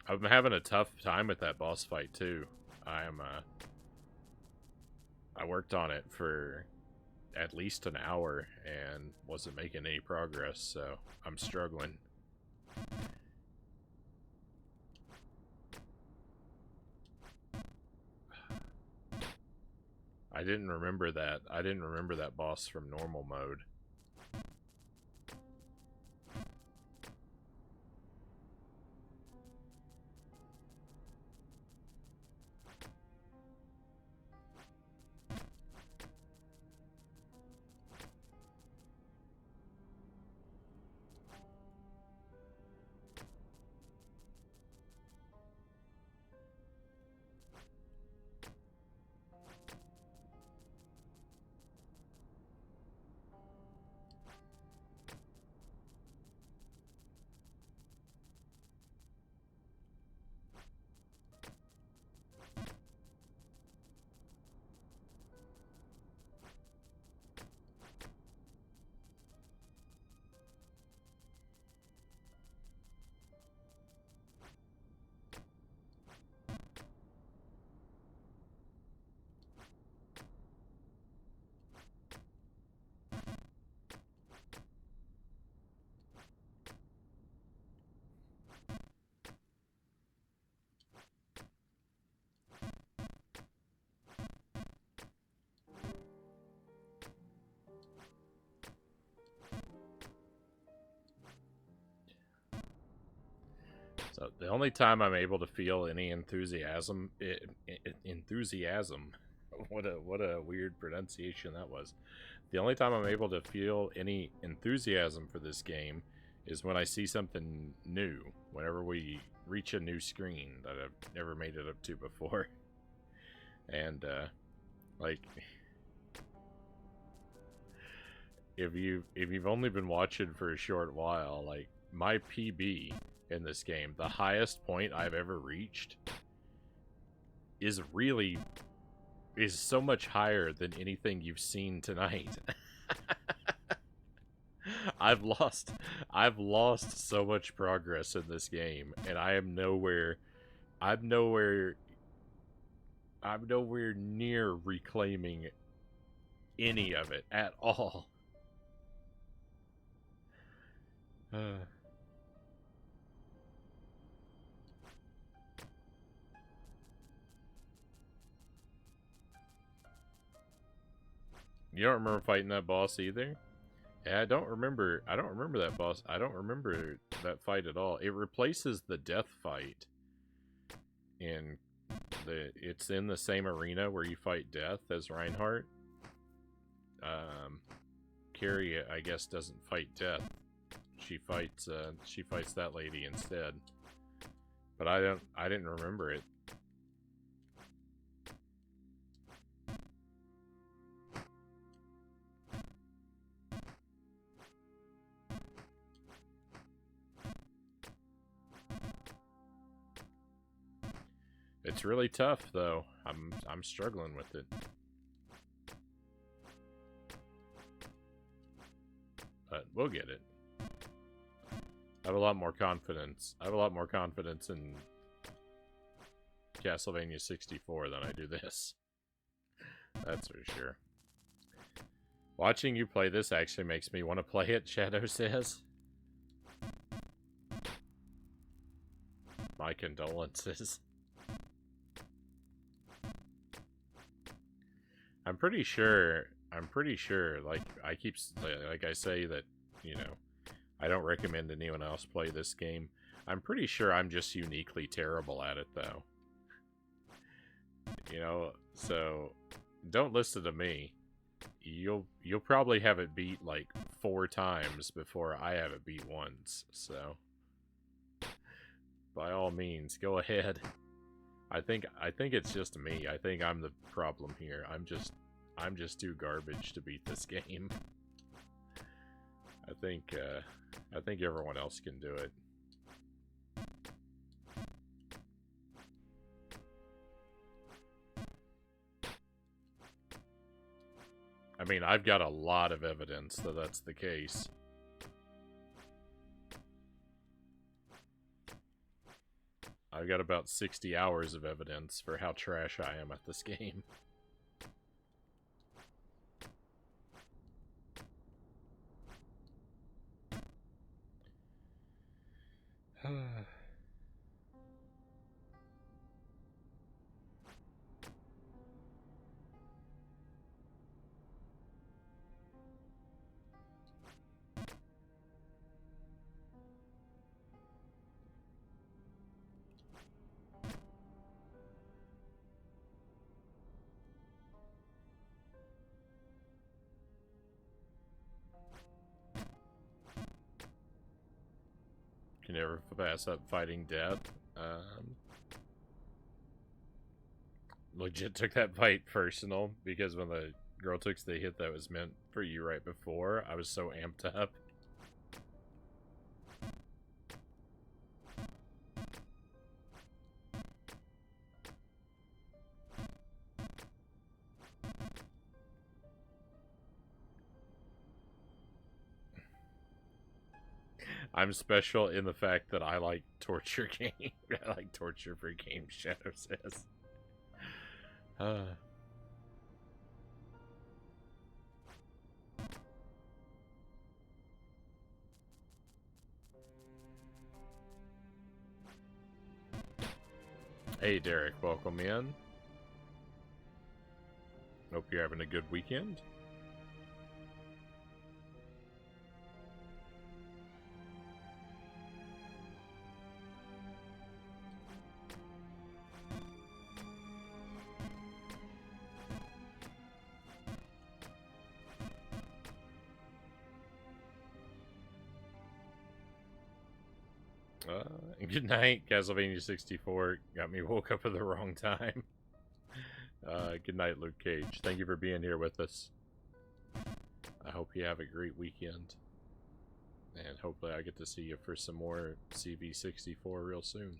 I'm having a tough time with that boss fight too. I worked on it for at least an hour and wasn't making any progress, so I'm struggling. I didn't remember that. I didn't remember that boss from normal mode. So the only time I'm able to feel any enthusiasm, what a weird pronunciation that was. The only time I'm able to feel any enthusiasm for this game is when I see something new. Whenever we reach a new screen that I've never made it up to before, and like if you've only been watching for a short while, like my PB in this game, the highest point I've ever reached is so much higher than anything you've seen tonight. I've lost so much progress in this game, and I'm nowhere near reclaiming any of it at all. You don't remember fighting that boss either? Yeah, I don't remember that boss. I don't remember that fight at all. It replaces the death fight it's in the same arena where you fight death as Reinhardt. Carrie, I guess, doesn't fight death. She fights that lady instead. But I didn't remember it. It's really tough, though. I'm struggling with it. But we'll get it. I have a lot more confidence. I have a lot more confidence in Castlevania 64 than I do this. That's for sure. Watching you play this actually makes me want to play it, Shadow says. My condolences. I'm pretty sure, like, like I say that, you know, I don't recommend anyone else play this game. I'm pretty sure I'm just uniquely terrible at it, though. You know, so don't listen to me. You'll probably have it beat like 4 times before I have it beat once. So by all means, go ahead. I think it's just me. I think I'm the problem here. I'm just too garbage to beat this game. I think everyone else can do it. I mean, I've got a lot of evidence that that's the case. I've got about 60 hours of evidence for how trash I am at this game. Can never pass up fighting death. Legit took that fight personal because when the girl took the hit that was meant for you right before, I was so amped up. I'm special in the fact that I like torture game. I like torture for game, Shadow says. Hey Derek, welcome in. Hope you're having a good weekend. Good night, Castlevania 64. Got me woke up at the wrong time. Good night, Luke Cage. Thank you for being here with us. I hope you have a great weekend. And hopefully I get to see you for some more CV64 real soon.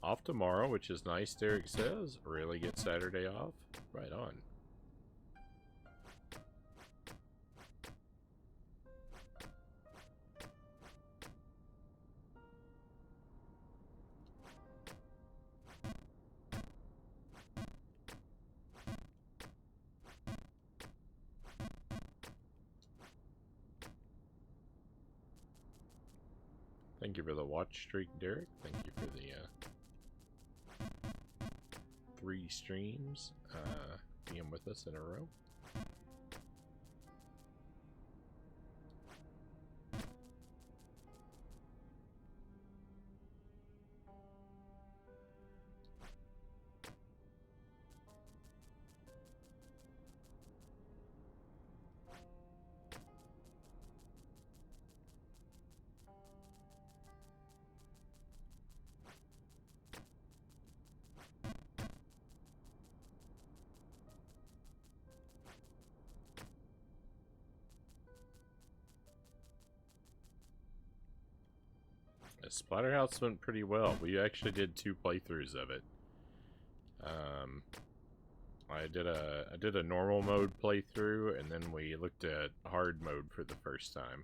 Off tomorrow, which is nice, Derek says. Really get Saturday off. Right on. Thank you for the watch streak, Derek. Thank you for the 3 streams being with us in a row. Splatterhouse went pretty well. We actually did 2 playthroughs of it. I did a normal mode playthrough, and then we looked at hard mode for the first time.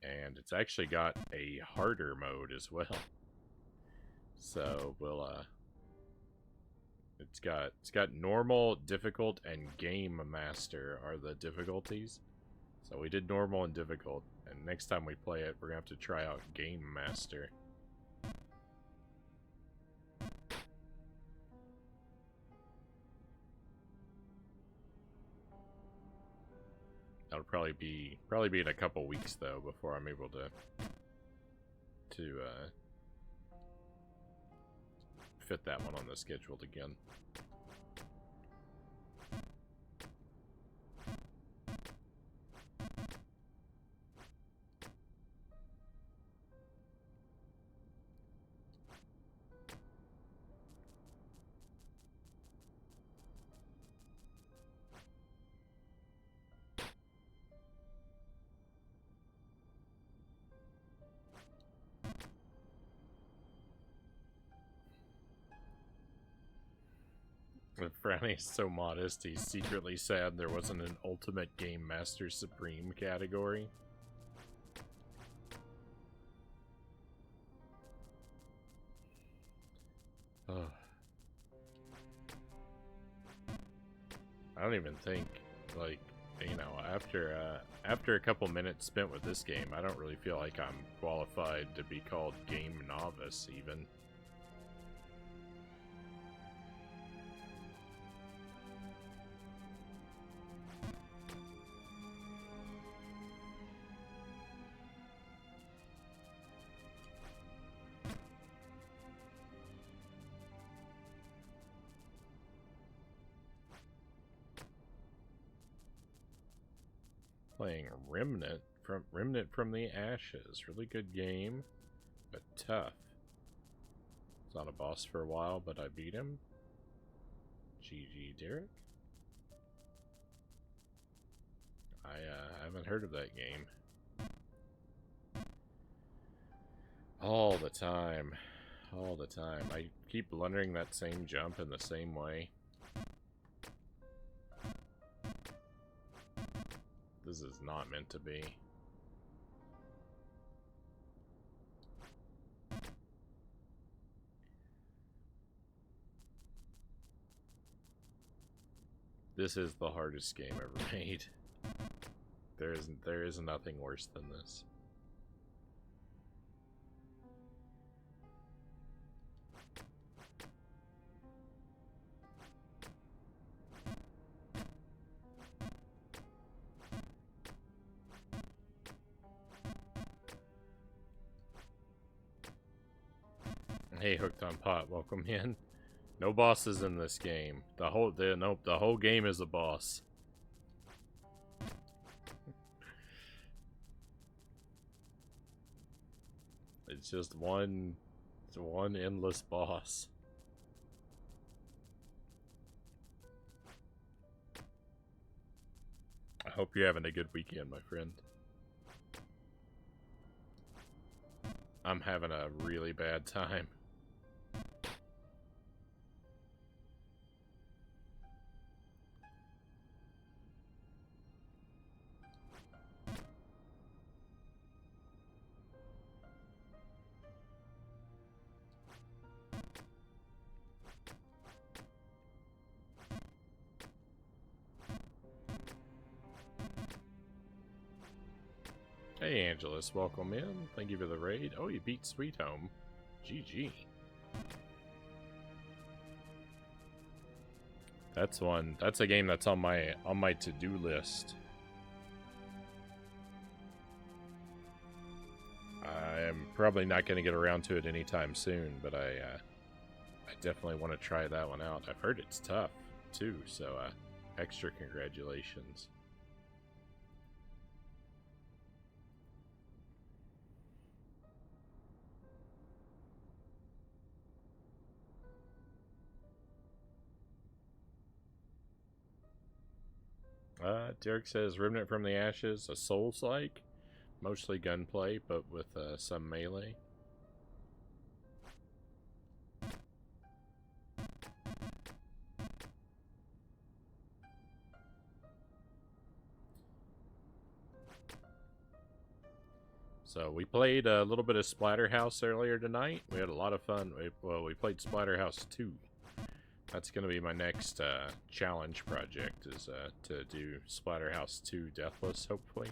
And it's actually got a harder mode as well. So we'll it's got normal, difficult, and game master are the difficulties. So we did normal and difficult, and next time we play it, we're gonna have to try out Game Master. That'll probably be in a couple weeks though before I'm able to fit that one on the schedule again. Frownie's so modest, he's secretly sad there wasn't an Ultimate Game Master Supreme category. Ugh. I don't even think, like, you know, after a couple minutes spent with this game, I don't really feel like I'm qualified to be called game novice, even. Playing Remnant from the Ashes. Really good game, but tough. Was on a boss for a while, but I beat him. GG, Derek. I haven't heard of that game. All the time. All the time. I keep blundering that same jump in the same way. This is not meant to be. This is the hardest game ever made. There is nothing worse than this. Hey, Hooked on Pot, welcome in. No bosses in this game. The whole game is a boss. It's just one endless boss. I hope you're having a good weekend, my friend. I'm having a really bad time. Hey Angelus, welcome in. Thank you for the raid. Oh, you beat Sweet Home. GG. That's a game that's on my to-do list. I'm probably not going to get around to it anytime soon, but I definitely want to try that one out. I've heard it's tough too, so extra congratulations. Derek says Remnant from the Ashes, a Souls-like, mostly gunplay, but with some melee. So we played a little bit of Splatterhouse earlier tonight. We had a lot of fun. We played Splatterhouse 2. That's gonna be my next challenge project, is to do Splatterhouse 2 Deathless, hopefully.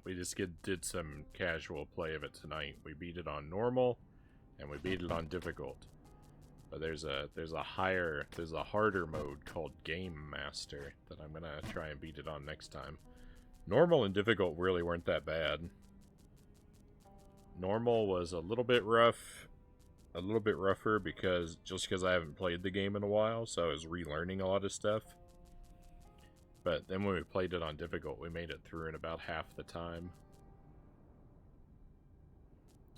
We just did some casual play of it tonight. We beat it on normal, and we beat it on difficult. But there's a harder mode called Game Master that I'm gonna try and beat it on next time. Normal and difficult really weren't that bad. Normal was a little bit rougher because I haven't played the game in a while, so I was relearning a lot of stuff. But then when we played it on difficult, we made it through in about half the time.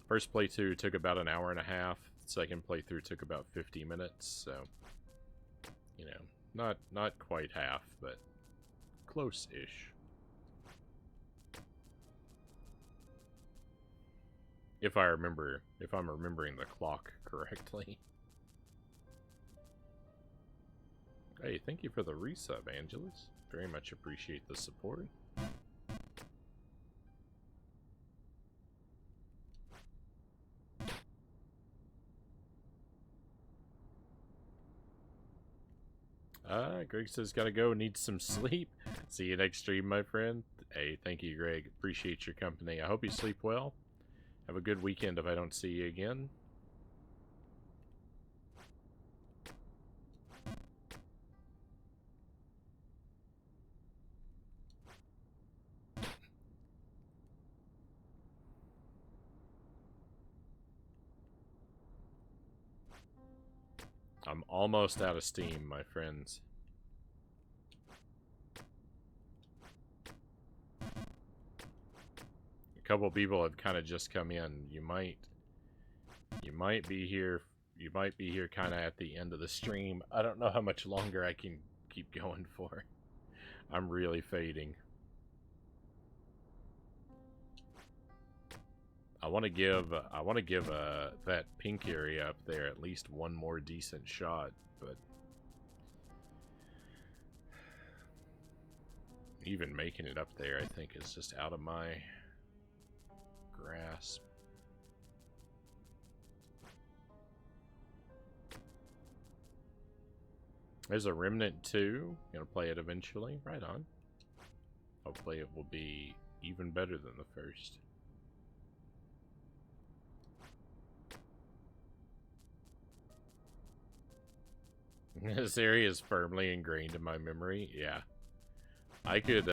First playthrough took about an hour and a half. Second playthrough took about 50 minutes, so, you know, not quite half, but close-ish. If I'm remembering the clock correctly. Hey, thank you for the resub, Angelus. Very much appreciate the support. Greg says gotta go, need some sleep. See you next stream, my friend. Hey, thank you, Greg. Appreciate your company. I hope you sleep well. Have a good weekend if I don't see you again. I'm almost out of steam, my friends. A couple people have kind of just come in. You might be here kind of at the end of the stream. I don't know how much longer I can keep going for. I'm really fading. I want to give that pink area up there at least one more decent shot, but even making it up there, I think, is just out of my grasp. There's a Remnant 2. Gonna play it eventually. Right on. Hopefully it will be even better than the first. This area is firmly ingrained in my memory. Yeah. I could,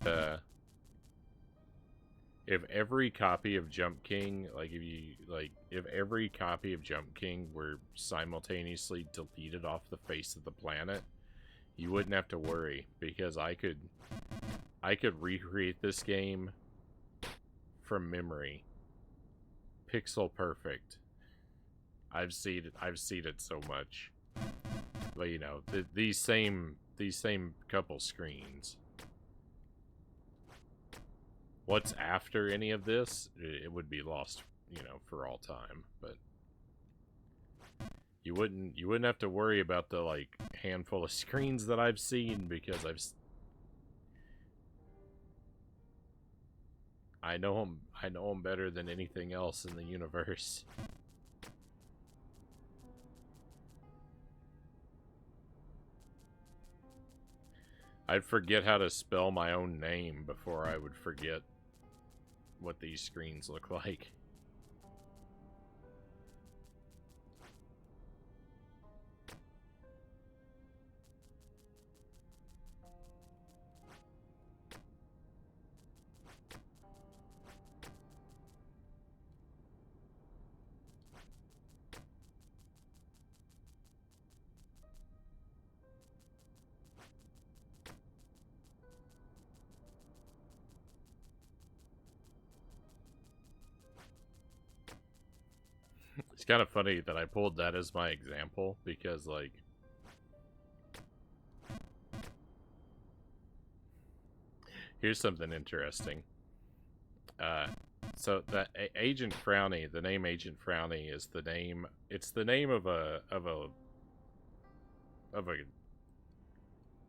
if every copy of Jump King, if every copy of Jump King were simultaneously deleted off the face of the planet, you wouldn't have to worry, because I could recreate this game from memory. Pixel perfect. I've seen it so much. But you know, these same couple screens. What's after any of this, it would be lost, you know, for all time. But you wouldn't have to worry about the like handful of screens that I've seen, because I know them better than anything else in the universe. I'd forget how to spell my own name before I would forget what these screens look like. It's kind of funny that I pulled that as my example, because, like, here's something interesting. So that Agent Frownie, the name Agent Frownie is the name. It's the name of a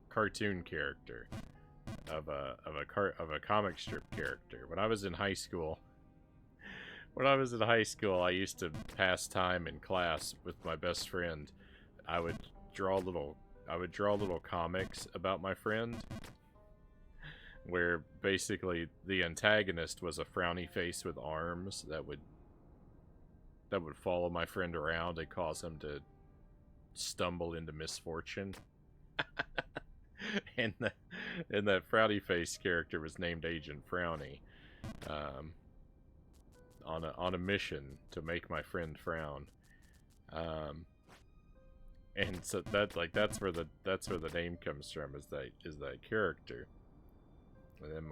cartoon character, of a comic strip character. When I was in high school, when I was in high school, I used to pass time in class with my best friend. I would draw little comics about my friend, where basically the antagonist was a frowny face with arms that would follow my friend around and cause him to stumble into misfortune. and that frowny face character was named Agent Frownie, on a mission to make my friend frown. And so that's where the name comes from, is that character. And then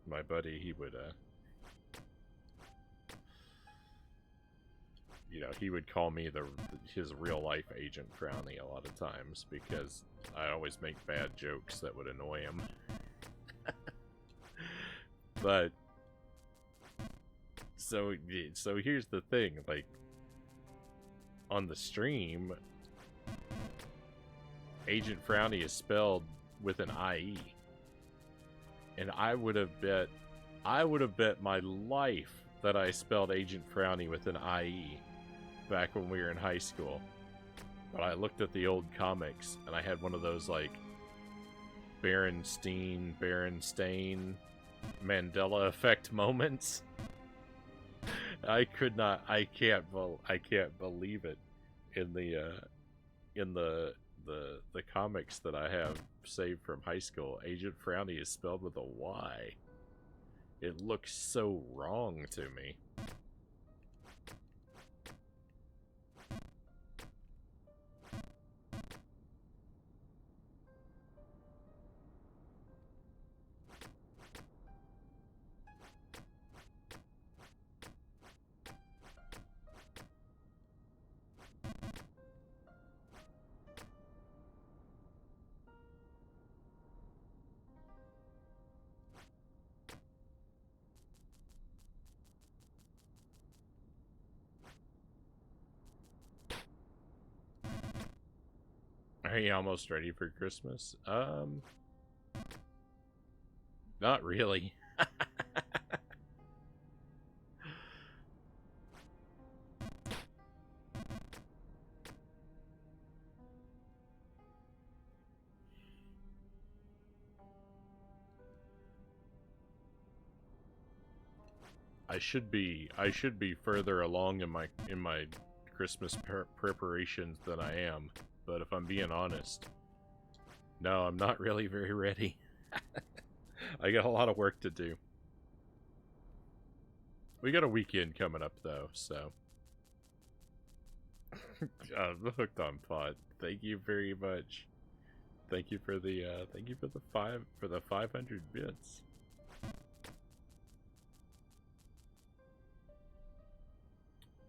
my buddy, he would he would call me his real life Agent Frownie a lot of times, because I always make bad jokes that would annoy him. But so here's the thing, like, on the stream, Agent Frownie is spelled with an IE. And I would have bet my life that I spelled Agent Frownie with an IE back when we were in high school. But I looked at the old comics, and I had one of those, like, Berenstain Mandela effect moments. I can't believe it. In the comics that I have saved from high school, Agent Frownie is spelled with a Y. It looks so wrong to me. Are you almost ready for Christmas? Not really. I should be further along in my Christmas preparations than I am. But if I'm being honest, no, I'm not really very ready. I got a lot of work to do. We got a weekend coming up, though, so. Hooked on Pot. Thank you very much. Thank you for the 500 bits.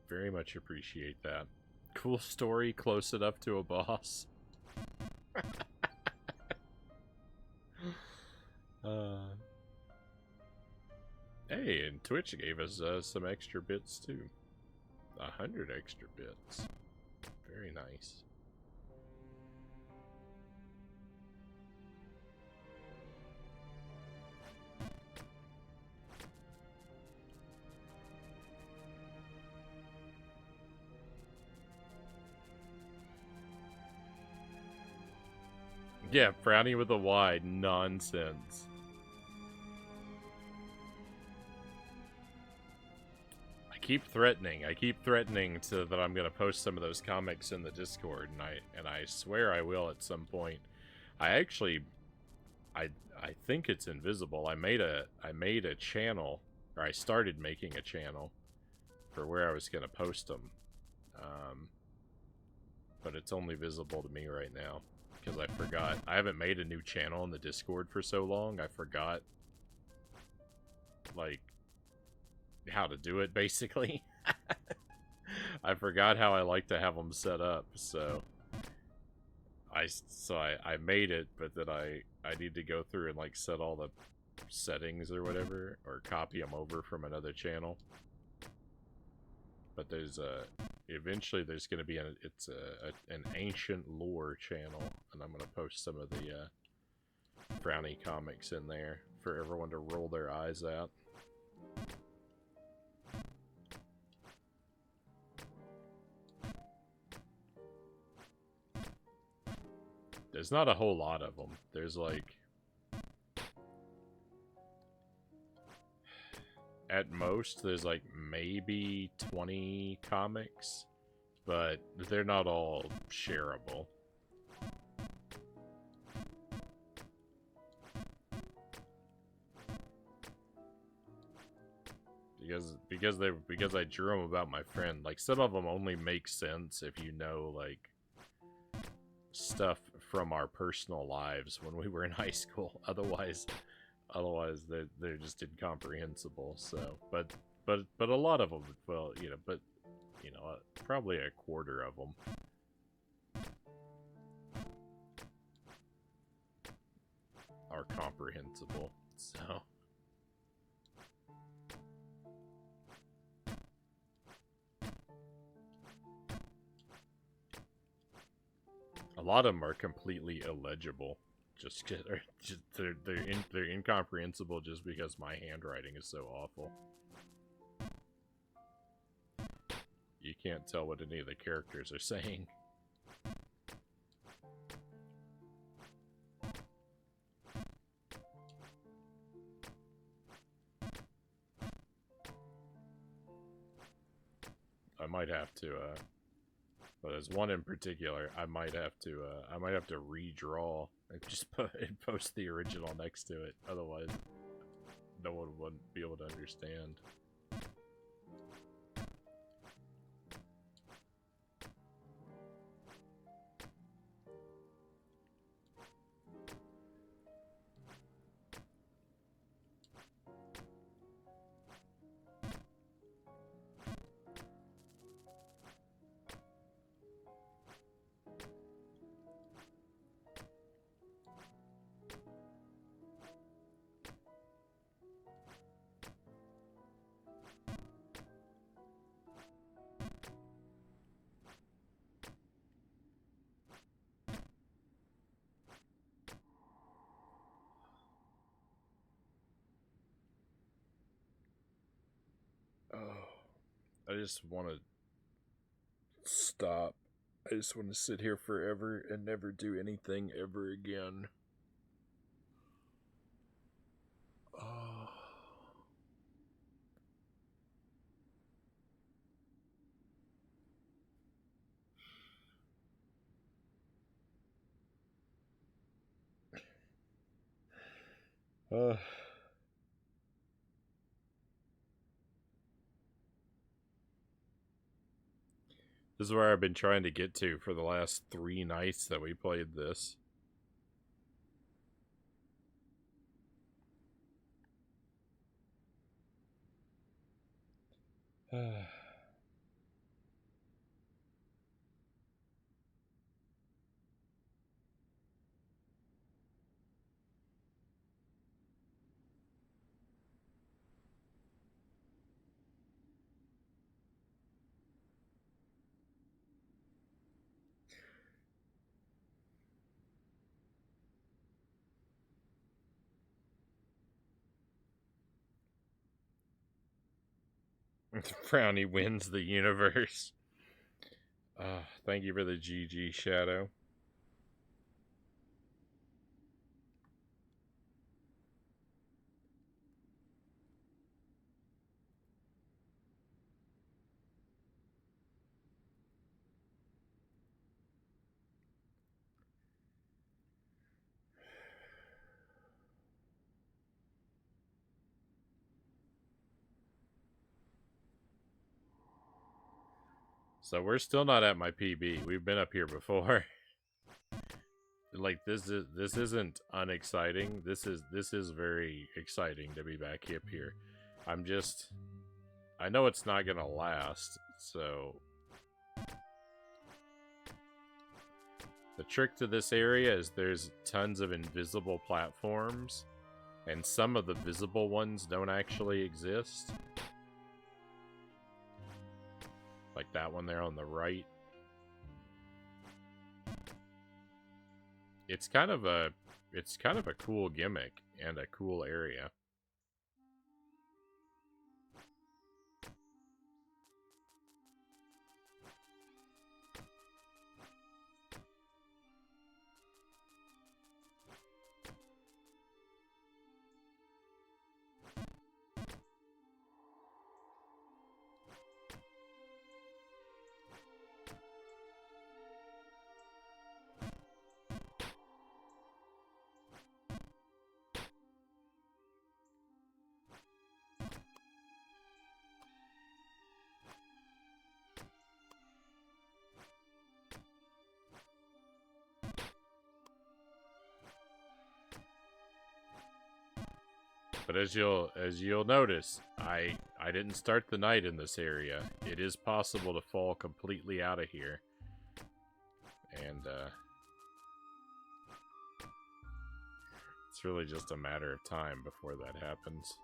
Very much appreciate that. Cool story, close enough to a boss. Hey, and Twitch gave us some extra bits too. 100 extra bits. Very nice. Yeah, Frownie with a Y. Nonsense. I keep threatening that I'm gonna post some of those comics in the Discord, and I swear I will at some point. I think it's invisible. I made a channel, or I started making a channel for where I was gonna post them. But it's only visible to me right now. Because I forgot. I haven't made a new channel in the Discord for so long, I forgot, like, how to do it, basically. I forgot how I like to have them set up, so I made it, but then I need to go through and, like, set all the settings or whatever, or copy them over from another channel. But there's eventually there's going to be an ancient lore channel, and I'm going to post some of the Frownie comics in there for everyone to roll their eyes at. There's not a whole lot of them. There's like, at most, there's like maybe 20 comics, but they're not all shareable. Because I drew them about my friend. Like, some of them only make sense if you know, like, stuff from our personal lives when we were in high school. Otherwise they're just incomprehensible. So, but a lot of them, well, you know, but you know, probably a quarter of them are comprehensible. So. A lot of them are completely illegible. They're incomprehensible just because my handwriting is so awful. You can't tell what any of the characters are saying. I might have to, but there's one in particular I might have to redraw and just post the original next to it. Otherwise, no one would be able to understand. I just want to stop. I just want to sit here forever and never do anything ever again. Oh. This is where I've been trying to get to for the last 3 nights that we played this. Frownie wins the universe. Thank you for the GG, Shadow. So we're still not at my PB. We've been up here before. Like, this isn't unexciting. This is very exciting to be back up here. I know it's not gonna last, so the trick to this area is there's tons of invisible platforms, and some of the visible ones don't actually exist. Like that one there on the right. It's kind of a cool gimmick and a cool area. But as you'll notice, I didn't start the night in this area. It is possible to fall completely out of here. And it's really just a matter of time before that happens.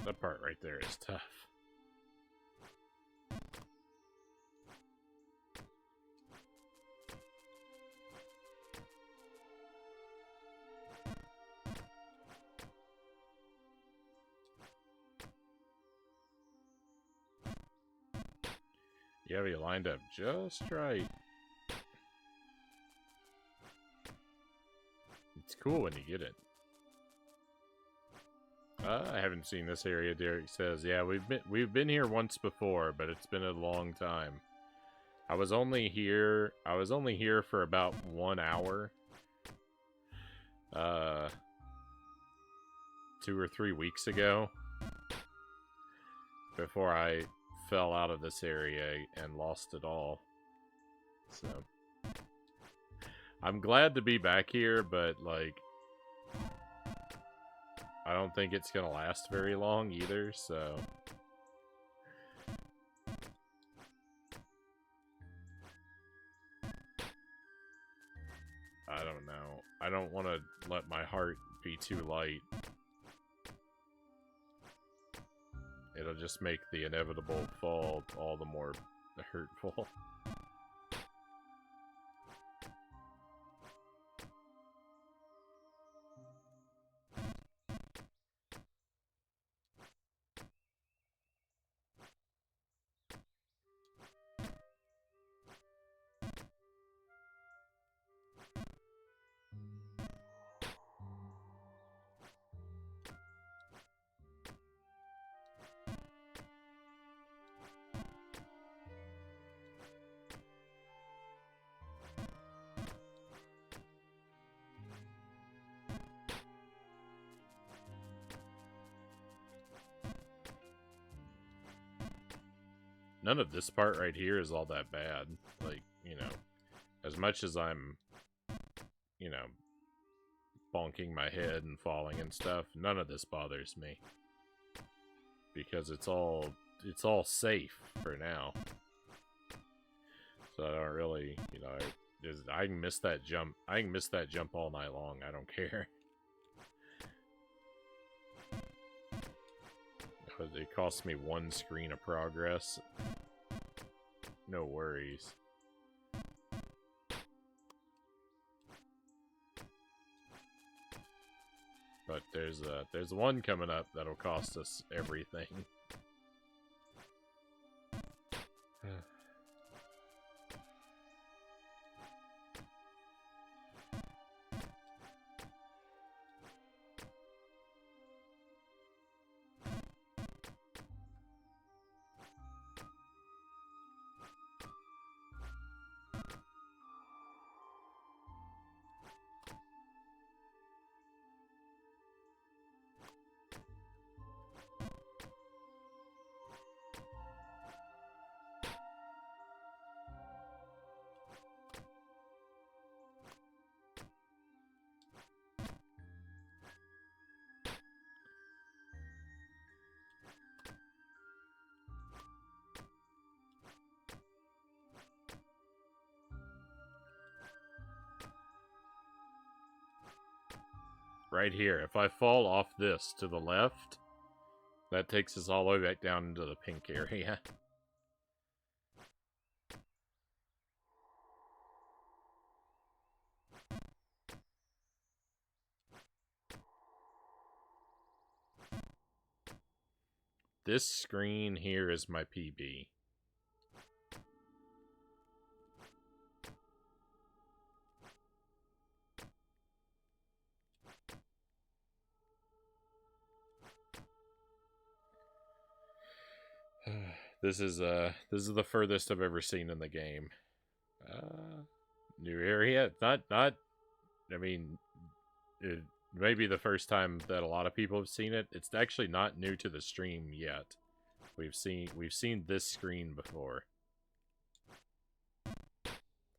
That part right there is tough. You have you lined up just right. It's cool when you get it. I haven't seen this area, Derek says. Yeah, we've been here once before, but it's been a long time. I was only here for about 1 hour. 2 or 3 weeks ago. Before I fell out of this area and lost it all. So I'm glad to be back here, but like I don't think it's gonna last very long either, so I don't know. I don't want to let my heart be too light. It'll just make the inevitable fall all the more hurtful. None of this part right here is all that bad. Like, you know, as much as I'm, you know, bonking my head and falling and stuff, none of this bothers me. Because it's all safe for now. So I don't really, you know, I can miss that jump. I can miss that jump all night long. I don't care. It costs me 1 screen of progress. No worries. But there's one coming up that'll cost us everything. right here. If I fall off this to the left, that takes us all the way back down into the pink area. This screen here is my PB. This is the furthest I've ever seen in the game. New area, not. I mean, it may be the first time that a lot of people have seen it. It's actually not new to the stream yet. We've seen this screen before.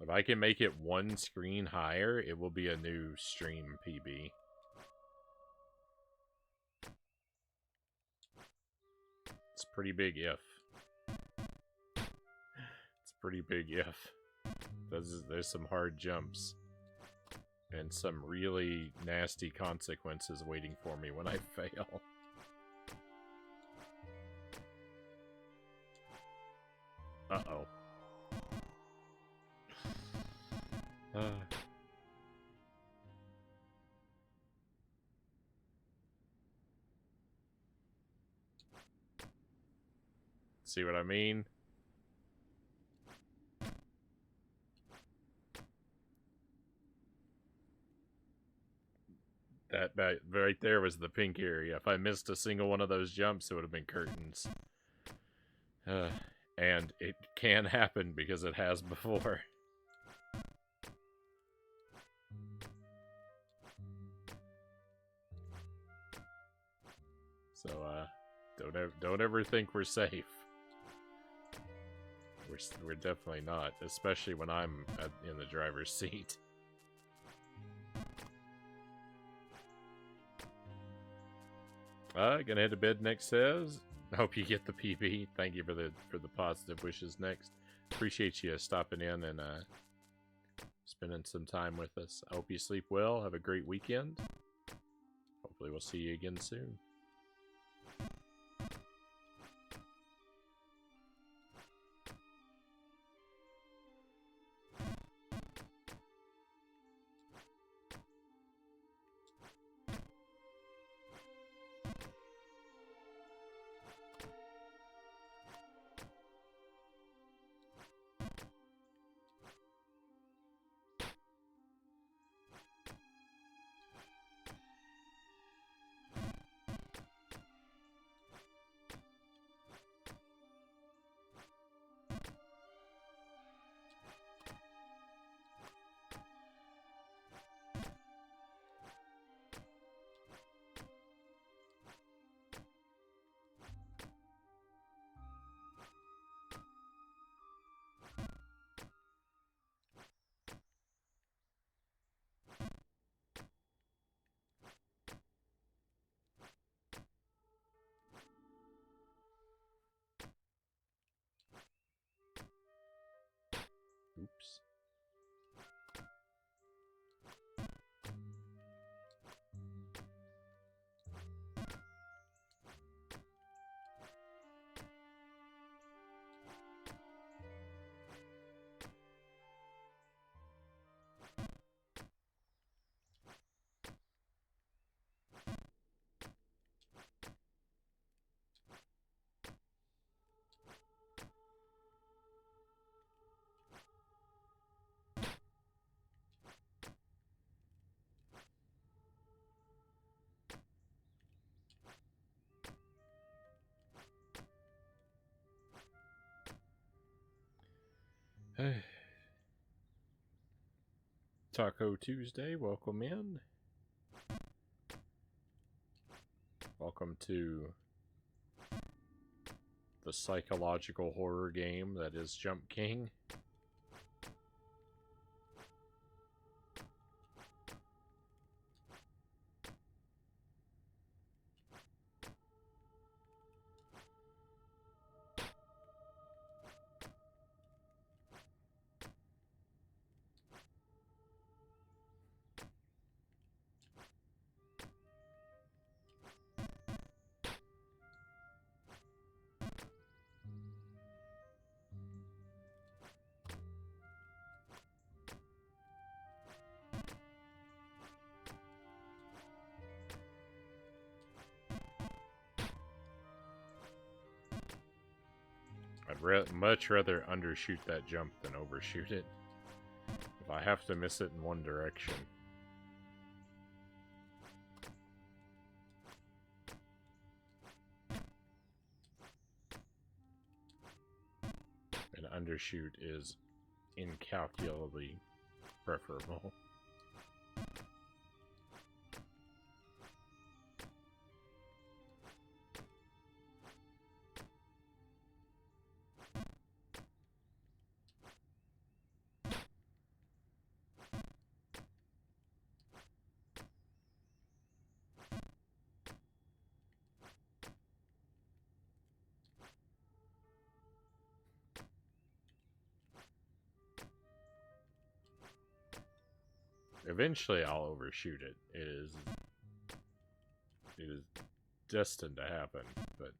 If I can make it one screen higher, it will be a new stream PB. It's a pretty big if. It's a pretty big if. There's some hard jumps. And some really nasty consequences waiting for me when I fail. Uh-oh. See what I mean? That right there was the pink area. If I missed a single one of those jumps, it would have been curtains. And it can happen because it has before. So, don't ever think we're safe. We're definitely not, especially when I'm in the driver's seat. Gonna head to bed next says. Hope you get the PB. Thank you for the positive wishes next. Appreciate you stopping in and spending some time with us. I hope you sleep well. Have a great weekend. Hopefully we'll see you again soon. Oops. Taco Tuesday, welcome in. Welcome to the psychological horror game that is Jump King. much rather undershoot that jump than overshoot it. If I have to miss it in one direction. An undershoot is incalculably preferable. Eventually I'll overshoot it. It is destined to happen, but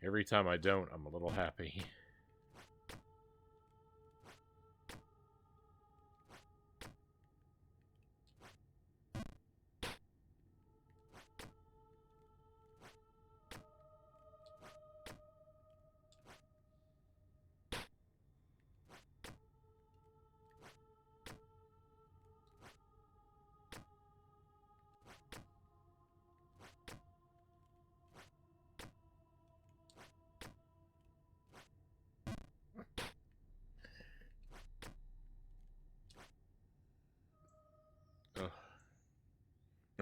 every time I don't, I'm a little happy.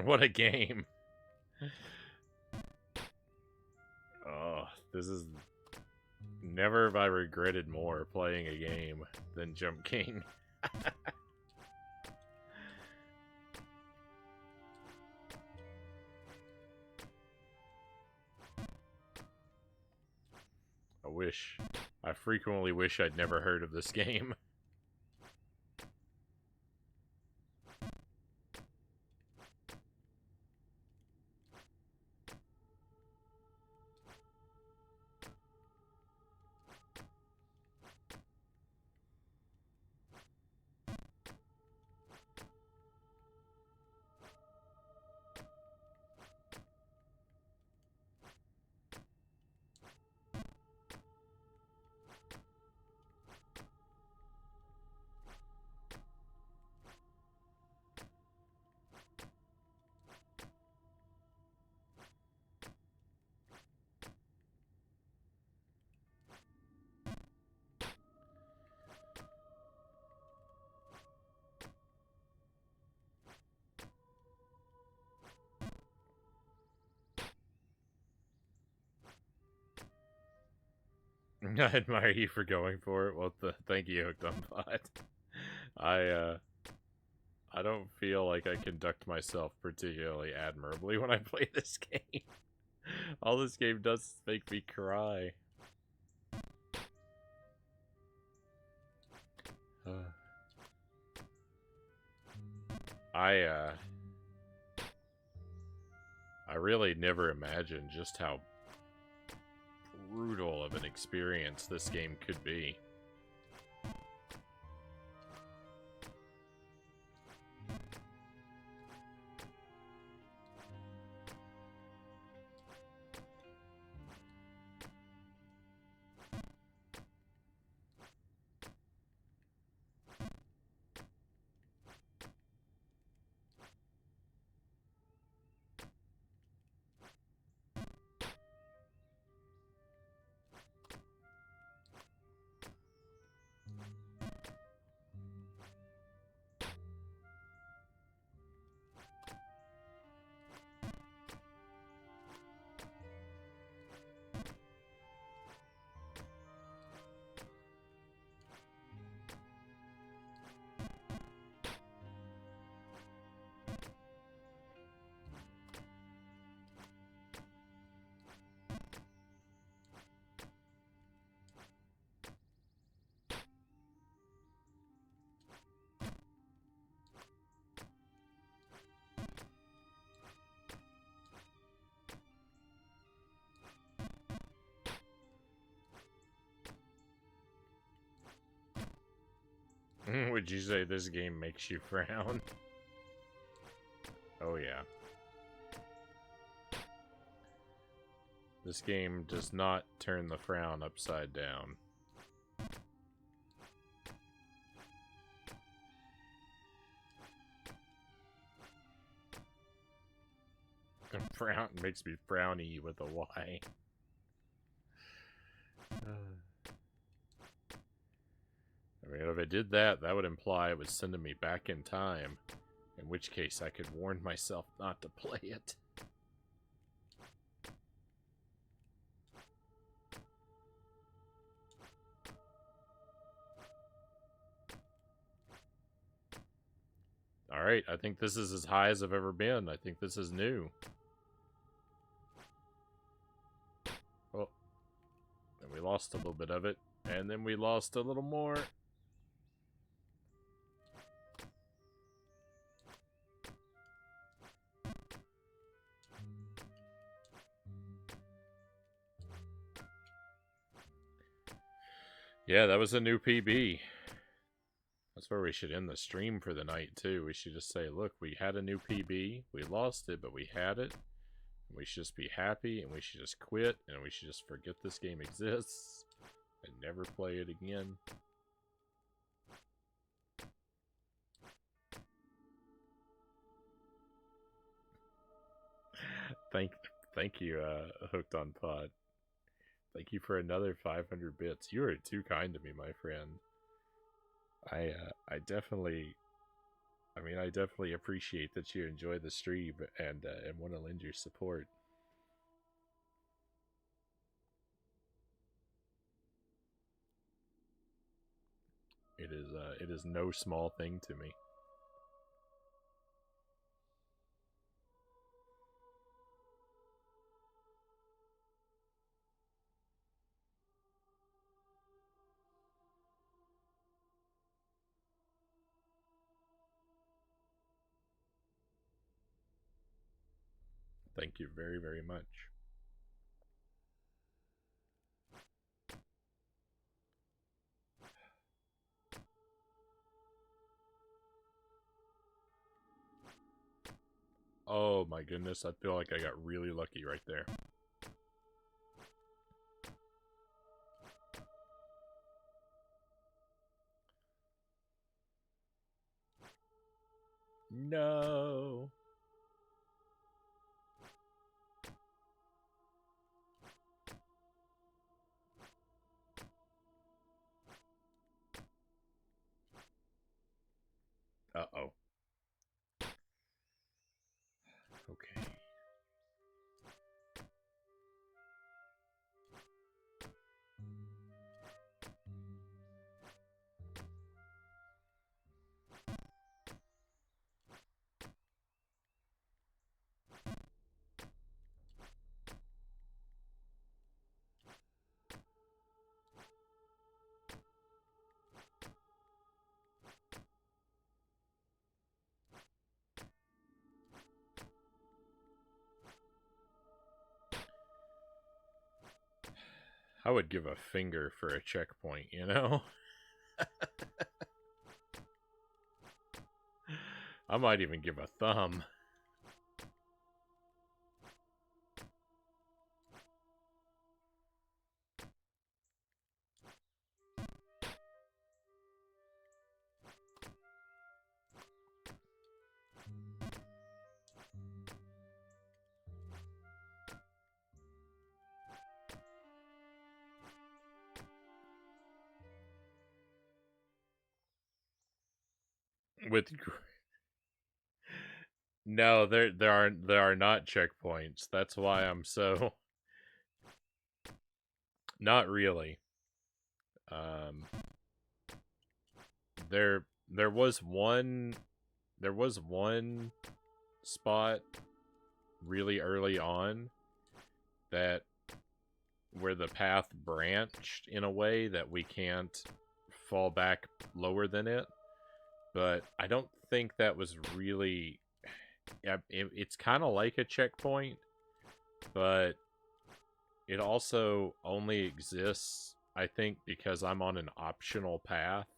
What a game. Oh, this is... Never have I regretted more playing a game than Jump King. I frequently wish I'd never heard of this game. I admire you for going for it. Well, thank you, Hooked on Pot. I don't feel like I conduct myself particularly admirably when I play this game. All this game does is make me cry. I really never imagined just how brutal of an experience this game could be. Would you say this game makes you frown? Oh yeah. This game does not turn the frown upside down. Frown makes me frowny with a Y. I mean, if it did that, that would imply it was sending me back in time. In which case, I could warn myself not to play it. Alright, I think this is as high as I've ever been. I think this is new. Oh. And we lost a little bit of it. And then we lost a little more. Yeah, that was a new PB. That's where we should end the stream for the night, too. We should just say, look, we had a new PB. We lost it, but we had it. We should just be happy, and we should just quit, and we should just forget this game exists, and never play it again. Thank you, Hooked on Pod. Thank you for another 500 bits. You are too kind to me, my friend. I definitely appreciate that you enjoy the stream and want to lend your support. It is no small thing to me. Thank you very, very much. Oh my goodness, I feel like I got really lucky right there. No. Uh-oh. Okay. I would give a finger for a checkpoint, you know? I might even give a thumb. With no, there are not checkpoints. That's why I'm so not really. There was one spot really early on that where the path branched in a way that we can't fall back lower than it. But I don't think that was really... it's kind of like a checkpoint, but it also only exists, I think, because I'm on an optional path,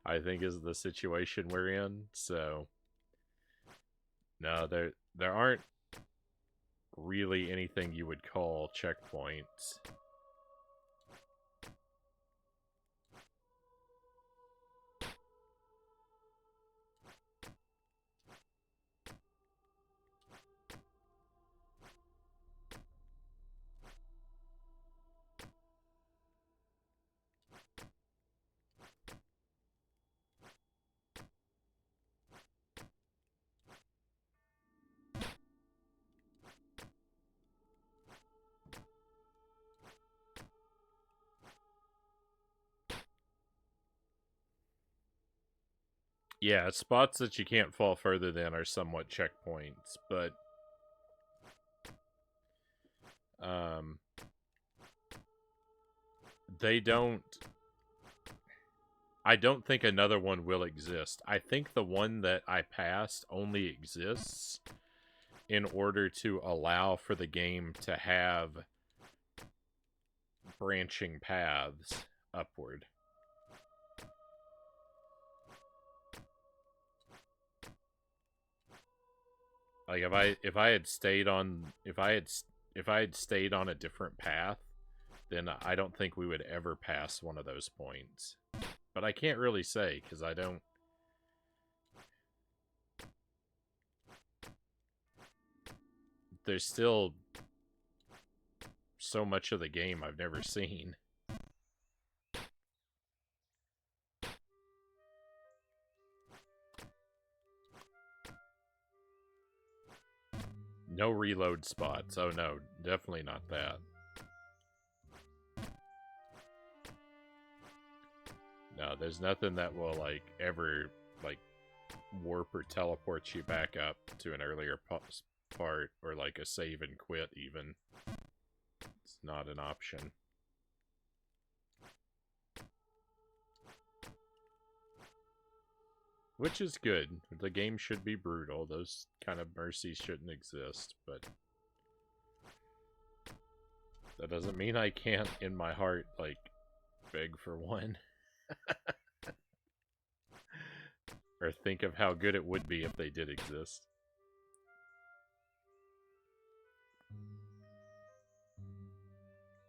I think is the situation we're in. So, no, there aren't... really anything you would call checkpoints. Yeah, spots that you can't fall further than are somewhat checkpoints, but they don't. I don't think another one will exist. I think the one that I passed only exists in order to allow for the game to have branching paths upward. Like if I had stayed on if I had stayed on a different path, then I don't think we would ever pass one of those points. But I can't really say because I don't. There's still so much of the game I've never seen. No reload spots. Oh no, definitely not that. No, there's nothing that will like ever like warp or teleport you back up to an earlier part or like a save and quit even. It's not an option. Which is good. The game should be brutal. Those kind of mercies shouldn't exist, but that doesn't mean I can't, in my heart, like, beg for one. Or think of how good it would be if they did exist.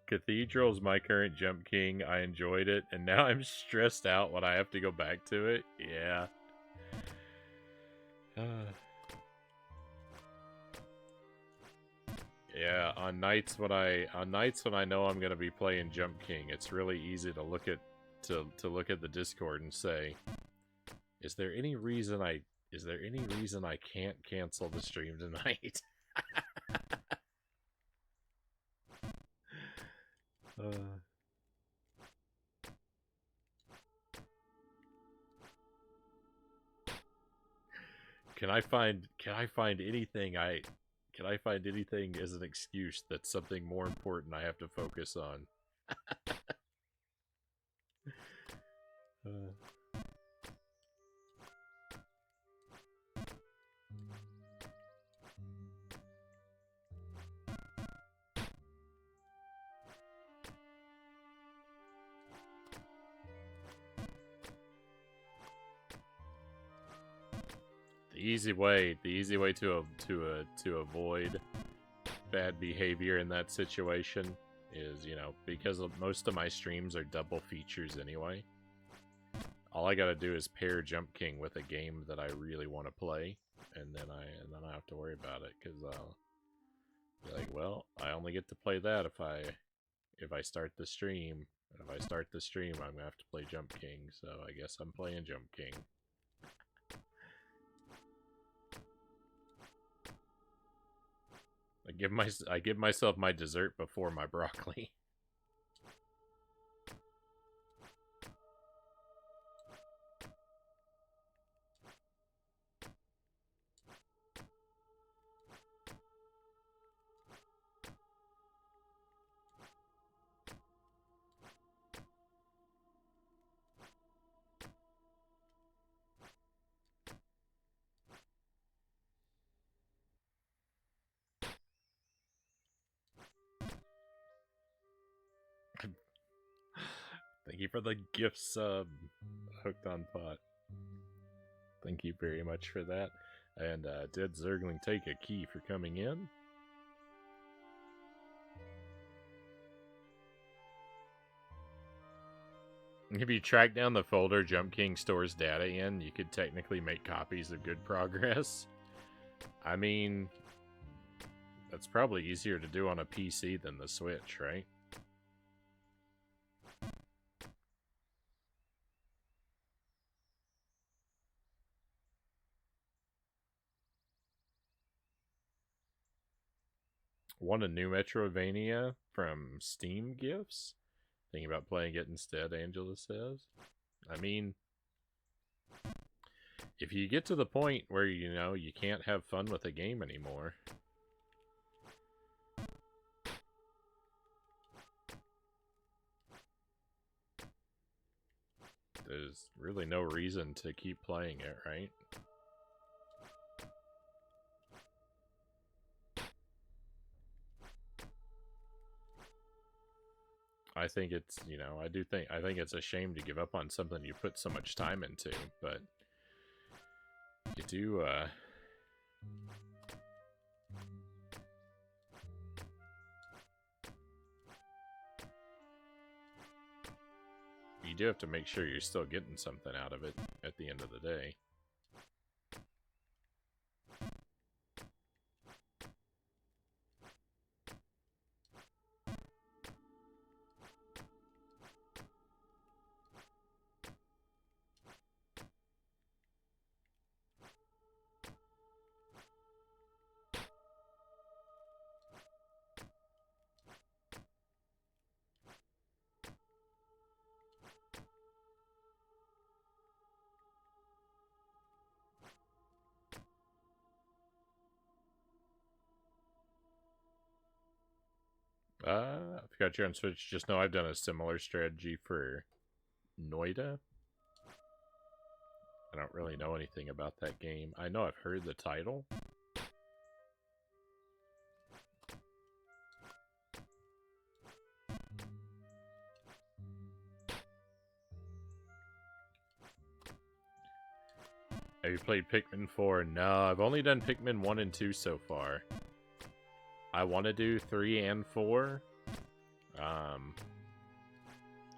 Cathedral's my current Jump King. I enjoyed it, and now I'm stressed out when I have to go back to it. Yeah. Yeah, on nights when I know I'm gonna be playing Jump King, it's really easy to look at look at the Discord and say, is there any reason I can't cancel the stream tonight? Can I find anything as an excuse that's something more important I have to focus on? The easy way to avoid bad behavior in that situation is, you know, because most of my streams are double features anyway. All I gotta do is pair Jump King with a game that I really want to play, and then I don't have to worry about it because I'll be like, well, I only get to play that if I start the stream. And if I start the stream, I'm gonna have to play Jump King. So I guess I'm playing Jump King. I give myself my dessert before my broccoli. Thank you for the gift sub, Hooked on Pot. Thank you very much for that. And did Zergling take a key for coming in? If you track down the folder Jump King stores data in, you could technically make copies of Good Progress. I mean, that's probably easier to do on a PC than the Switch, right? Want a new Metroidvania from Steam Gifts? Thinking about playing it instead, Angela says. I mean, if you get to the point where, you know, you can't have fun with a game anymore, there's really no reason to keep playing it, right? I think it's, you know, I think it's a shame to give up on something you put so much time into, but you do, you do have to make sure you're still getting something out of it at the end of the day. I forgot you're on Switch. Just know I've done a similar strategy for Noida. I don't really know anything about that game. I know I've heard the title. Have you played Pikmin 4? No, I've only done Pikmin 1 and 2 so far. I want to do 3 and 4.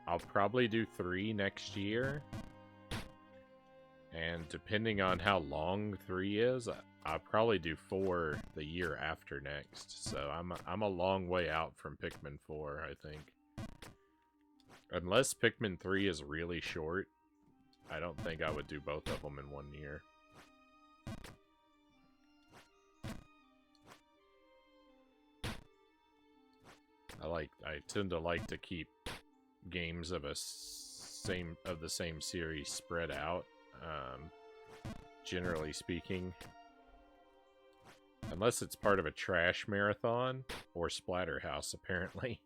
I'll probably do 3 next year. And depending on how long 3 is, I'll probably do 4 the year after next. So I'm a long way out from Pikmin 4, I think. Unless Pikmin 3 is really short, I don't think I would do both of them in 1 year. I tend to like to keep games of the same series spread out, generally speaking. Unless it's part of a trash marathon or Splatterhouse, apparently.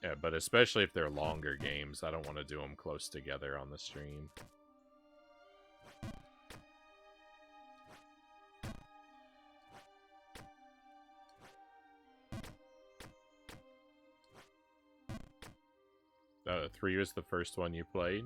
Yeah, but especially if they're longer games, I don't want to do them close together on the stream. Oh, 3 was the first one you played?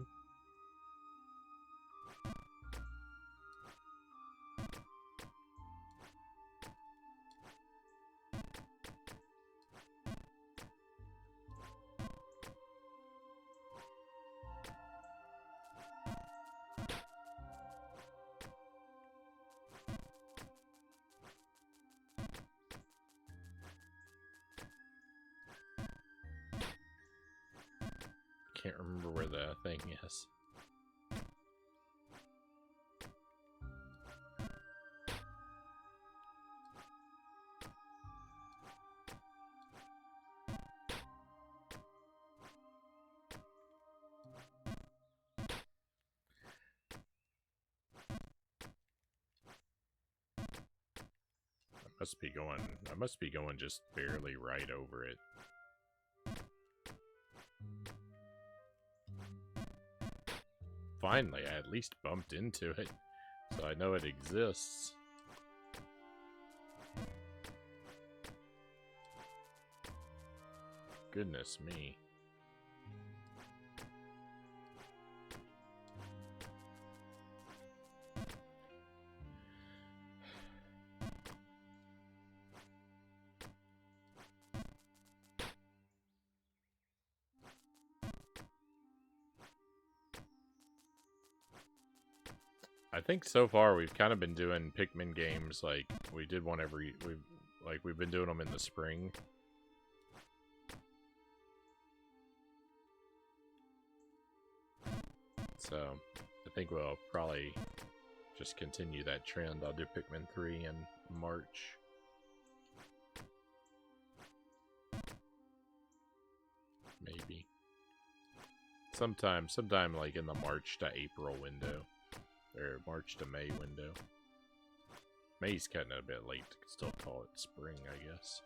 Can't remember where the thing is. I must be going just barely right over it. Finally, I at least bumped into it, so I know it exists. Goodness me. I think so far we've kind of been doing Pikmin games like we did one every we've been doing them in the spring. So I think we'll probably just continue that trend. I'll do Pikmin 3 in March. Maybe. Sometime like in the March to April window. Or March to May window. May's cutting it a bit late to still call it spring, I guess.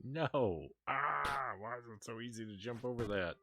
No! Ah! Why is it so easy to jump over that?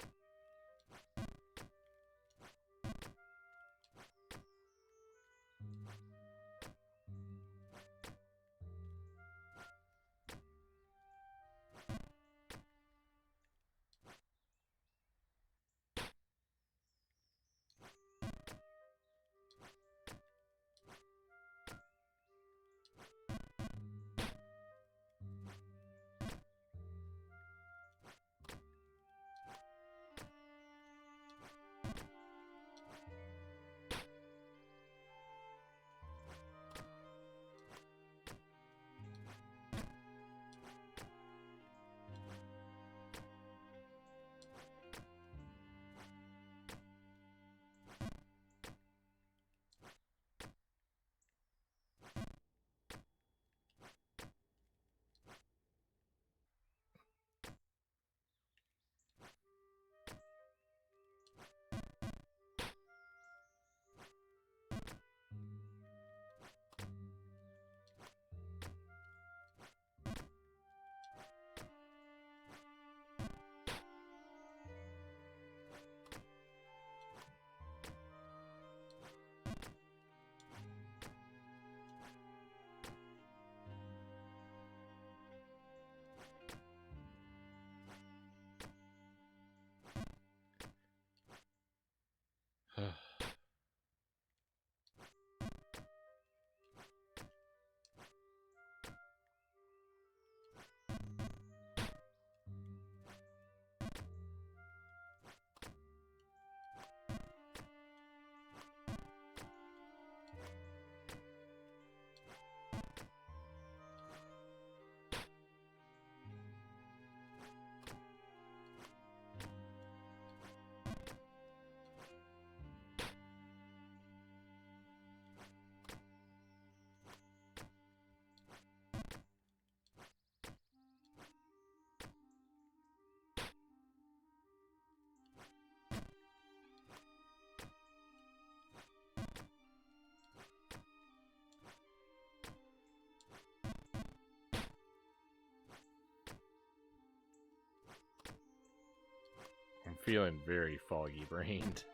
feeling very foggy brained.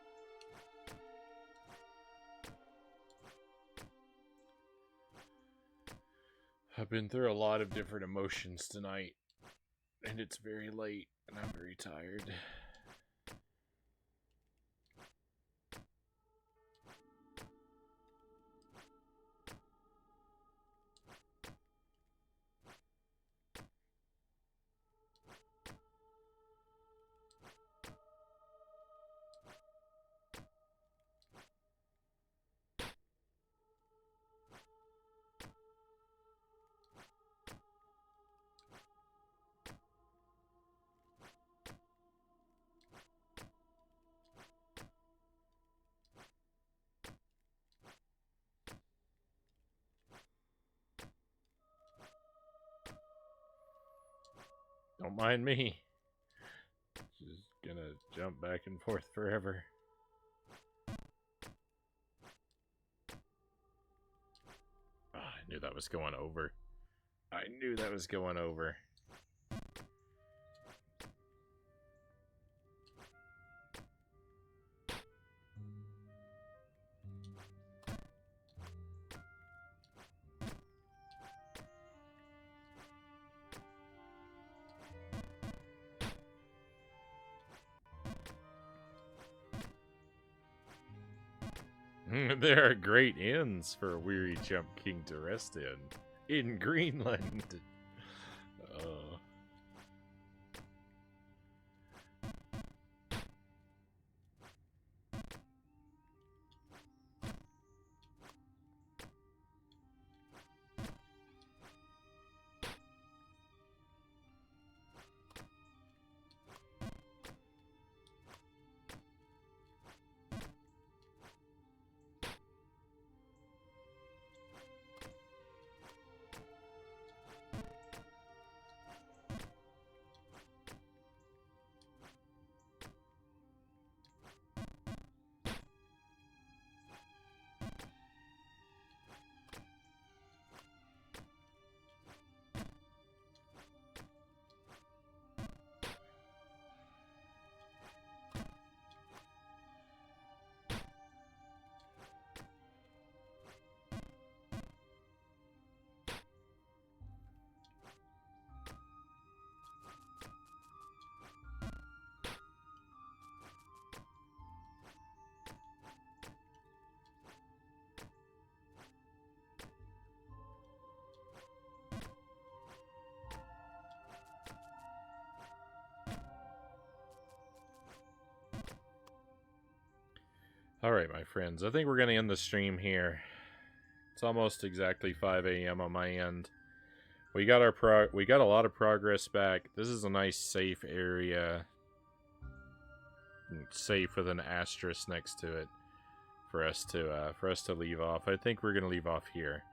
I've been through a lot of different emotions tonight, and it's very late, and I'm very tired. Don't mind me. Just gonna jump back and forth forever. Oh, I knew that was going over. I knew that was going over. There are great inns for a weary Jump King to rest in Greenland. Alright, my friends, I think we're going to end the stream here. It's almost exactly 5 a.m. on my end. We got a lot of progress back. This is a nice safe area. Safe with an asterisk next to it for us to leave off. I think we're going to leave off here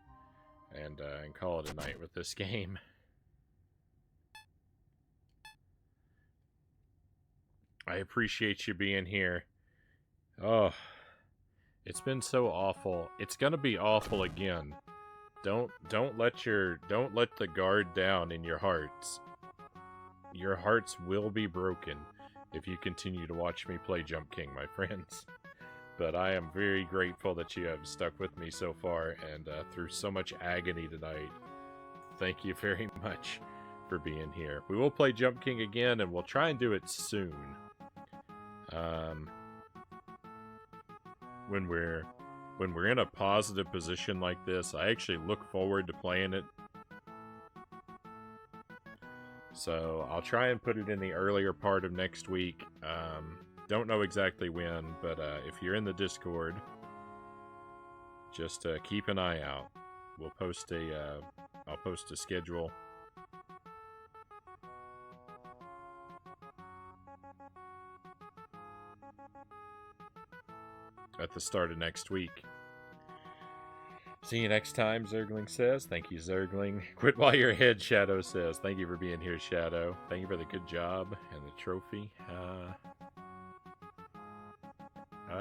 and call it a night with this game. I appreciate you being here. Oh, it's been so awful. It's gonna be awful again. Don't let the guard down in your hearts. Your hearts will be broken if you continue to watch me play Jump King, my friends. But I am very grateful that you have stuck with me so far and through so much agony tonight. Thank you very much for being here. We will play Jump King again, and we'll try and do it soon. When we're in a positive position like this, I actually look forward to playing it. So I'll try and put it in the earlier part of next week. Don't know exactly when, but if you're in the Discord, just keep an eye out. We'll post I'll post a schedule. At the start of next week. See you next time, Zergling says. Thank you, Zergling. Quit while you're ahead, Shadow says. Thank you for being here, Shadow. Thank you for the good job and the trophy.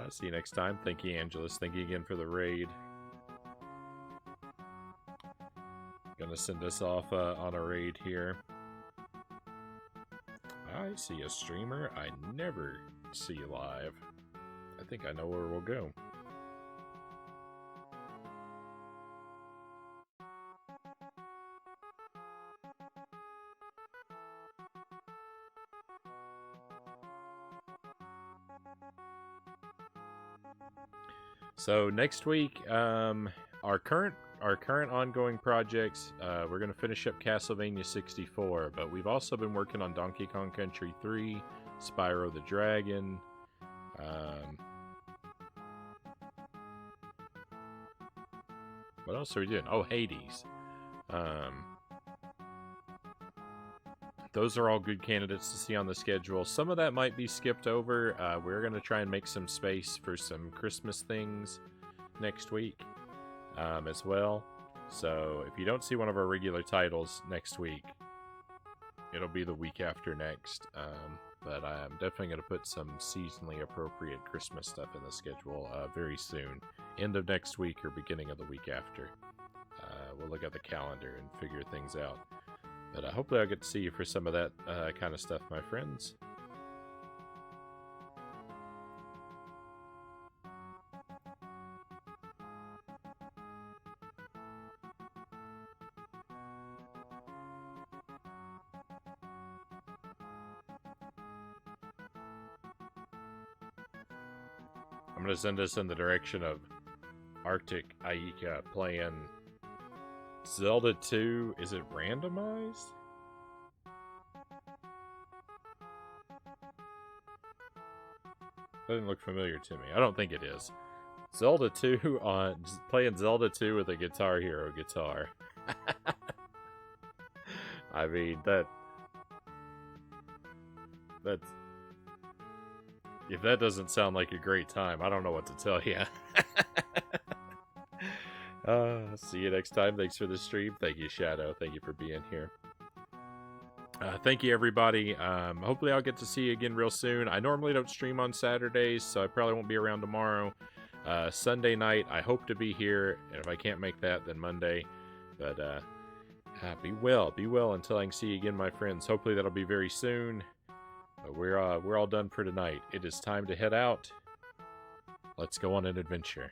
See you next time. Thank you, Angelus. Thank you again for the raid. Gonna send us off on a raid here. I see a streamer I never see live. I think I know where we'll go. So next week, our current ongoing projects, we're gonna finish up Castlevania 64, but we've also been working on Donkey Kong Country 3, Spyro the Dragon. What else are we doing? Oh, Hades. Those are all good candidates to see on the schedule. Some of that might be skipped over. We're going to try and make some space for some Christmas things next week as well. So if you don't see one of our regular titles next week, it'll be the week after next. But I'm definitely going to put some seasonally appropriate Christmas stuff in the schedule very soon. End of next week or beginning of the week after. We'll look at the calendar and figure things out. But hopefully I'll get to see you for some of that kind of stuff, my friends. I'm going to send us in the direction of Arctic Aika playing Zelda 2. Is it randomized? Doesn't look familiar to me. I don't think it is. Zelda 2 on playing Zelda 2 with a Guitar Hero guitar. I mean, that's if that doesn't sound like a great time, I don't know what to tell you. See you next time. Thanks for the stream. Thank you, Shadow. Thank you for being here. Thank you, everybody. Hopefully I'll get to see you again real soon. I normally don't stream on Saturdays, so I probably won't be around tomorrow. Sunday night, I hope to be here, and if I can't make that, then Monday. But be well until I can see you again, my friends. Hopefully that'll be very soon. But we're all done for tonight. It is time to head out. Let's go on an adventure.